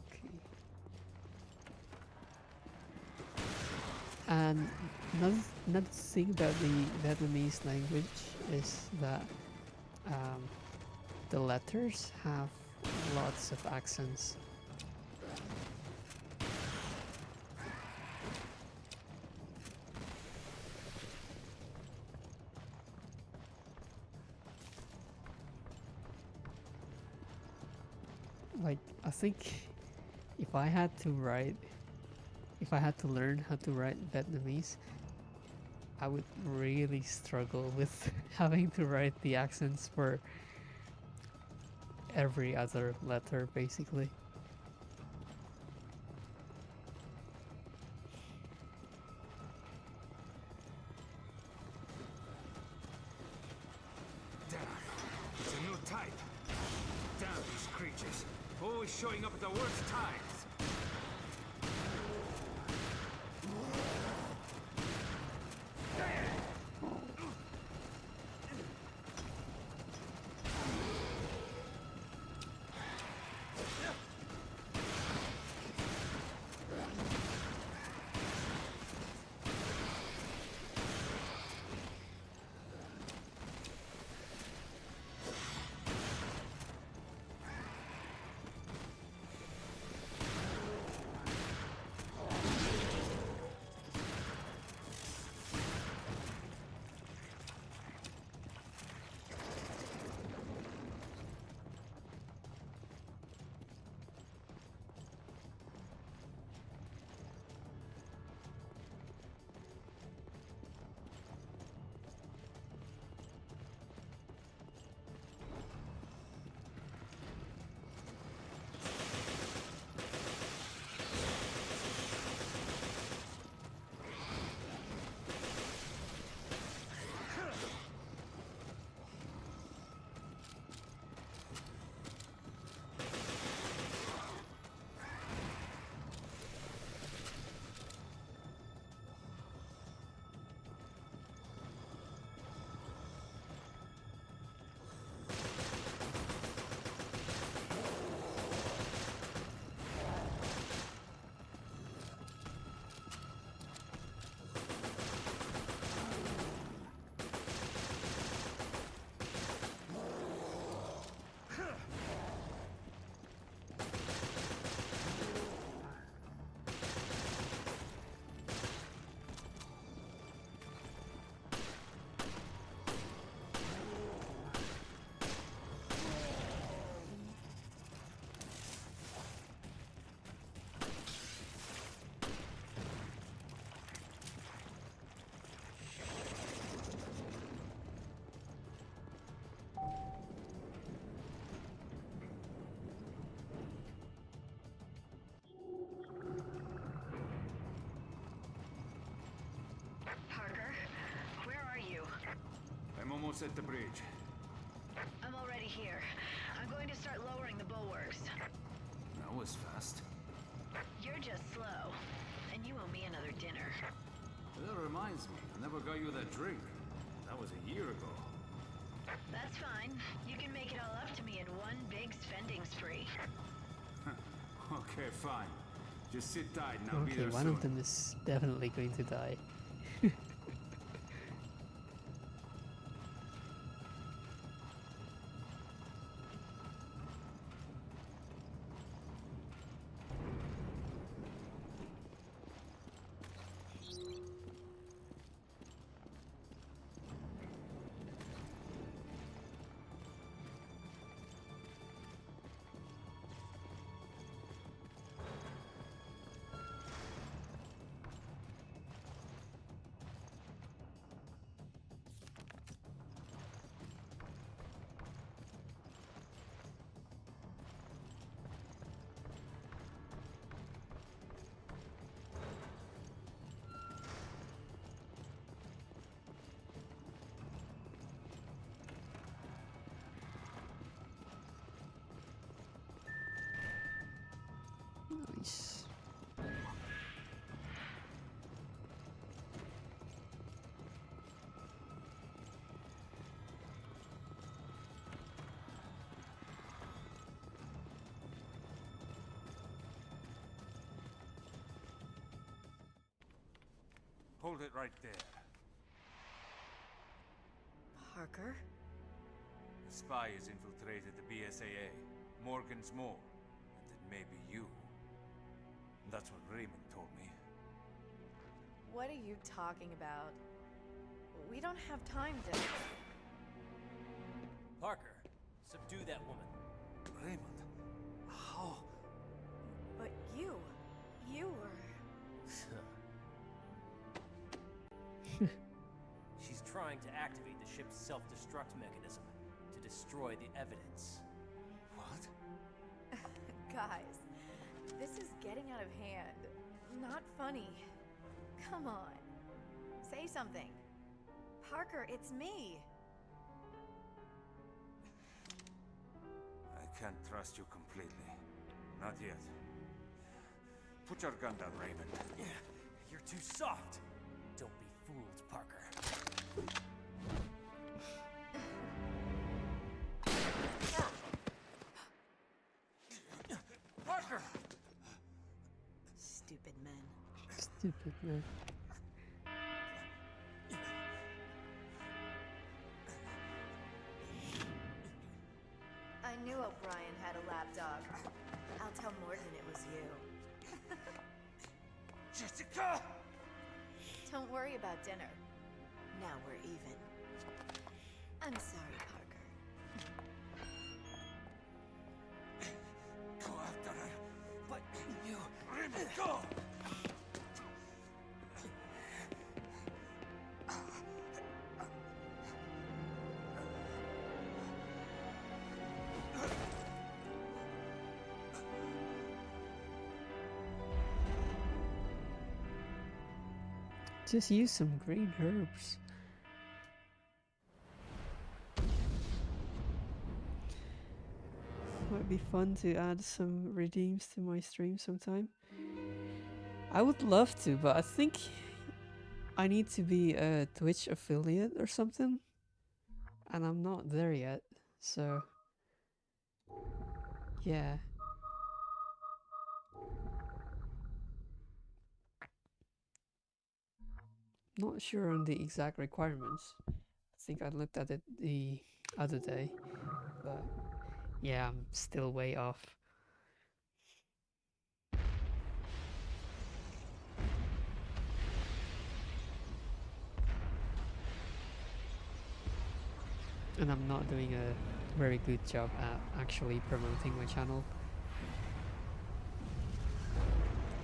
Speaker 1: Okay. And another thing about the Vietnamese language is that the letters have lots of accents. Like, I think if I had to learn how to write Vietnamese, I would really struggle with having to write the accents for every other letter, basically.
Speaker 2: Damn, it's a new type. Damn these creatures, always showing up at the worst times.
Speaker 5: almost at the bridge.
Speaker 17: I'm already here. I'm going to start lowering the bulwarks.
Speaker 5: That was fast.
Speaker 17: You're just slow. And you owe me another dinner.
Speaker 5: That reminds me, I never got you that drink. That was a year ago.
Speaker 17: That's fine. You can make it all up to me in one big spending spree.
Speaker 5: Okay, fine. Just sit tight and I'll be
Speaker 1: Okay,
Speaker 5: there
Speaker 1: one
Speaker 5: soon.
Speaker 1: of them is definitely going to die. Nice.
Speaker 5: Hold it right there.
Speaker 7: Parker?
Speaker 5: The spy has infiltrated the BSAA. Morgan's more. And it may be you. That's what Raymond told me.
Speaker 7: What are you talking about? We don't have time to...
Speaker 14: Parker, subdue that woman.
Speaker 5: Raymond? How?
Speaker 7: But you were...
Speaker 14: She's trying to activate the ship's self-destruct mechanism to destroy the evidence.
Speaker 5: What?
Speaker 7: Guys, this is getting out of hand. Not funny. Come on. Say something. Parker, it's me.
Speaker 5: I can't trust you completely. Not yet. Put your gun down, Raymond.
Speaker 14: You're too soft. Don't be fooled, Parker. Parker!
Speaker 7: Stupid men.
Speaker 1: Stupid man.
Speaker 7: I knew O'Brien had a lapdog. I'll tell Morgan it was you.
Speaker 5: Jessica!
Speaker 7: Don't worry about dinner. Now we're even. I'm sorry, Parker.
Speaker 5: Go after her. But you... Raymond, go!
Speaker 1: Just use some green herbs. Might be fun to add some redeems to my stream sometime. I would love to, but I think I need to be a Twitch affiliate or something. And I'm not there yet, so yeah. Not sure on the exact requirements. I think I looked at it the other day, but yeah, I'm still way off. And I'm not doing a very good job at actually promoting my channel.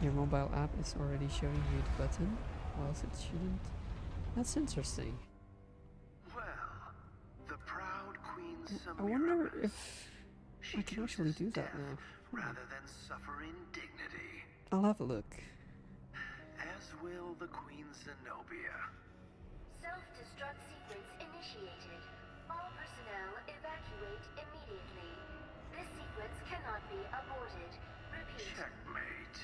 Speaker 1: Your mobile app is already showing you the button, whilst it shouldn't. That's interesting.
Speaker 12: Well, the proud Queen
Speaker 1: I wonder
Speaker 12: Semiramis.
Speaker 1: if I can actually do that now.
Speaker 12: Rather than suffer indignity,
Speaker 1: I'll have a look.
Speaker 12: as will the Queen Zenobia.
Speaker 16: Self-destruct sequence initiated.
Speaker 12: Checkmate.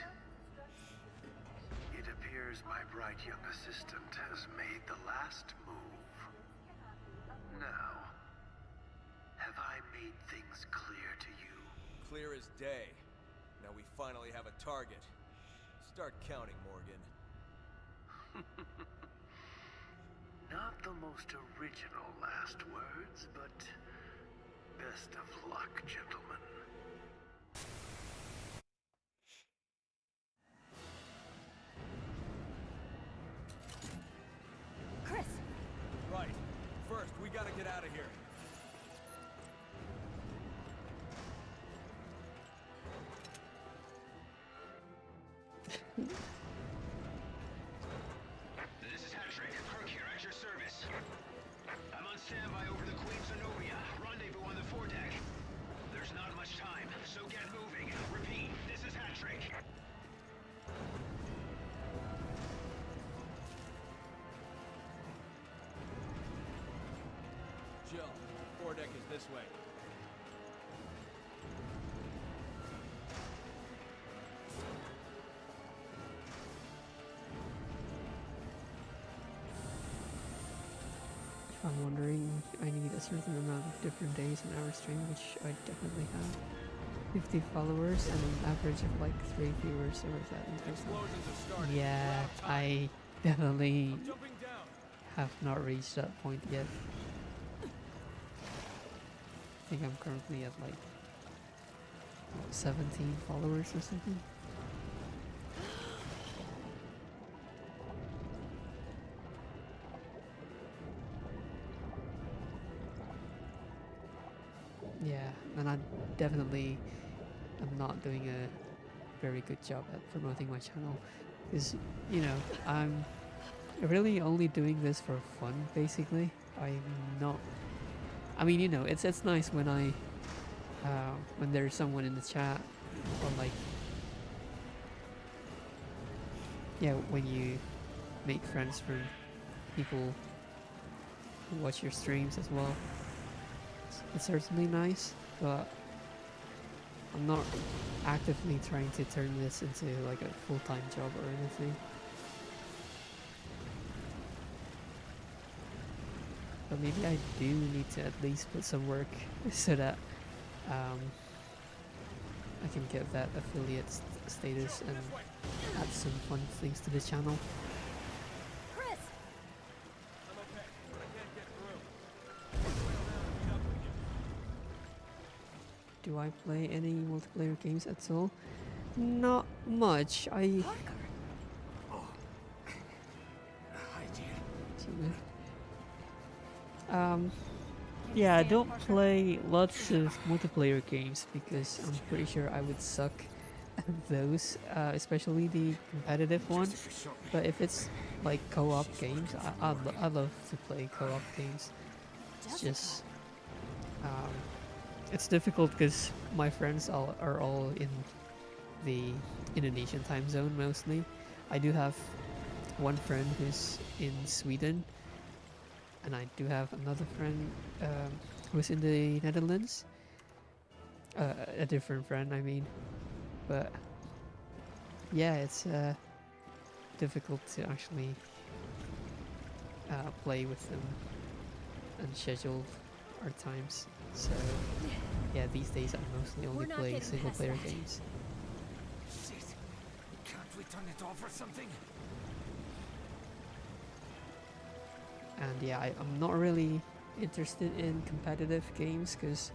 Speaker 12: It appears my bright young assistant has made the last move. Now, have I made things clear to you?
Speaker 3: Clear as day. Now we finally have a target. Start counting, Morgan.
Speaker 12: Not the most original last words, but best of luck, gentlemen.
Speaker 10: Chris!
Speaker 3: Right. First, we gotta get out of here.
Speaker 8: This is Hattrick. Kirk here, at your service. I'm on standby over the Queen Zenobia. Rendezvous on the foredeck. There's not much time, so get moving. Repeat, this is Hattrick.
Speaker 3: Jill, foredeck is this way.
Speaker 1: If I'm wondering, I need a certain amount of different days in our stream, which I definitely have. 50 followers and an average of like 3 viewers, or is that in total? Yeah, I definitely have not reached that point yet. I think I'm currently at like 17 followers or something. Yeah, and I definitely am not doing a very good job at promoting my channel, because, you know, I'm really only doing this for fun, basically. I'm not, I mean, you know, it's nice when when there's someone in the chat, or like, yeah, when you make friends from people who watch your streams as well. It's certainly nice, but I'm not actively trying to turn this into like a full-time job or anything. But maybe I do need to at least put some work so that I can get that affiliate status and add some fun things to the channel. Do I play any multiplayer games at all? Not much.
Speaker 6: Hi, dear.
Speaker 1: Yeah, I don't play lots of multiplayer games because I'm pretty sure I would suck at those, especially the competitive one. But if it's like co-op games, I love to play co-op games. It's just it's difficult because my friends are all in the Indonesian time zone mostly. I do have one friend who's in Sweden, and I do have another friend who's in the Netherlands. A different friend, I mean. But yeah, it's difficult to actually play with them and schedule our times. So yeah, these days I'm mostly only playing single player games.
Speaker 6: Shit. Can't we turn it off or something?
Speaker 1: And yeah, I'm not really interested in competitive games because,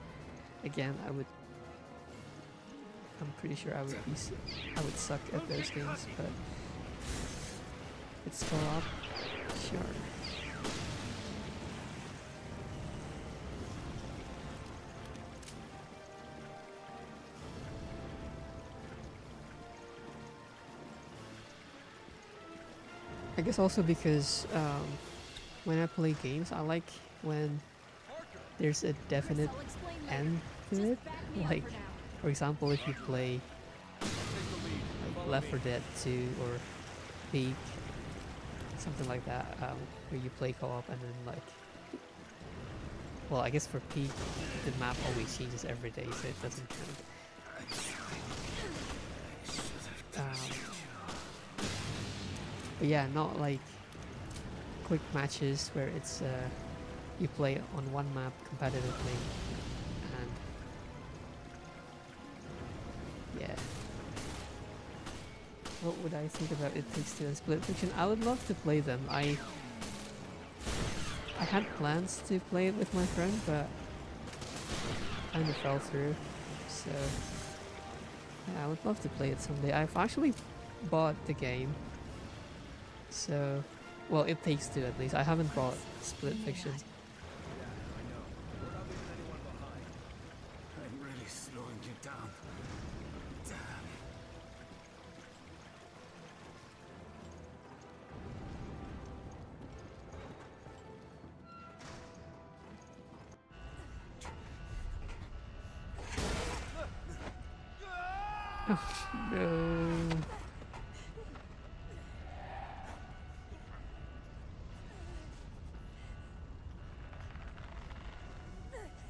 Speaker 1: again, I'm pretty sure I would suck at those games. But it's co-op, sure. I guess also because when I play games, I like when there's a definite end to it. Like, for example, if you play like Left 4 Dead 2 or Peak, something like that, where you play co-op and then like, well, I guess for Peak, the map always changes every day, so it doesn't count. But yeah, not like quick matches where it's you play on one map competitively, and yeah. What would I think about It Takes Two and Split Fiction? I would love to play them. I had plans to play it with my friend, but kind of fell through. So yeah, I would love to play it someday. I've actually bought the game. So, well, It Takes Two at least. I haven't bought Split Fiction.
Speaker 2: I'm really slowing you down. Damn.
Speaker 1: No.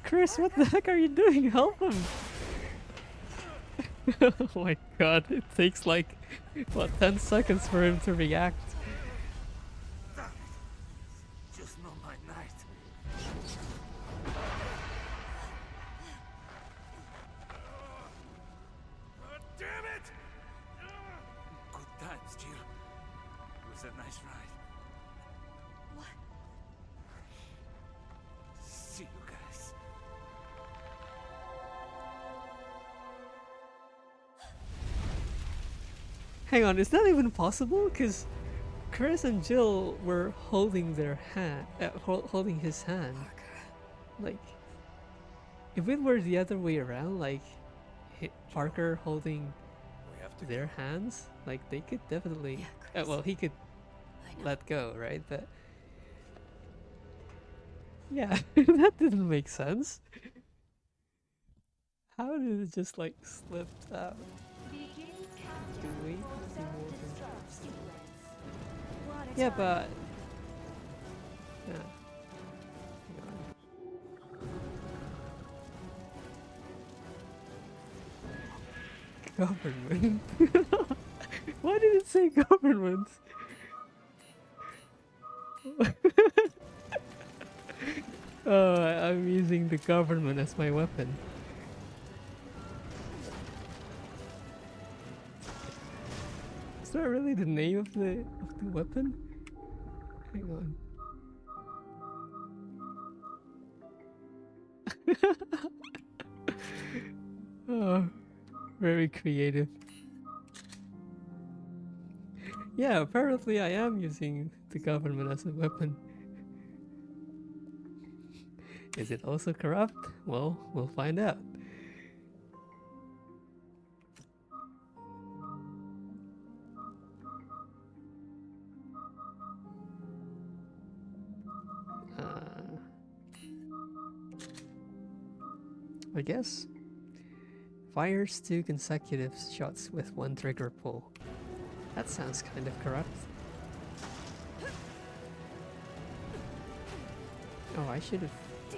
Speaker 1: Chris, what the heck are you doing? Help him! Oh my god, it takes like, what, 10 seconds for him to react.
Speaker 2: Just not my night. Damn it! Good times, Jill. It was a nice ride.
Speaker 7: What?
Speaker 2: See you guys.
Speaker 1: Hang on, is that even possible? Because Chris and Jill were holding their hand, holding his hand. Like, if it were the other way around, like Parker holding their hands, like they could definitely. Well, he could let go, right? But yeah, that didn't make sense. How did it just like slip out? Do we see more than yeah, but yeah. Government. Why did it say government? Oh, I'm using the government as my weapon. Is that really the name of the weapon? Hang on. Oh, very creative. Yeah, apparently I am using the government as a weapon. Is it also corrupt? Well, we'll find out. I guess. Fires 2 consecutive shots with 1 trigger pull. That sounds kind of corrupt. Oh, I should have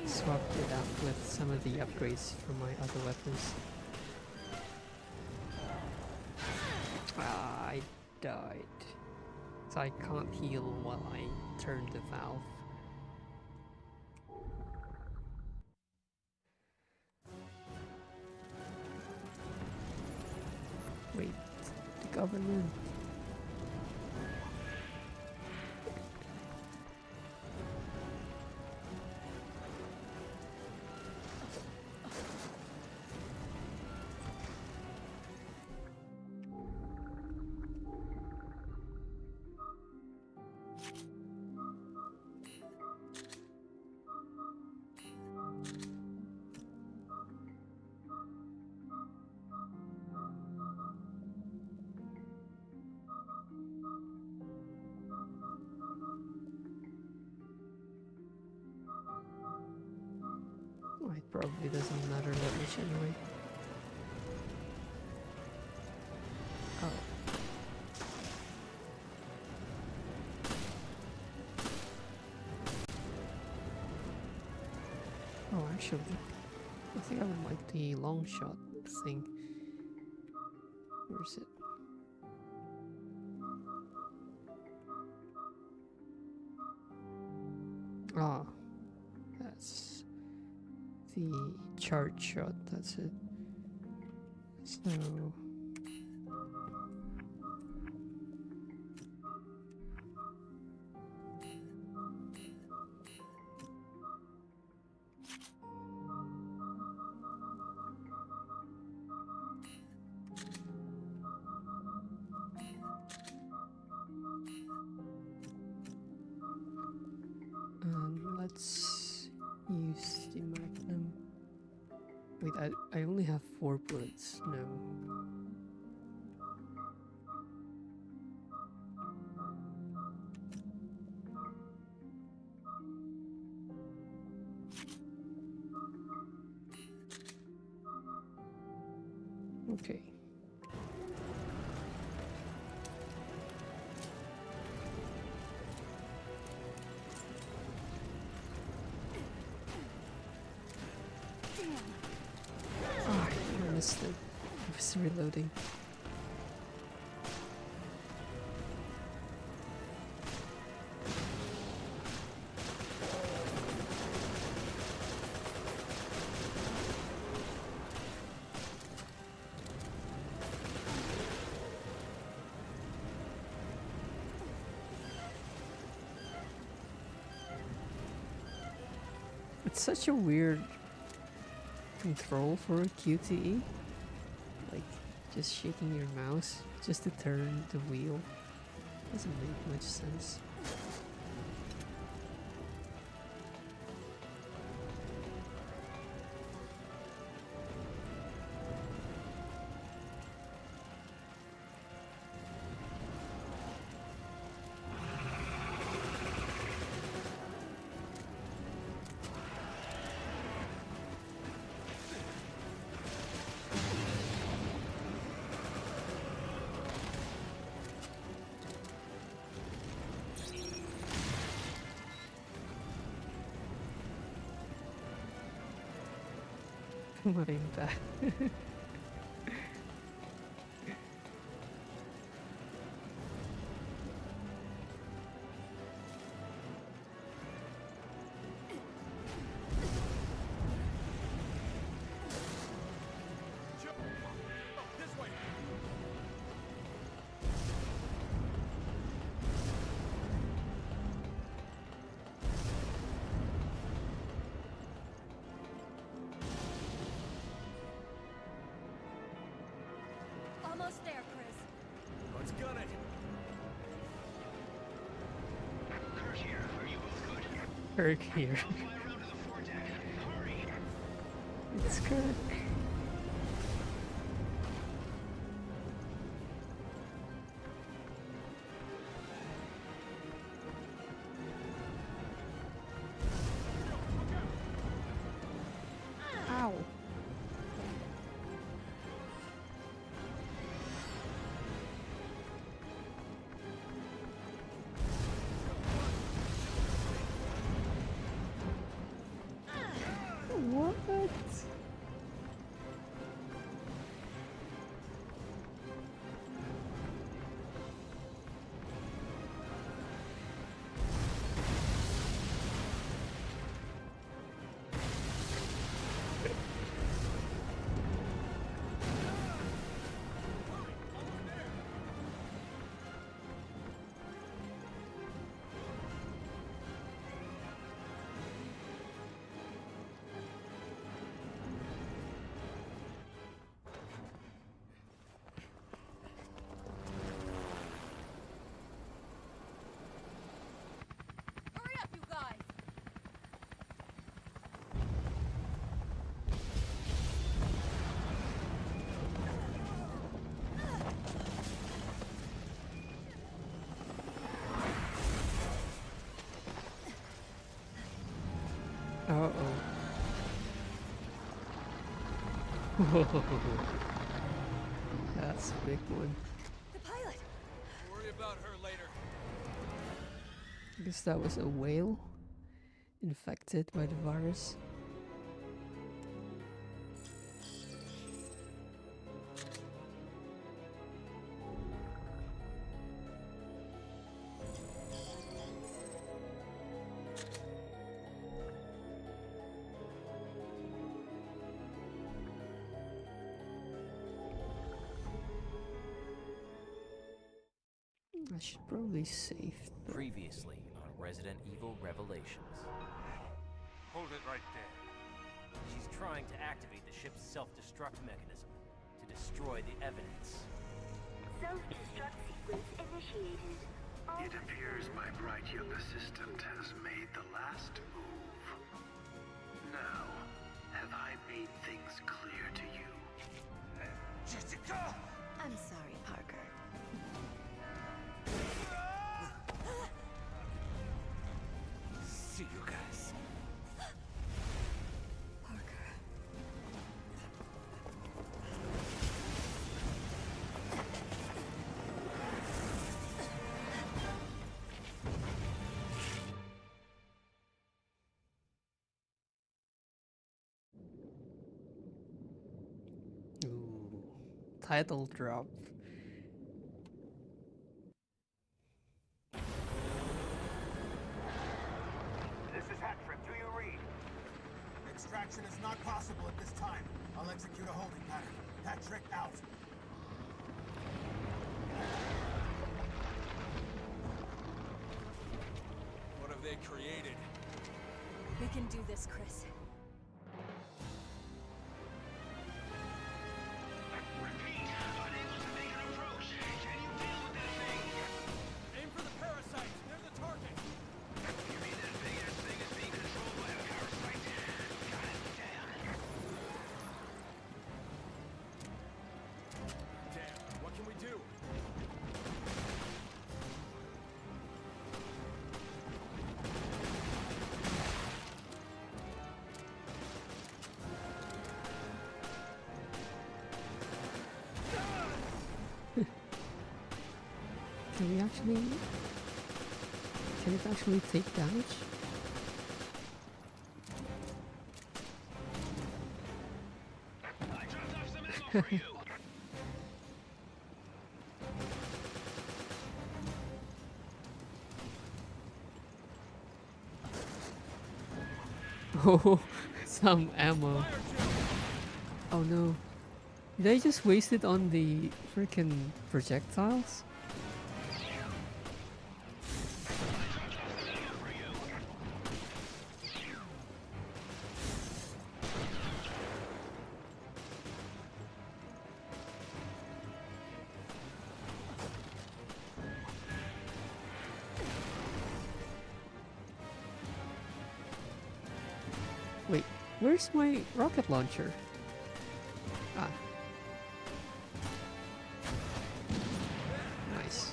Speaker 1: swapped it out with some of the upgrades from my other weapons. Ah, I died. So I can't heal while I turn the valve. Wait, the government. It probably doesn't matter that much anyway. Oh. Oh, actually, I think I would like the long shot thing. Where is it? Ah, that's the chart shot, that's it. So... let's use the Magnum. Wait, I only have 4 bullets. No. Okay. Oh, I missed it. I was reloading. It's such a weird control for a QTE. Like, just shaking your mouse just to turn the wheel. Doesn't make much sense. Marimba.
Speaker 3: This way.
Speaker 10: Almost there, Chris.
Speaker 3: Let's gun it.
Speaker 8: Kirk here. Are you both good?
Speaker 1: Kirk here.
Speaker 8: I'll fly around to the foredeck. Hurry!
Speaker 1: It's Kirk. Ow. What?
Speaker 10: Hurry up, you guys!
Speaker 1: Uh-oh. Whoa. That's a big one.
Speaker 10: The pilot!
Speaker 3: Worry about her later.
Speaker 1: I guess that was a whale infected by the virus. I should probably save.
Speaker 14: Previously on Resident Evil Revelations.
Speaker 5: Hold it right there.
Speaker 14: She's trying to activate the ship's self-destruct mechanism to destroy the evidence.
Speaker 16: Self-destruct sequence initiated.
Speaker 12: It appears my bright young assistant has made the last move. Now, have I made things clear to you?
Speaker 5: Jessica!
Speaker 7: I'm sorry, Parker.
Speaker 5: See you guys.
Speaker 7: Parker.
Speaker 1: Ooh, title drop.
Speaker 8: This is Hattrip. Do you read?
Speaker 18: Extraction is not possible at this time. I'll execute a holding pattern. Patrick out.
Speaker 3: What have they created?
Speaker 10: We can do this, Chris.
Speaker 8: Repeat. Unable to make an approach. Can you deal with that thing?
Speaker 3: Aim for the parasites. They're the target.
Speaker 8: You mean that big-ass thing is being controlled by a parasite? God damn.
Speaker 3: Damn. What can we do?
Speaker 1: Can we actually? Can it actually take damage?
Speaker 8: I dropped off some ammo for you.
Speaker 1: Oh, some ammo. Oh no. Did I just waste it on the freaking projectiles? Wait, where's my rocket launcher? Ah. Nice.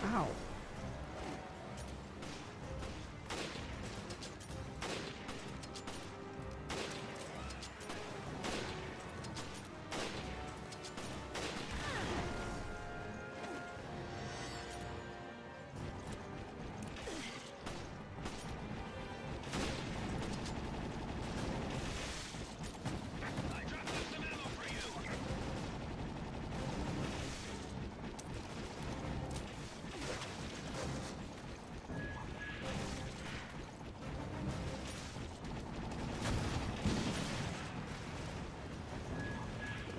Speaker 1: Ow.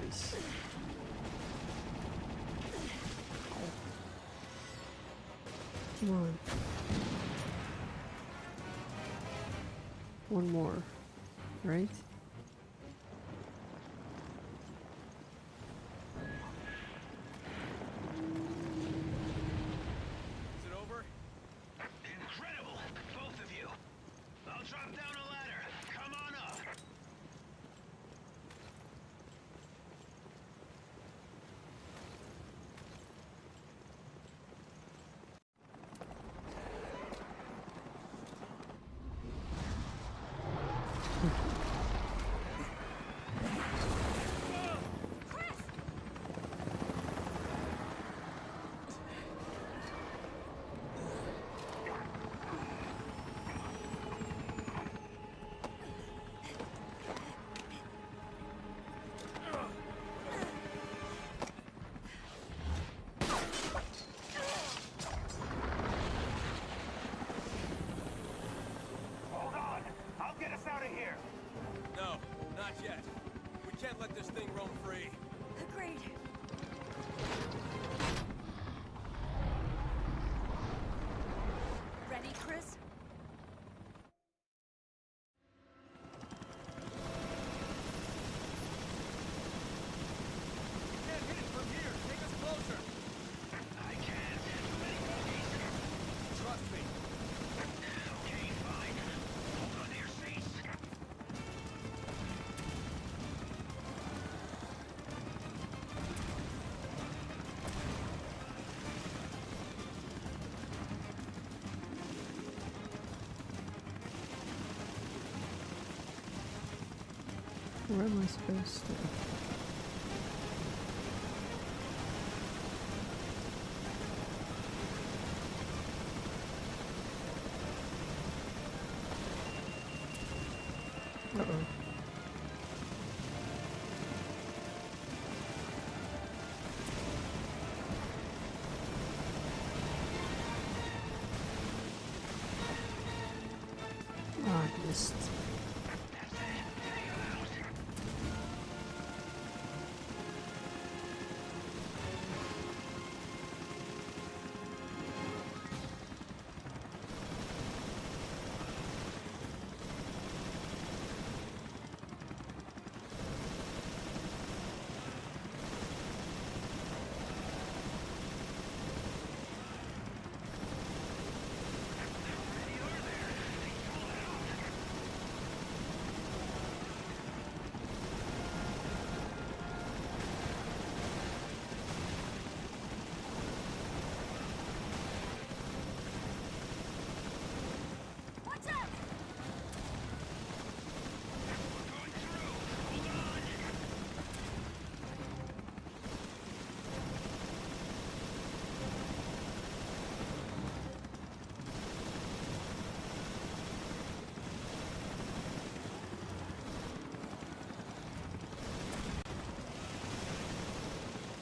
Speaker 1: Nice. Come on. One more, right?
Speaker 3: Is it over?
Speaker 8: Incredible, both of you. I'll drop down a ladder. Come on up.
Speaker 3: can't let this thing roam free.
Speaker 10: Agreed. Ready, Chris?
Speaker 3: Can't hit it from here. Take us closer.
Speaker 8: I can't.
Speaker 3: Trust me.
Speaker 8: Okay, fine. Hold on to your seats.
Speaker 1: Where am I supposed to? Uh-oh. Ah, I missed.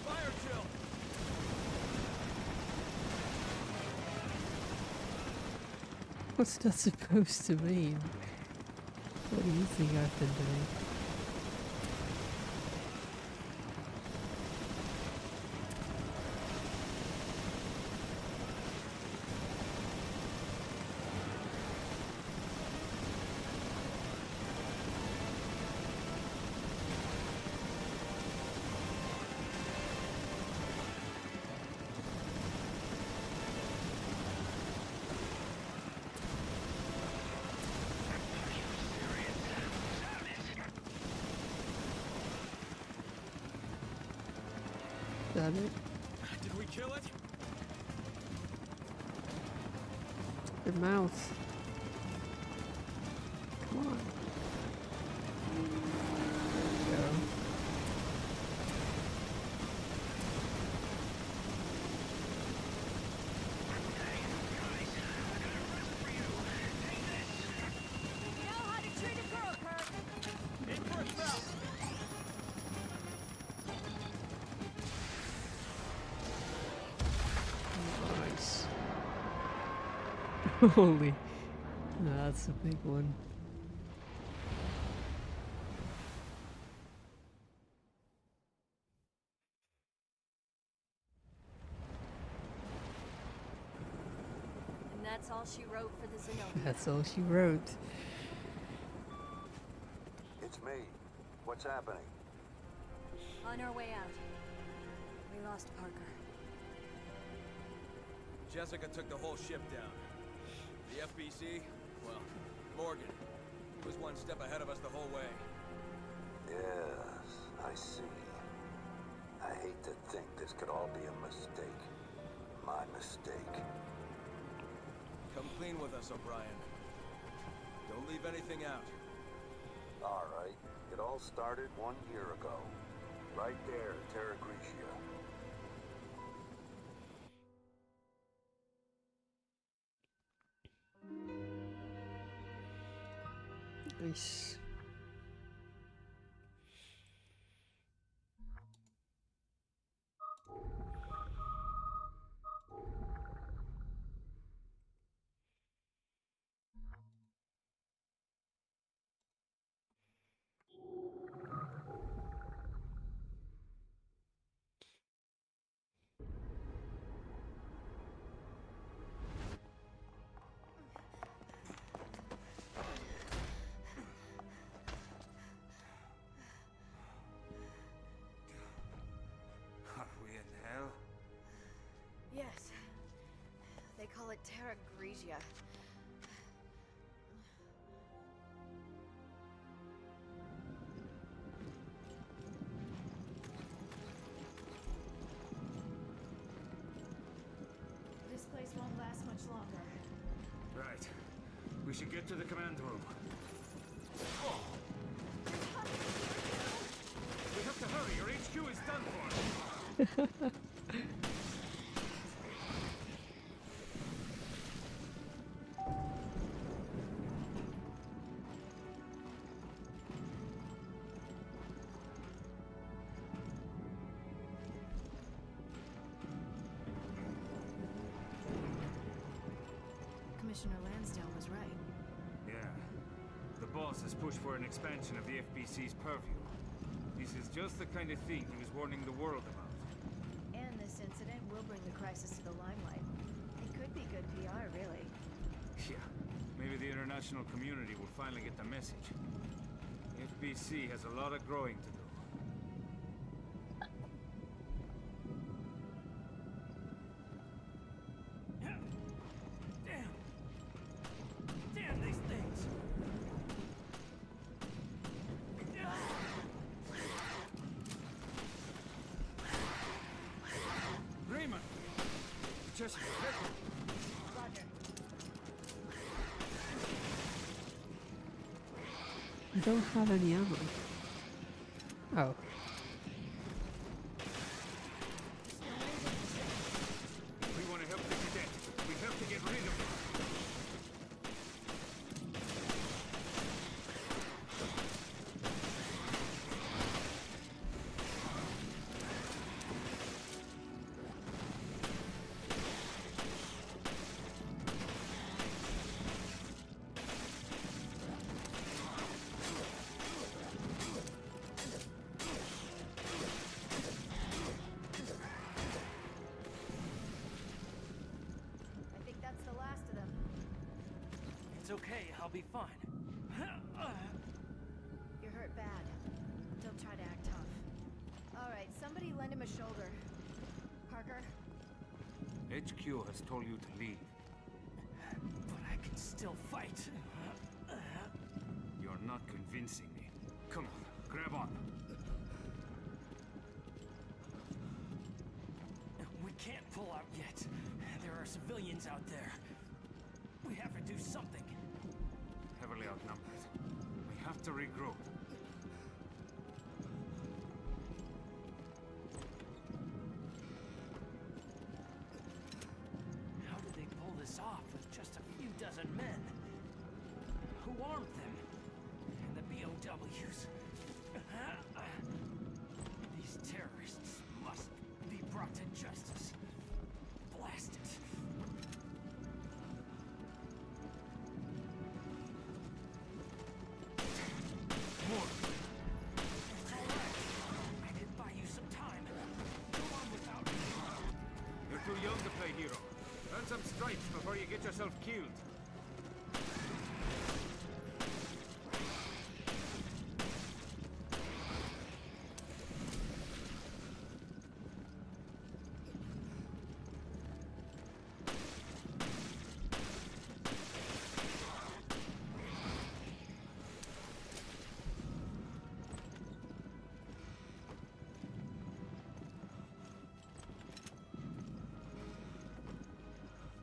Speaker 3: Fire chill.
Speaker 1: What's that supposed to mean? What do you think I've been doing? Damn it.
Speaker 3: Did we kill it?
Speaker 1: Your mouth. Come on. There we go.
Speaker 10: You know how to treat a girl, Kirk.
Speaker 3: In for a spell.
Speaker 1: Nice. Holy. That's a big one.
Speaker 10: And that's all she wrote for the Zenobia.
Speaker 1: That's all she wrote.
Speaker 12: It's me. What's happening?
Speaker 10: On our way out. We lost Parker.
Speaker 3: Jessica took the whole ship down. The FBC, well, Morgan, he was one step ahead of us the whole way.
Speaker 12: Yes, I see. I hate to think this could all be a mistake. My mistake.
Speaker 3: Come clean with us, O'Brien. Don't leave anything out.
Speaker 12: All right. It all started 1 year ago. Right there, Terra Grigia.
Speaker 1: Nice.
Speaker 7: Terra Grigia. This place won't last much longer.
Speaker 2: Right. We should get to the command room. We have to hurry, or HQ is done for.
Speaker 7: Commissioner Lansdale was right.
Speaker 2: Yeah. The boss has pushed for an expansion of the FBC's purview. This is just the kind of thing he was warning the world about.
Speaker 7: And this incident will bring the crisis to the limelight. It could be good PR, really.
Speaker 2: Yeah. Maybe the international community will finally get the message. The FBC has a lot of growing to do.
Speaker 6: Damn these things!
Speaker 2: Raymond! Jessica,
Speaker 6: Roger.
Speaker 1: I don't have any ammo. Oh.
Speaker 2: we want to help the cadet. We have to get rid of him.
Speaker 7: I think that's the last of them.
Speaker 14: It's okay, I'll be fine.
Speaker 7: You're hurt bad. Don't try to act tough. All right, somebody lend him a shoulder. Parker?
Speaker 2: HQ has told you to leave.
Speaker 14: But I can still fight.
Speaker 2: You're not convincing me. Come on, grab on.
Speaker 14: We can't pull out yet. There are civilians out there. We have to do something.
Speaker 2: Heavily outnumbered. We have to regroup.
Speaker 14: How did they pull this off with just a few dozen men? Who armed them? And the BOWs? These terrorists must be brought to justice. Blast it.
Speaker 2: More.
Speaker 14: I could buy you some time. Go on without me.
Speaker 2: You're too young to play hero. Earn some stripes before you get yourself killed.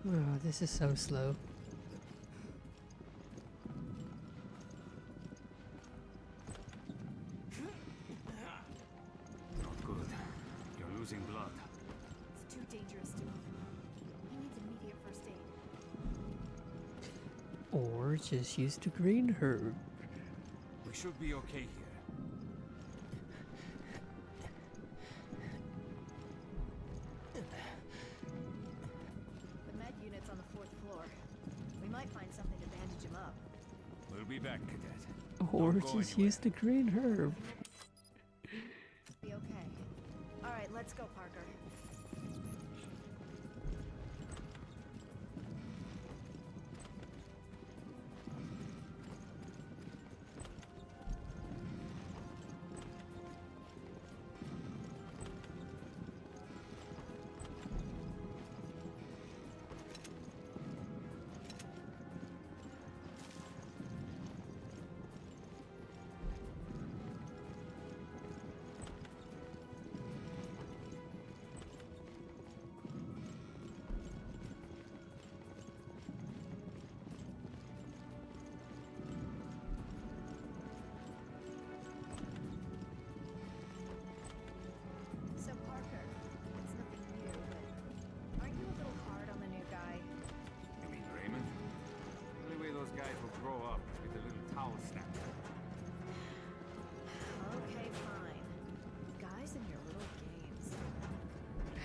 Speaker 1: Oh, this is so slow.
Speaker 2: Not good. You're losing blood.
Speaker 7: It's too dangerous to move. He needs immediate first aid.
Speaker 1: Or just use the green herb.
Speaker 2: We should be okay here.
Speaker 7: The med unit's on the 4th floor. We might find something to bandage him up.
Speaker 2: We'll be back, cadet.
Speaker 1: Or
Speaker 2: Don't go
Speaker 1: just
Speaker 2: anywhere.
Speaker 1: use the green herb.
Speaker 7: Be okay. All right, let's go, Parker.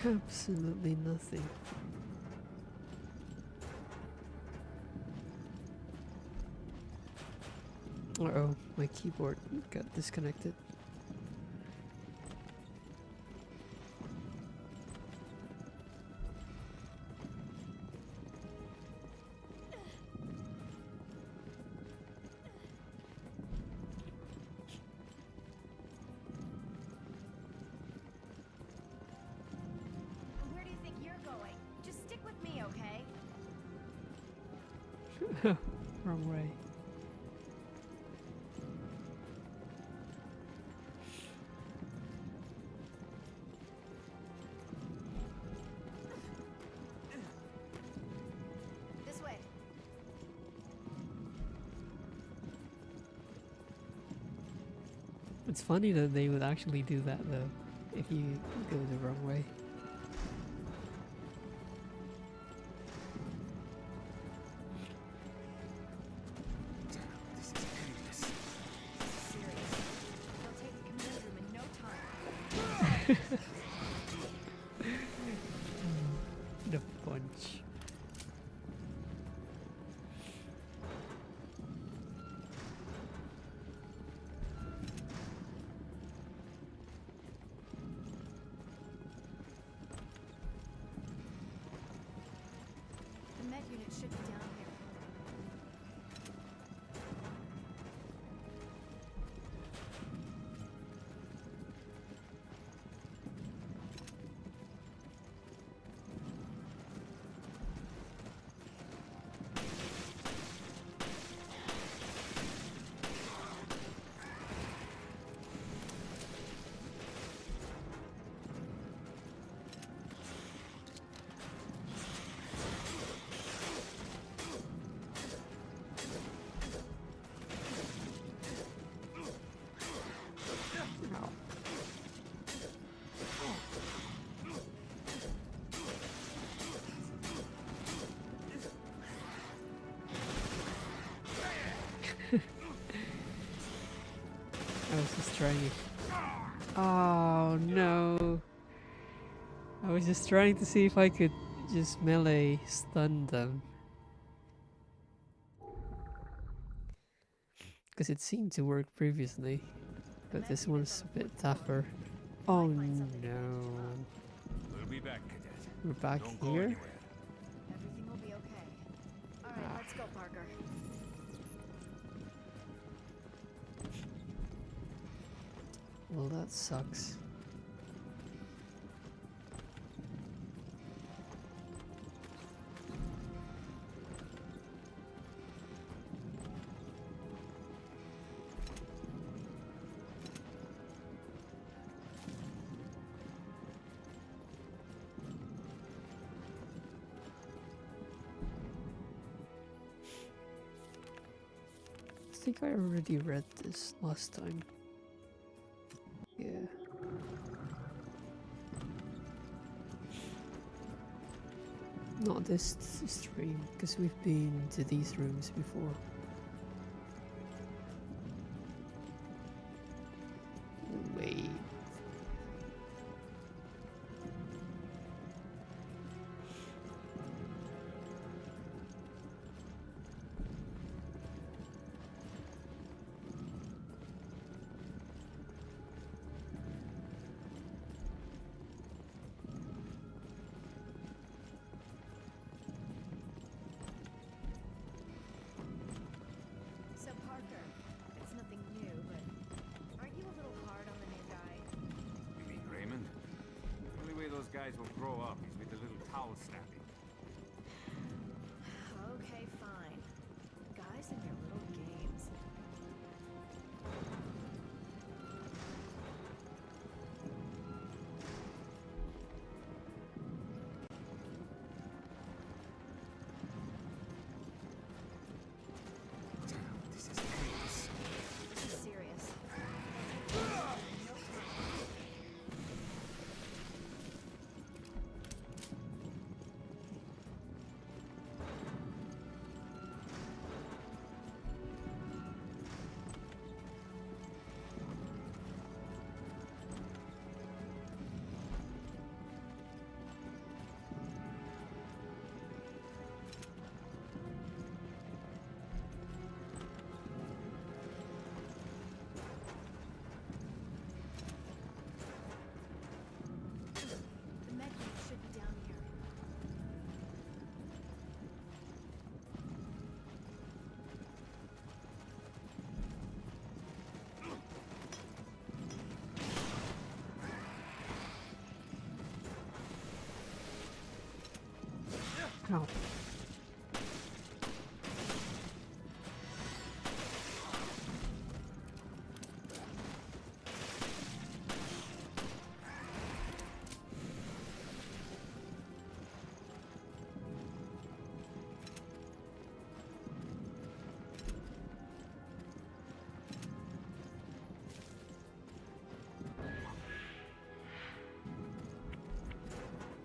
Speaker 1: Absolutely nothing. Uh-oh, my keyboard got disconnected.
Speaker 7: Where do you think you're going? Just stick with me, okay?
Speaker 1: Wrong way.
Speaker 7: This way.
Speaker 1: It's funny that they would actually do that though, if you go the wrong way. The punch.
Speaker 7: The med unit should be down here.
Speaker 1: I was just trying. Oh no! I was just trying to see if I could just melee stun them. Because it seemed to work previously. But this one's a bit tougher. Oh no.
Speaker 5: We'll be back, Cadet.
Speaker 1: We're back
Speaker 5: Don't go
Speaker 1: here?
Speaker 5: anywhere.
Speaker 7: Everything will be okay. Alright, let's go, Parker.
Speaker 1: Well, that sucks. I think I already read this last time. Yeah. Not this stream, because we've been to these rooms before. Wait.
Speaker 7: So, Parker, it's nothing new, but aren't you a little hard on the new guy?
Speaker 2: You mean Raymond? The only way those guys will grow up is with a little towel snapping.
Speaker 7: Okay, fine. Guys and your little games.
Speaker 2: This is chaos.
Speaker 7: This is serious.
Speaker 1: Oh.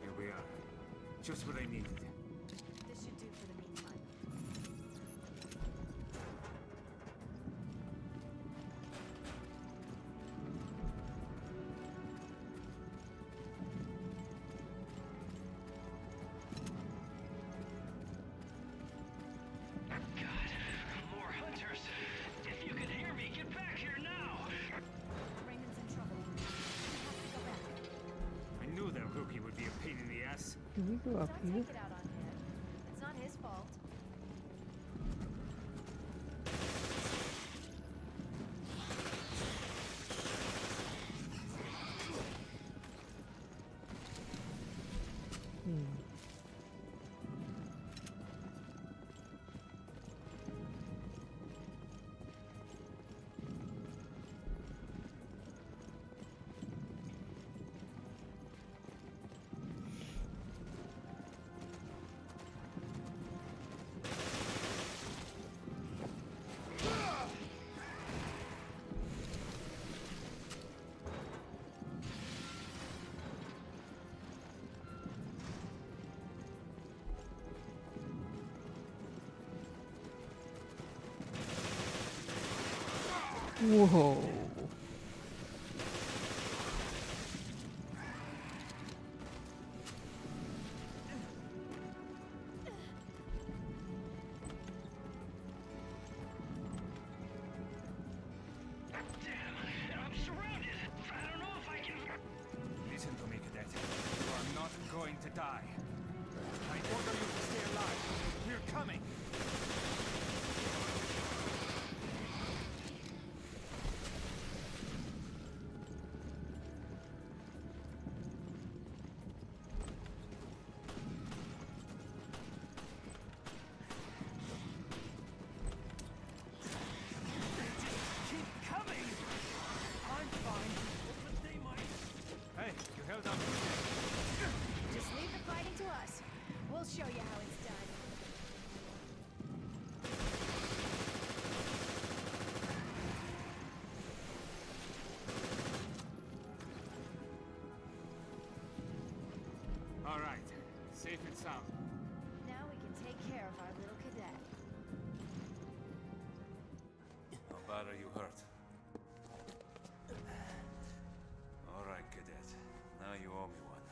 Speaker 2: Here we are. Just what I needed.
Speaker 7: This should do for the meantime.
Speaker 8: God, more hunters. If you can hear me, get back here now.
Speaker 7: Raymond's in trouble. We have to go back.
Speaker 2: I knew that rookie would be a pain in the ass.
Speaker 1: Can we go up
Speaker 7: Don't
Speaker 1: here?
Speaker 7: take it out on him. It's not his fault.
Speaker 1: Hmm. Whoa.
Speaker 8: I'm surrounded. I don't know if I can.
Speaker 2: Listen to me, cadet. You are not going to die. I order you to stay alive. We're coming.
Speaker 14: Keep coming! I'm fine, but they might.
Speaker 2: Hey, you held on.
Speaker 7: Just leave the fighting to us. We'll show you how it's done.
Speaker 2: All right, safe and sound.
Speaker 7: Now we can take care of our little cadet.
Speaker 5: How bad are you hurt? All right, cadet. Now you owe me one.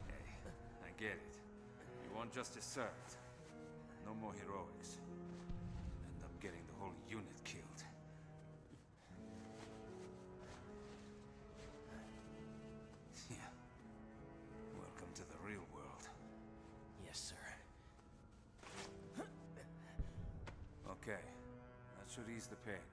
Speaker 5: Hey, I get it. You want justice served. No more heroics. And I'm getting the whole unit killed. Yeah. Welcome to the real world.
Speaker 14: Yes, sir.
Speaker 5: Okay. That should ease the pain.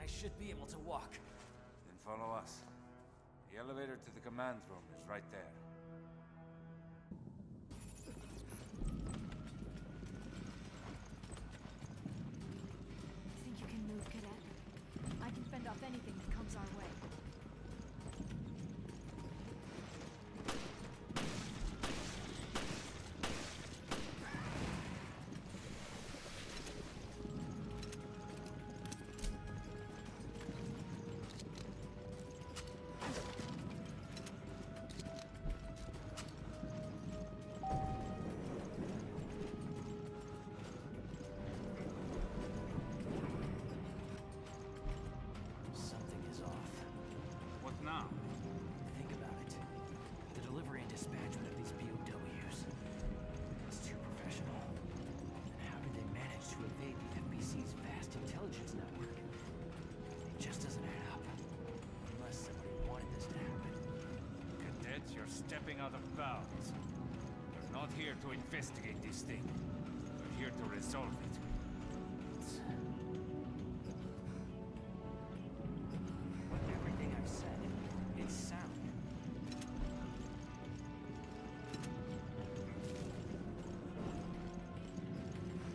Speaker 14: I should be able to walk.
Speaker 5: Then follow us. The elevator to the command room is right there.
Speaker 7: Think you can move, cadet? I can fend off anything that comes our way.
Speaker 14: Something is off.
Speaker 2: What now?
Speaker 14: Think about it. The delivery and dispatchment of these POWs. It's too professional. And how did they manage to evade the FBC's vast intelligence network? It just doesn't add up. Unless somebody wanted this to happen.
Speaker 2: Cadet, you're stepping out of bounds. We're not here to investigate this thing. We're here to resolve it.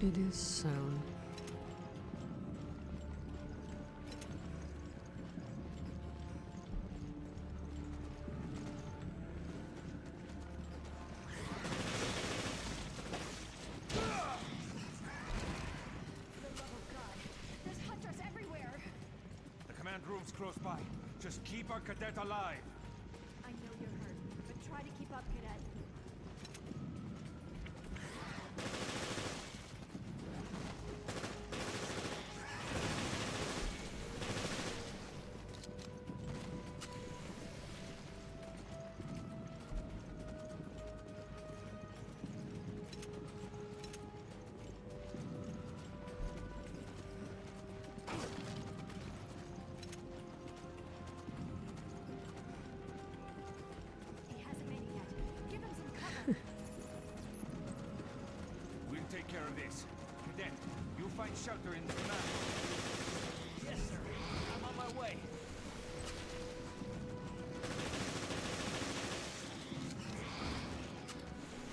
Speaker 1: It is sound.
Speaker 2: The command room's close by. Just keep our cadet alive.
Speaker 7: I know you're hurt, but try to keep up, cadet. He hasn't made it yet. Give him some cover.
Speaker 2: We'll take care of this. Cadet, you find shelter in the command room.
Speaker 6: Yes, sir. I'm on my way.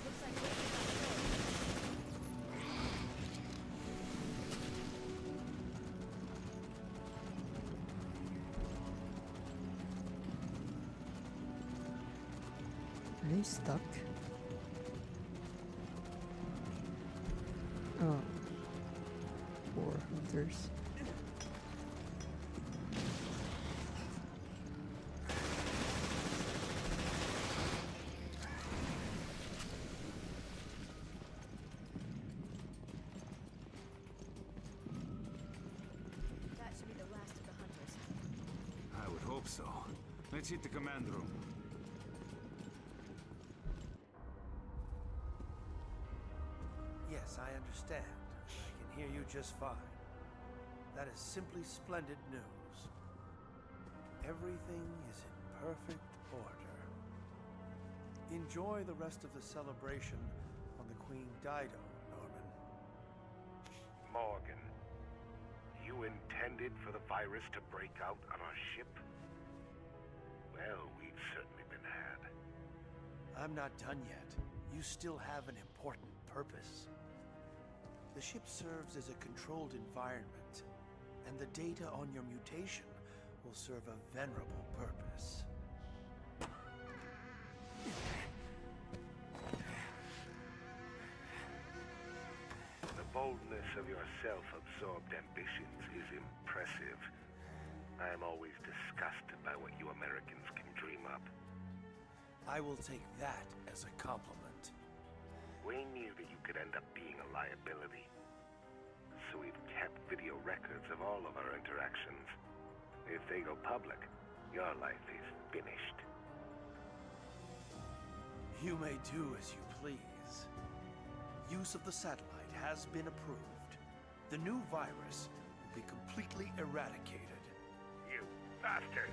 Speaker 7: Looks like Wade's got
Speaker 1: Are they stuck? Oh. Poor hunters.
Speaker 7: That should be the last of the hunters.
Speaker 2: I would hope so. Let's hit the command room.
Speaker 18: Yes, I understand. I can hear you just fine. That is simply splendid news. Everything is in perfect order. Enjoy the rest of the celebration on the Queen Dido, Norman.
Speaker 19: Morgan, you intended for the virus to break out on our ship? Well, we've certainly been had.
Speaker 18: I'm not done yet. You still have an important purpose. The ship serves as a controlled environment, and the data on your mutation will serve a venerable purpose.
Speaker 19: The boldness of your self-absorbed ambitions is impressive. I am always disgusted by what you Americans can dream up.
Speaker 18: I will take that as a compliment.
Speaker 19: We knew that you could end up being a liability. So we've kept video records of all of our interactions. If they go public, your life is finished.
Speaker 18: You may do as you please. Use of the satellite has been approved. The new virus will be completely eradicated.
Speaker 19: You bastard!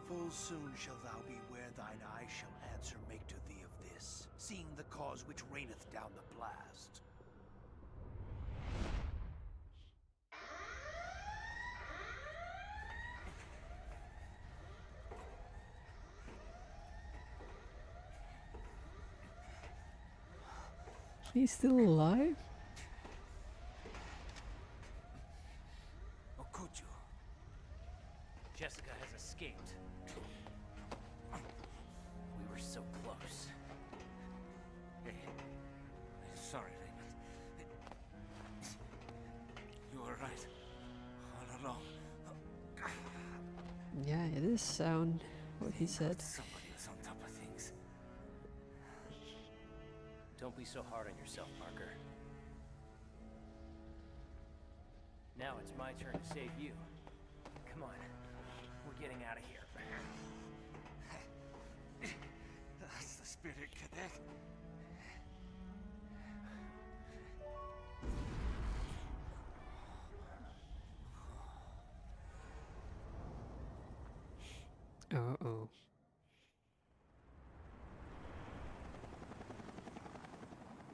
Speaker 18: Full soon shall thou be where thine eye shall answer make to thee of this, seeing the cause which reigneth down the blast.
Speaker 1: He's still alive?
Speaker 6: Okuchu. Jessica has escaped. We were so close.
Speaker 5: Hey, sorry, Raymond. You were right. All along.
Speaker 1: Yeah, it is sound, what he said.
Speaker 5: Somebody was on top of things.
Speaker 14: Don't be so hard on yourself, Parker. Now it's my turn to save you. Come on. We're getting out of here.
Speaker 5: That's the spirit, Cadet.
Speaker 1: Uh-oh.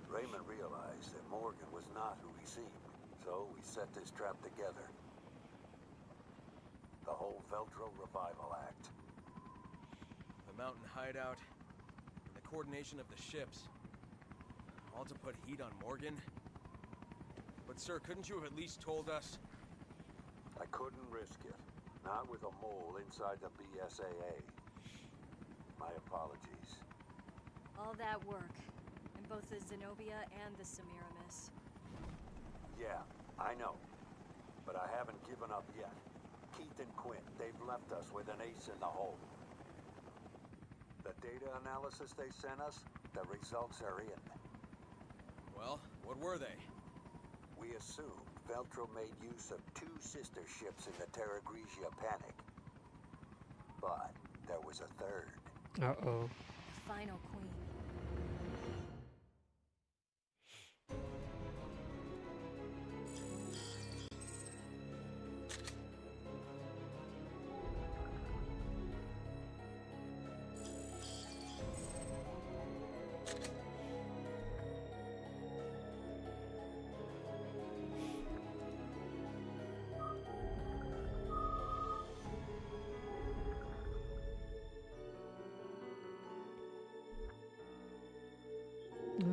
Speaker 11: Raymond realized that Morgan was not who he seemed, so we set this trap together.
Speaker 12: The whole Veltro Revival Act.
Speaker 3: The mountain hideout, and the coordination of the ships. All to put heat on Morgan? But sir, couldn't you have at least told us?
Speaker 12: I couldn't risk it. Not with a mole inside the BSAA. My apologies.
Speaker 10: All that work, in both the Zenobia and the Semiramis.
Speaker 12: Yeah, I know. But I haven't given up yet. Keith and Quinn, they've left us with an ace in the hole. The data analysis they sent us, the results are in.
Speaker 3: Well, what were they?
Speaker 12: We assumed Veltro made use of 2 sister ships in the Terra Grigia panic. But there was a third.
Speaker 1: Uh-oh.
Speaker 10: The final queen.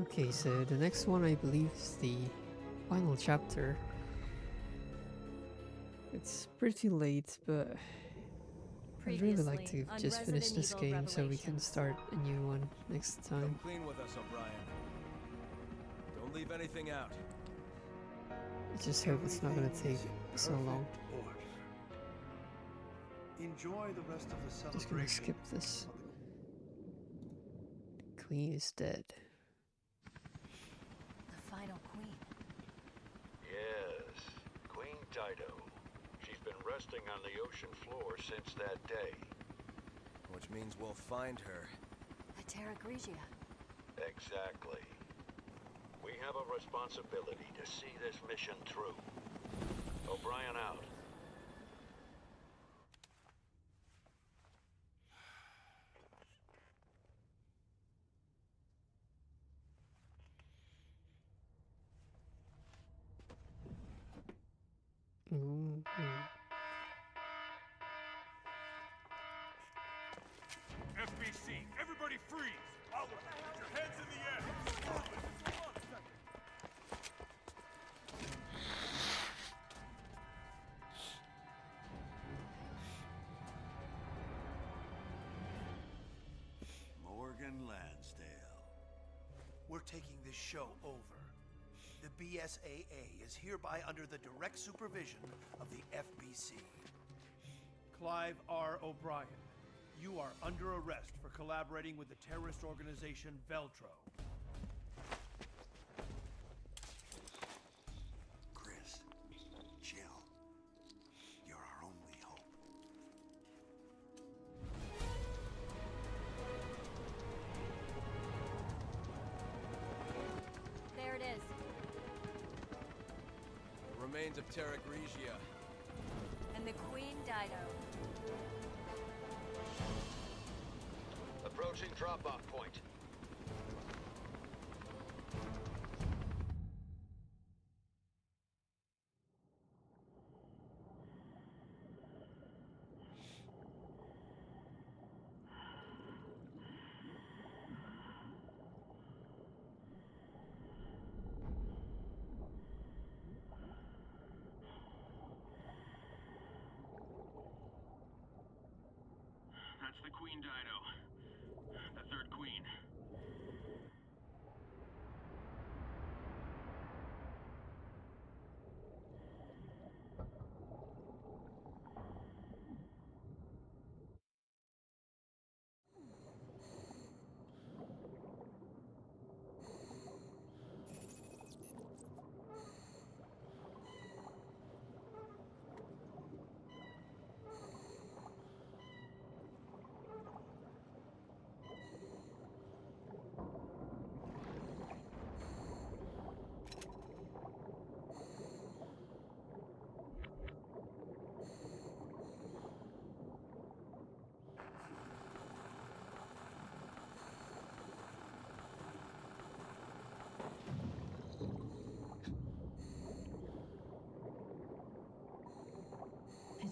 Speaker 1: Okay, so the next one I believe is the final chapter. It's pretty late, but I'd really like to just finish this game so we can start a new one next time.
Speaker 3: Come clean with us, O'Brien. Don't leave anything out.
Speaker 1: I just hope it's not gonna take so long.
Speaker 18: Enjoy the rest of the celebration.
Speaker 1: Just gonna skip this. The queen is dead.
Speaker 10: The final queen.
Speaker 12: Yes, Queen Dido. She's been resting on the ocean floor since that day.
Speaker 3: Which means we'll find her.
Speaker 10: The Terra Grigia.
Speaker 12: Exactly. We have a responsibility to see this mission through. O'Brien out.
Speaker 2: FBC, everybody freeze! Out! Your heads in the air!
Speaker 11: Morgan Lansdale.
Speaker 18: We're taking this show over. The BSAA is hereby under the direct supervision of the FBC. Clive R. O'Brien, you are under arrest for collaborating with the terrorist organization Veltro.
Speaker 11: Chris, Jill, you're our only hope.
Speaker 10: There it is.
Speaker 3: The remains of Terra Grigia.
Speaker 10: And the Queen Dido.
Speaker 12: Approaching drop-off point.
Speaker 9: That's the Queen Dido. The third queen.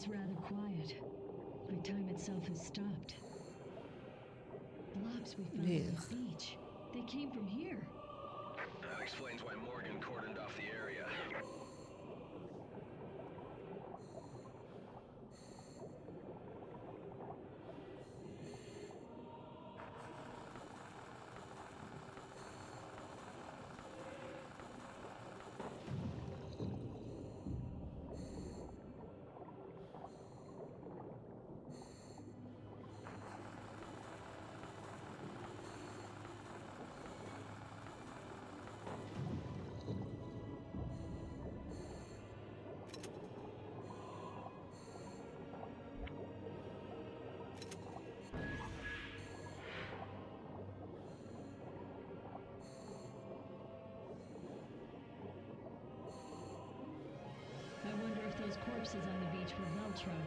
Speaker 10: It's rather quiet, but time itself has stopped. Blobs we found on the beach. They came from here.
Speaker 9: That explains why Morgan cordoned off the area.
Speaker 10: I wonder if those corpses on the beach were Veltro.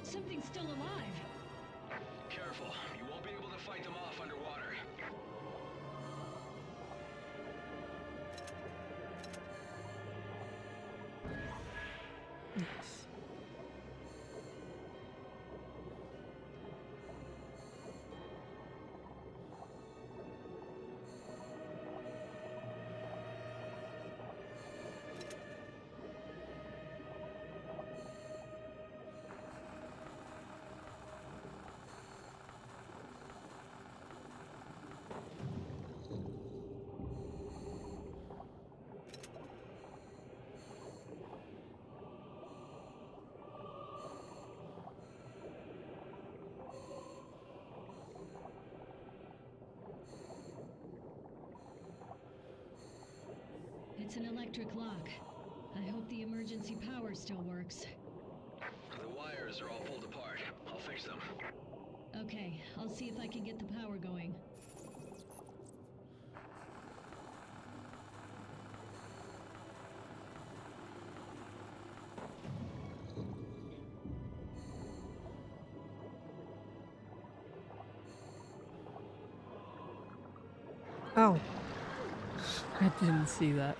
Speaker 10: Something's still alive!
Speaker 9: Careful, you won't be able to fight them off underwater.
Speaker 1: Yes.
Speaker 10: It's an electric lock. I hope the emergency power still works.
Speaker 9: The wires are all pulled apart. I'll fix them.
Speaker 10: Okay, I'll see if I can get the power going.
Speaker 1: Oh. I didn't see that.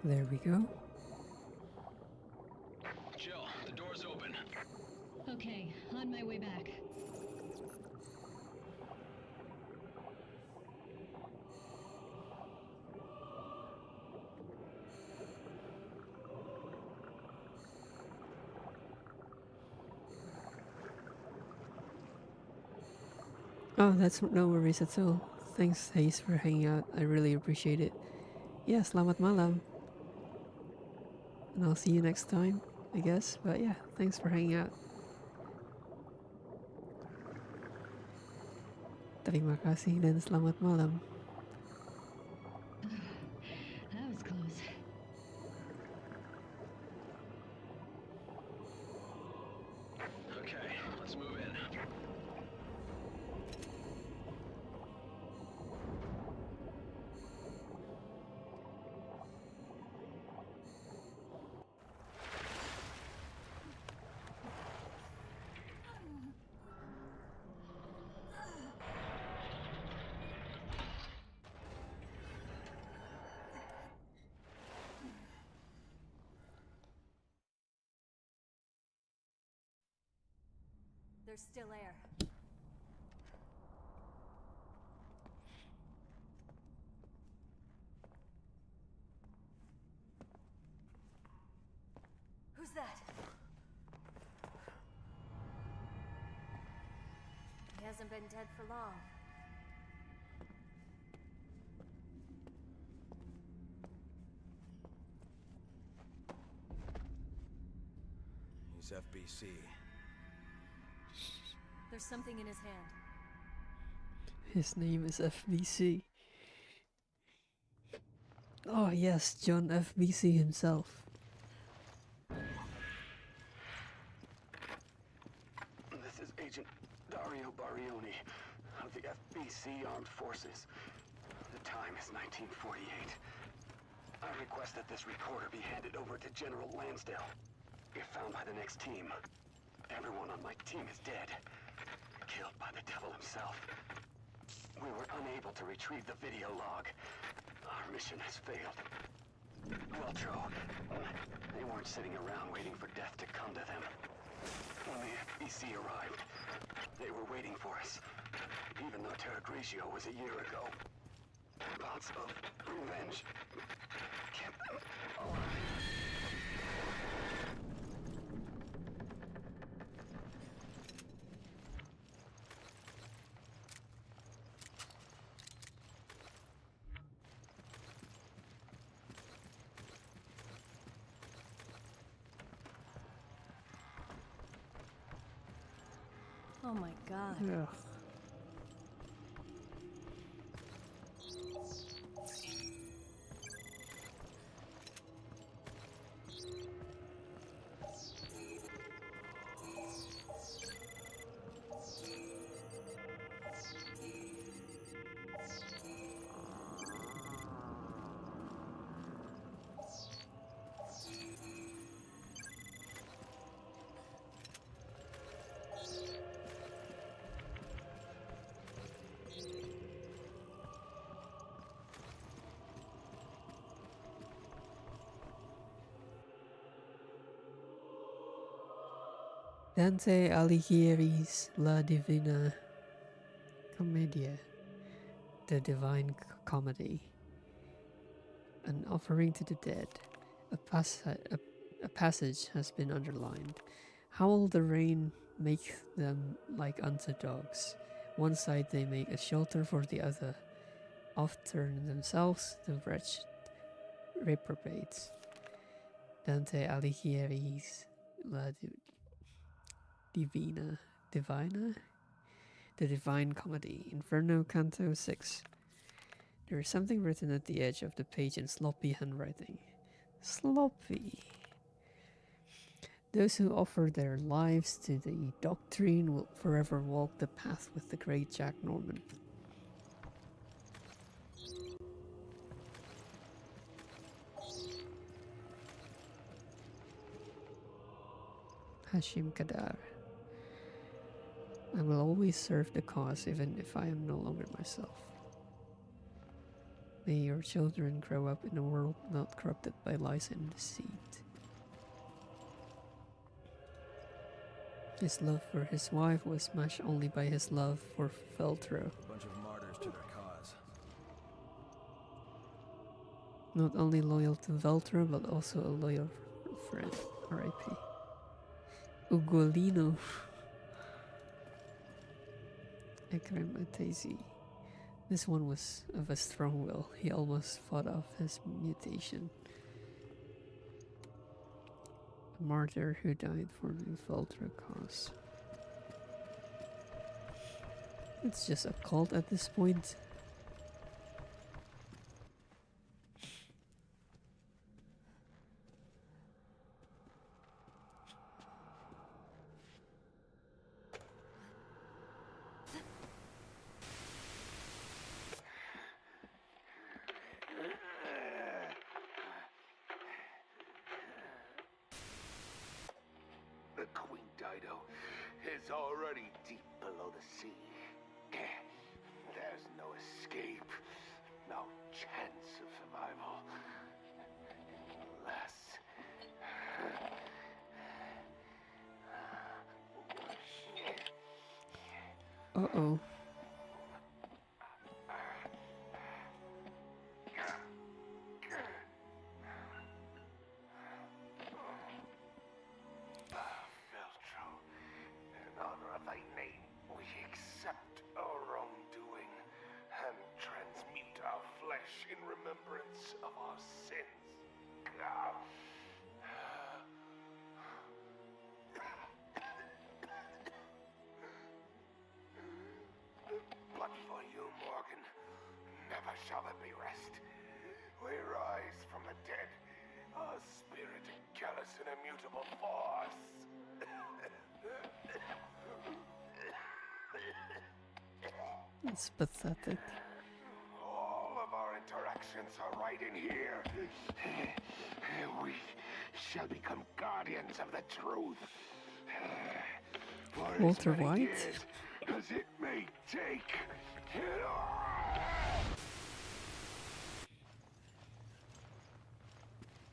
Speaker 1: There we go.
Speaker 9: Jill, the door's open.
Speaker 10: Okay, on my way back.
Speaker 1: Oh, that's no worries at all. Thanks, Hayes, for hanging out. I really appreciate it. Yeah, selamat malam. And I'll see you next time, I guess. But yeah, thanks for hanging out. Terima kasih dan selamat malam.
Speaker 10: That was close. There's still air. Who's that? He hasn't been dead for long.
Speaker 3: He's FBC.
Speaker 10: There's something in his hand.
Speaker 1: His name is FBC. Oh yes, John FBC himself.
Speaker 12: This is Agent Dario Barioni of the FBC Armed Forces. The time is 1948. I request that this recorder be handed over to General Lansdale. If found by the next team, everyone on my team is dead. Killed by the devil himself. We were unable to retrieve the video log. Our mission has failed. Veltro, they weren't sitting around waiting for death to come to them. When the FBC arrived, they were waiting for us. Even though Terra Grigio was a year ago. Thoughts of revenge kept them alive.
Speaker 10: Oh my god.
Speaker 1: Yeah. Dante Alighieri's La Divina Commedia, the Divine Comedy, an offering to the dead. A passage has been underlined. How will the rain make them like unto dogs? One side they make a shelter for the other, oft turn themselves the wretched reprobates. Dante Alighieri's La Divina? The Divine Comedy, Inferno, Canto 6. There is something written at the edge of the page in sloppy handwriting. Sloppy. Those who offer their lives to the doctrine will forever walk the path with the great Jack Norman. Hashim Kadar. I will always serve the cause even if I am no longer myself. May your children grow up in a world not corrupted by lies and deceit. His love for his wife was matched only by his love for Veltro.
Speaker 3: A bunch of martyrs to their cause.
Speaker 1: Not only loyal to Veltro, but also a loyal friend. R.I.P. Ugolino. Ekrem Atezi. This one was of a strong will. He almost fought off his mutation. A martyr who died for the Veltro cause. It's just a cult at this point.
Speaker 12: The Queen Dido is already deep below the sea. There's no escape, no chance of survival. Unless...
Speaker 1: Uh-oh.
Speaker 12: Veltro, in honor of thy name, we accept our wrongdoing and transmute our flesh in remembrance of our sins. But for you, Morgan, never shall there be rest. We rise from the dead, our spirit callous and immutable force.
Speaker 1: It's pathetic.
Speaker 12: All of our interactions are right in here. We shall become guardians of the truth. For
Speaker 1: Walter
Speaker 12: as many
Speaker 1: White?
Speaker 12: years as it may take.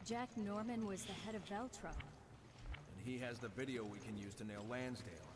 Speaker 10: Jack Norman was the head of Veltro.
Speaker 3: And he has the video we can use to nail Lansdale.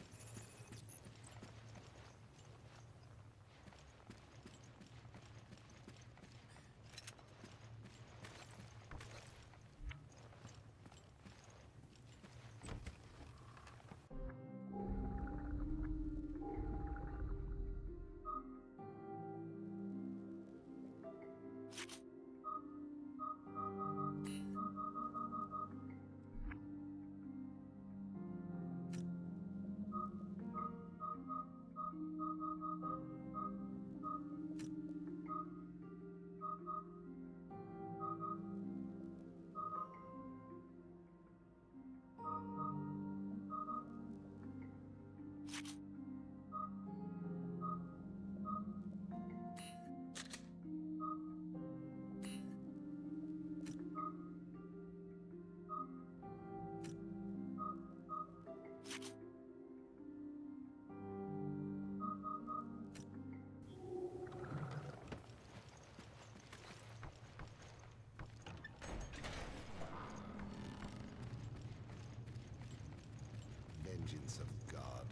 Speaker 12: Vengeance of God,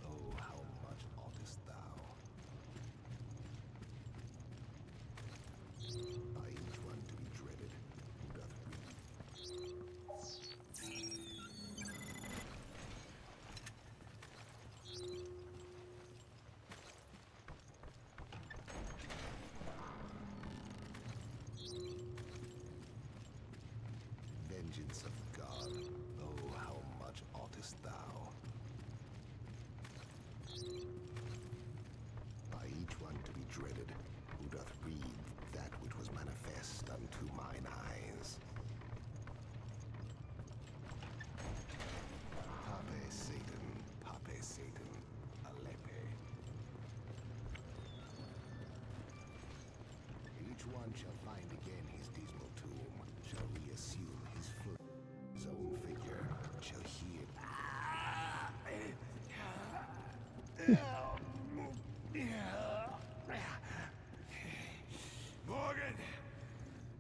Speaker 12: oh, how much oughtest thou? By each one to be dreaded, who doth read. Vengeance of God, oh, how much oughtest thou? By each one to be dreaded, who doth read that which was manifest unto mine eyes. Pape Satan, Alepe. Each one shall find again his dismal tomb, shall reassume his own figure, shall hear.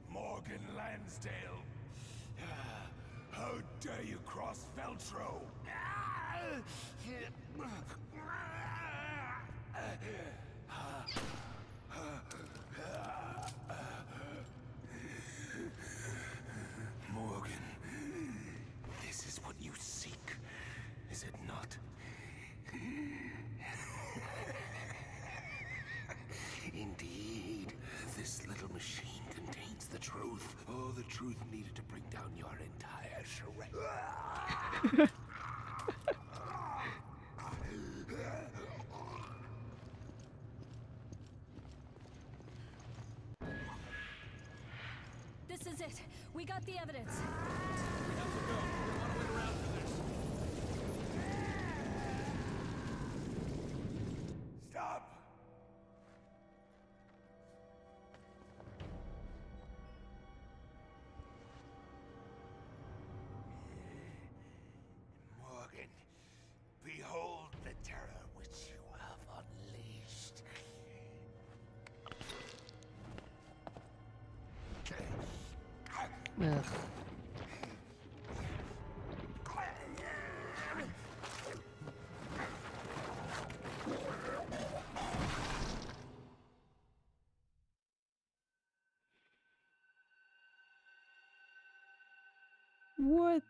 Speaker 12: Morgan Lansdale. How dare you cross Veltro? Morgan, this is what you seek, is it not? Indeed, this little machine contains the truth. Oh, the truth needed to bring down your entire charade.
Speaker 10: This is it. We got the evidence.
Speaker 3: We have to go. We don't want to wait around for this.
Speaker 12: Stop! Morgan, behold the terror which you have unleashed.
Speaker 1: Ugh. What?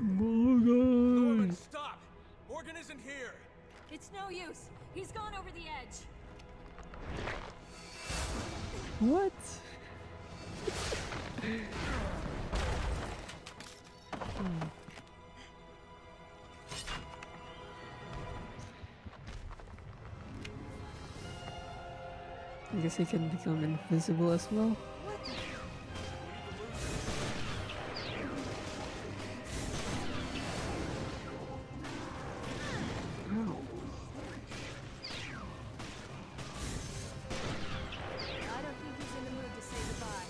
Speaker 3: Norman, stop! Morgan isn't here!
Speaker 10: It's no use. He's gone over the edge.
Speaker 1: What? I guess he can become invisible as well. Ow.
Speaker 10: I don't think he's in the mood to say goodbye.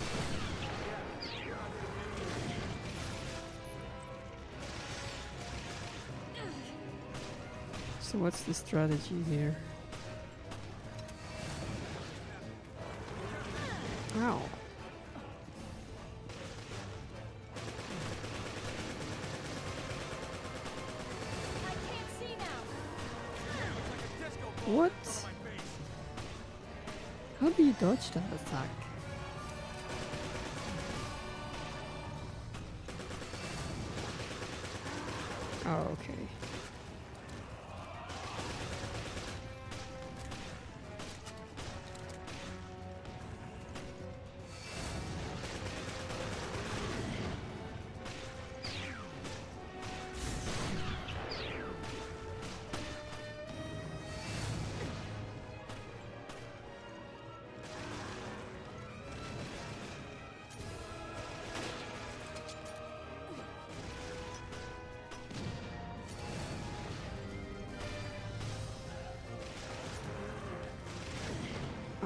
Speaker 1: So what's the strategy here? Ow. What? How do you dodge that attack? Oh, okay.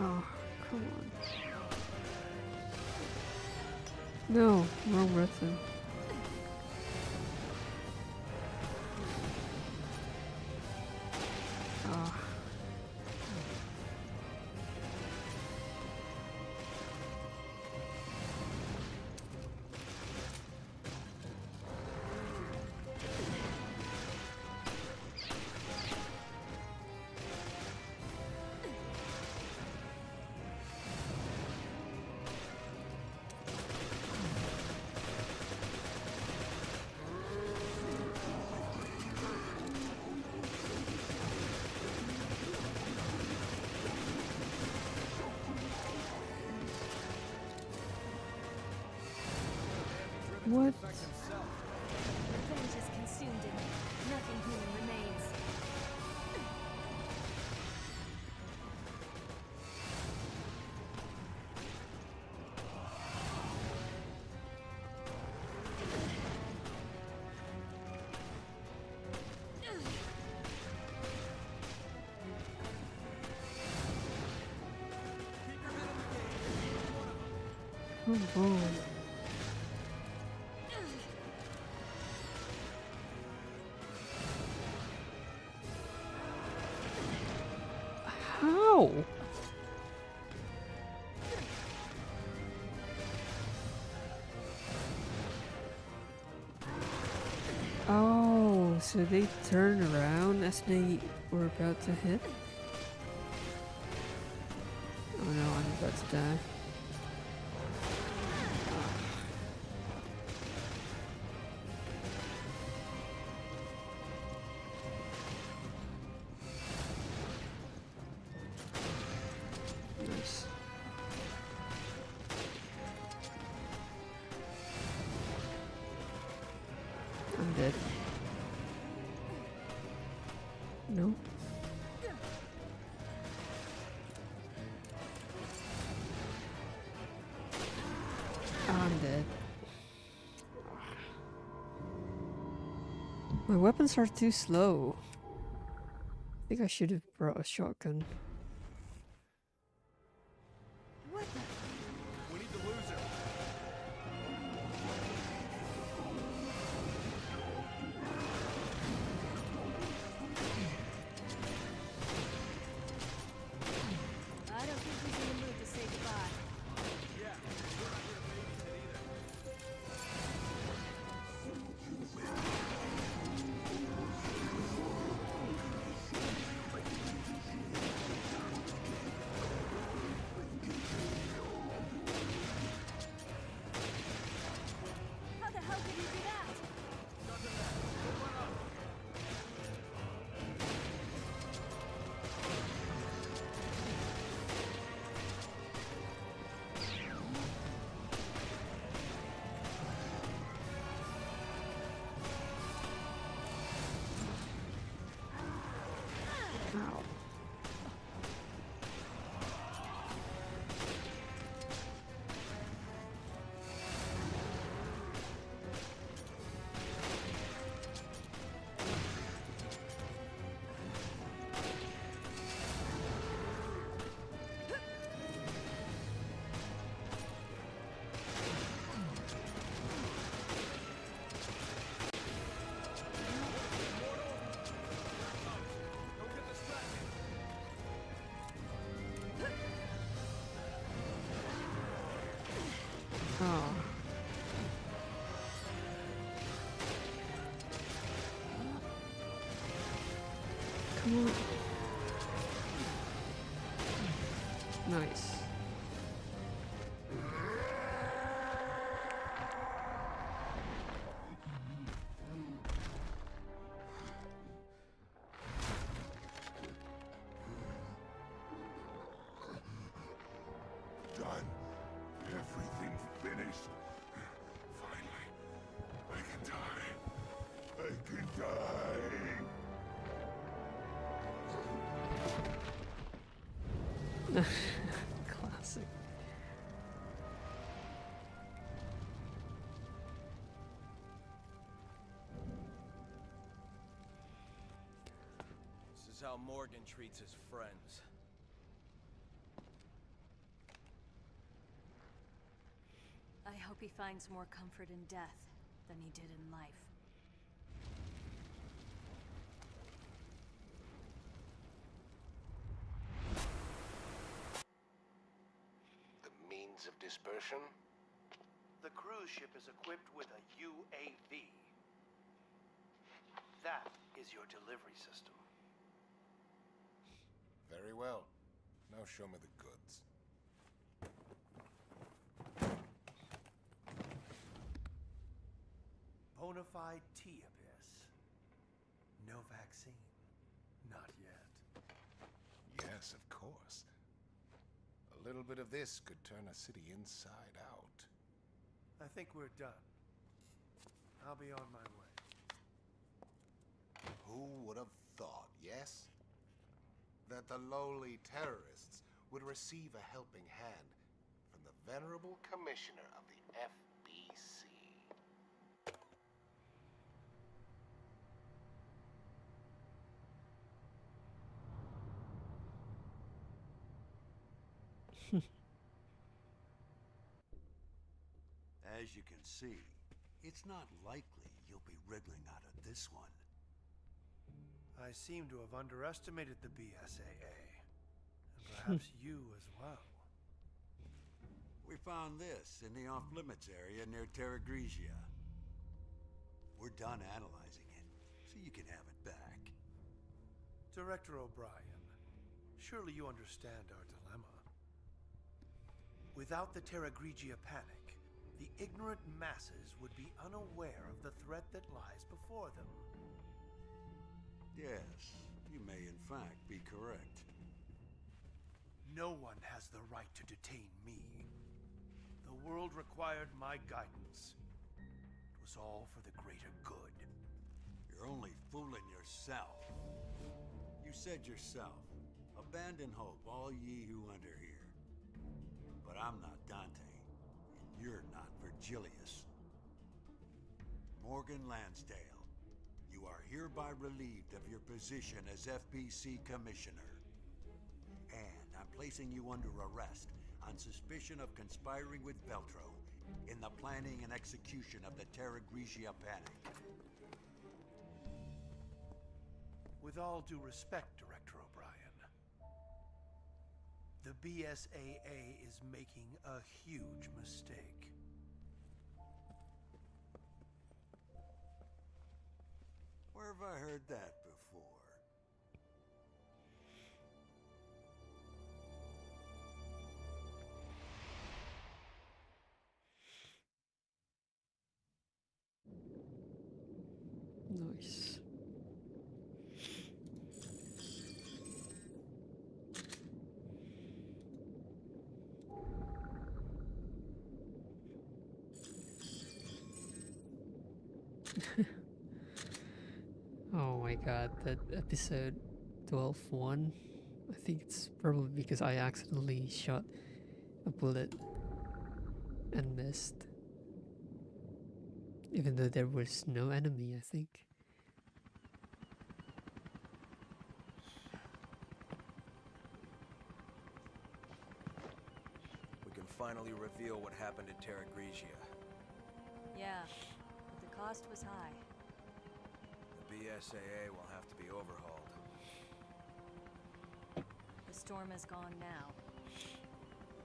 Speaker 1: Oh, come on. No, wrong button. Ah. What?
Speaker 10: Revenge is consumed in me. Nothing human remains.
Speaker 1: Oh boy. How? Oh, so they turn around as they were about to hit? Oh no, I'm about to die. Nice. I'm dead. No. I'm dead. My weapons are too slow. I think I should have brought a shotgun.
Speaker 3: We need the loser.
Speaker 10: I don't think he's in the mood to say goodbye.
Speaker 3: Yeah, we're not here to babysit either.
Speaker 1: Nice.
Speaker 15: Done. Everything finished. Finally, I can die. I can die.
Speaker 1: Classic.
Speaker 3: This is how Morgan treats his friends.
Speaker 10: I hope he finds more comfort in death than he did in life.
Speaker 12: The means of dispersion?
Speaker 18: The cruise ship is equipped with a UAV. That is your delivery system.
Speaker 20: Very well. Now show me the goods.
Speaker 18: Bonafide T-Abyss. No vaccine. Not yet.
Speaker 20: Yes, of course. A little bit of this could turn a city inside out.
Speaker 18: I think we're done. I'll be on my way.
Speaker 20: Who would have thought, yes? That the lowly terrorists would receive a helping hand from the venerable commissioner of the FBC.
Speaker 11: As you can see, it's not likely you'll be wriggling out of this one.
Speaker 18: I seem to have underestimated the BSAA. And perhaps you as well.
Speaker 11: We found this in the off-limits area near Terra Grigia. We're done analyzing it, so you can have it back.
Speaker 18: Director O'Brien, surely you understand our dilemma. Without the Terra Grigia panic, the ignorant masses would be unaware of the threat that lies before them.
Speaker 11: Yes, you may in fact be correct.
Speaker 18: No one has the right to detain me. The world required my guidance. It was all for the greater good.
Speaker 11: You're only fooling yourself. You said yourself, abandon hope, all ye who enter here. But I'm not Dante, and you're not Virgilius. Morgan Lansdale, you are hereby relieved of your position as FBC Commissioner. And I'm placing you under arrest on suspicion of conspiring with Veltro in the planning and execution of the Terra Grigia panic.
Speaker 18: With all due respect, Director O'Brien, the BSAA is making a huge mistake.
Speaker 11: Where have I heard that before?
Speaker 1: Nice. Oh my god, that episode 12-1. I think it's probably because I accidentally shot a bullet and missed. Even though there was no enemy, I think.
Speaker 3: We can finally reveal what happened at Terra Grigia.
Speaker 10: Yeah, but the cost was high.
Speaker 3: The BSAA will have to be overhauled.
Speaker 10: The storm is gone now.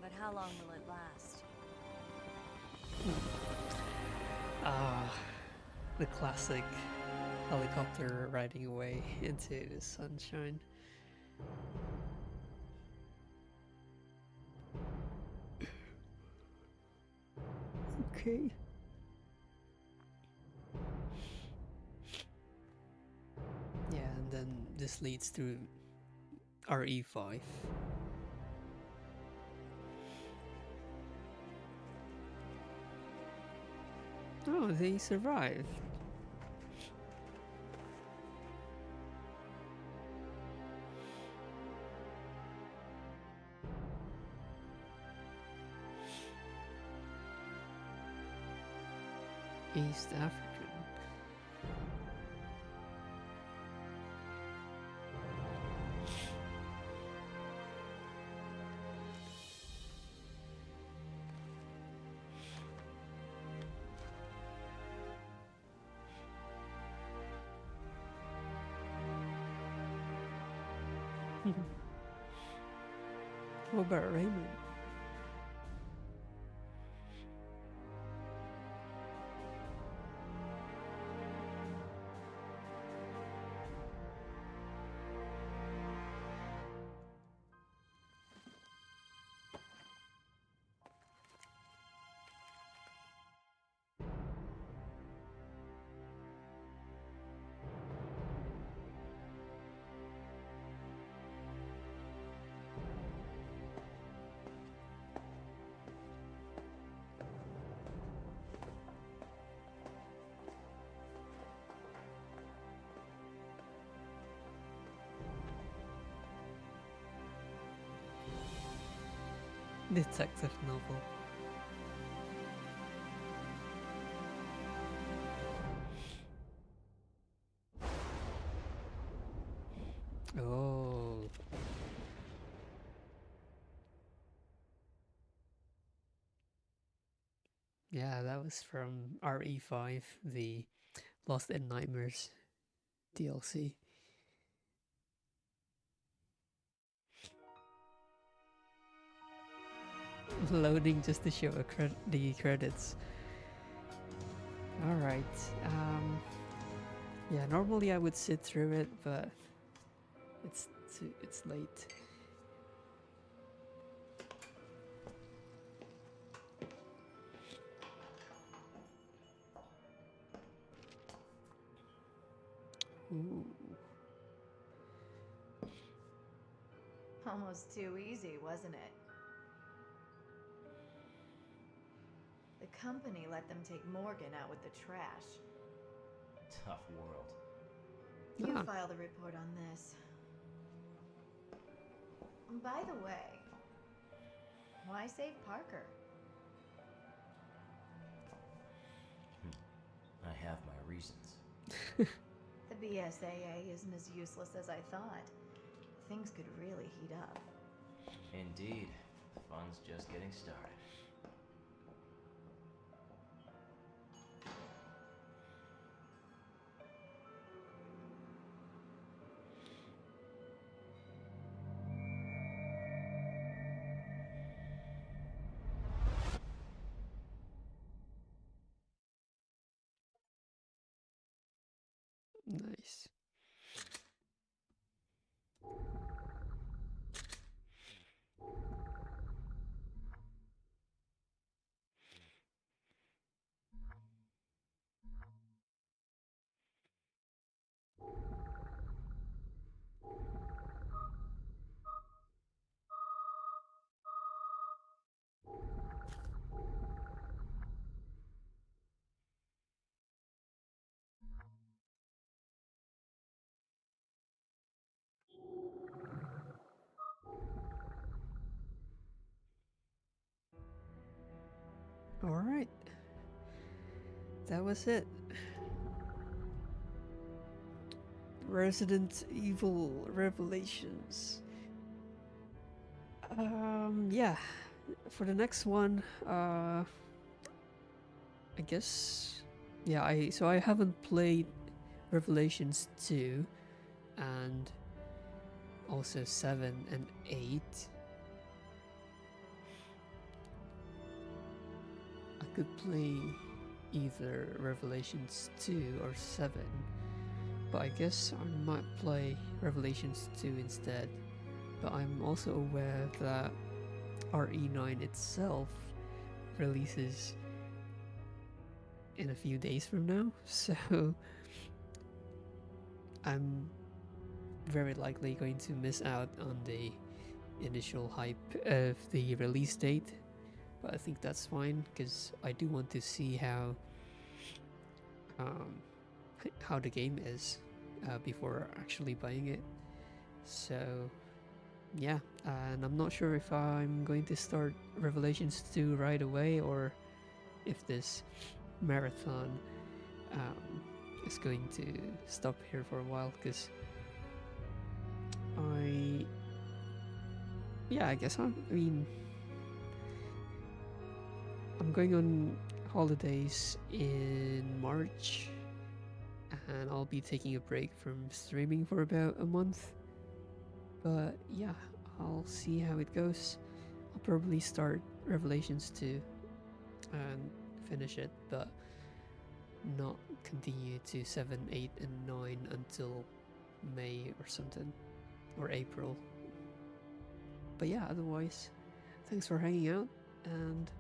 Speaker 10: But how long will it last?
Speaker 1: Ah, the classic helicopter riding away into the sunshine. Okay. Yeah, and then this leads to RE5. Oh, they survived. East African. What about Raymond? Detective novel. Oh. Yeah, that was from RE5, the Lost in Nightmares DLC. Loading just to show the credits. Alright, yeah, normally I would sit through it, but it's late. Ooh.
Speaker 7: Almost too easy, wasn't it? The company let them take Morgan out with the trash.
Speaker 14: Tough world.
Speaker 7: You filed a report on this. By the way, why save Parker?
Speaker 14: I have my reasons.
Speaker 7: The BSAA isn't as useless as I thought. Things could really heat up.
Speaker 14: Indeed. The fun's just getting started.
Speaker 1: Nice. Alright. That was it. Resident Evil Revelations. Yeah. For the next one, I guess, yeah, I haven't played Revelations 2 and also 7 and 8. I could play either Revelations 2 or 7, but I guess I might play Revelations 2 instead. But I'm also aware that RE9 itself releases in a few days from now, so I'm very likely going to miss out on the initial hype of the release date. But I think that's fine, because I do want to see how the game is before actually buying it. So yeah, and I'm not sure if I'm going to start Revelations 2 right away, or if this marathon is going to stop here for a while, because I guess I'm going on holidays in March, and I'll be taking a break from streaming for about a month. But yeah, I'll see how it goes. I'll probably start Revelations 2 and finish it, but not continue to 7, 8, and 9 until May or something, or April. But yeah, otherwise, thanks for hanging out, and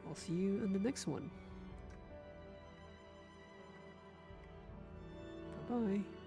Speaker 1: I'll see you in the next one. Bye-bye.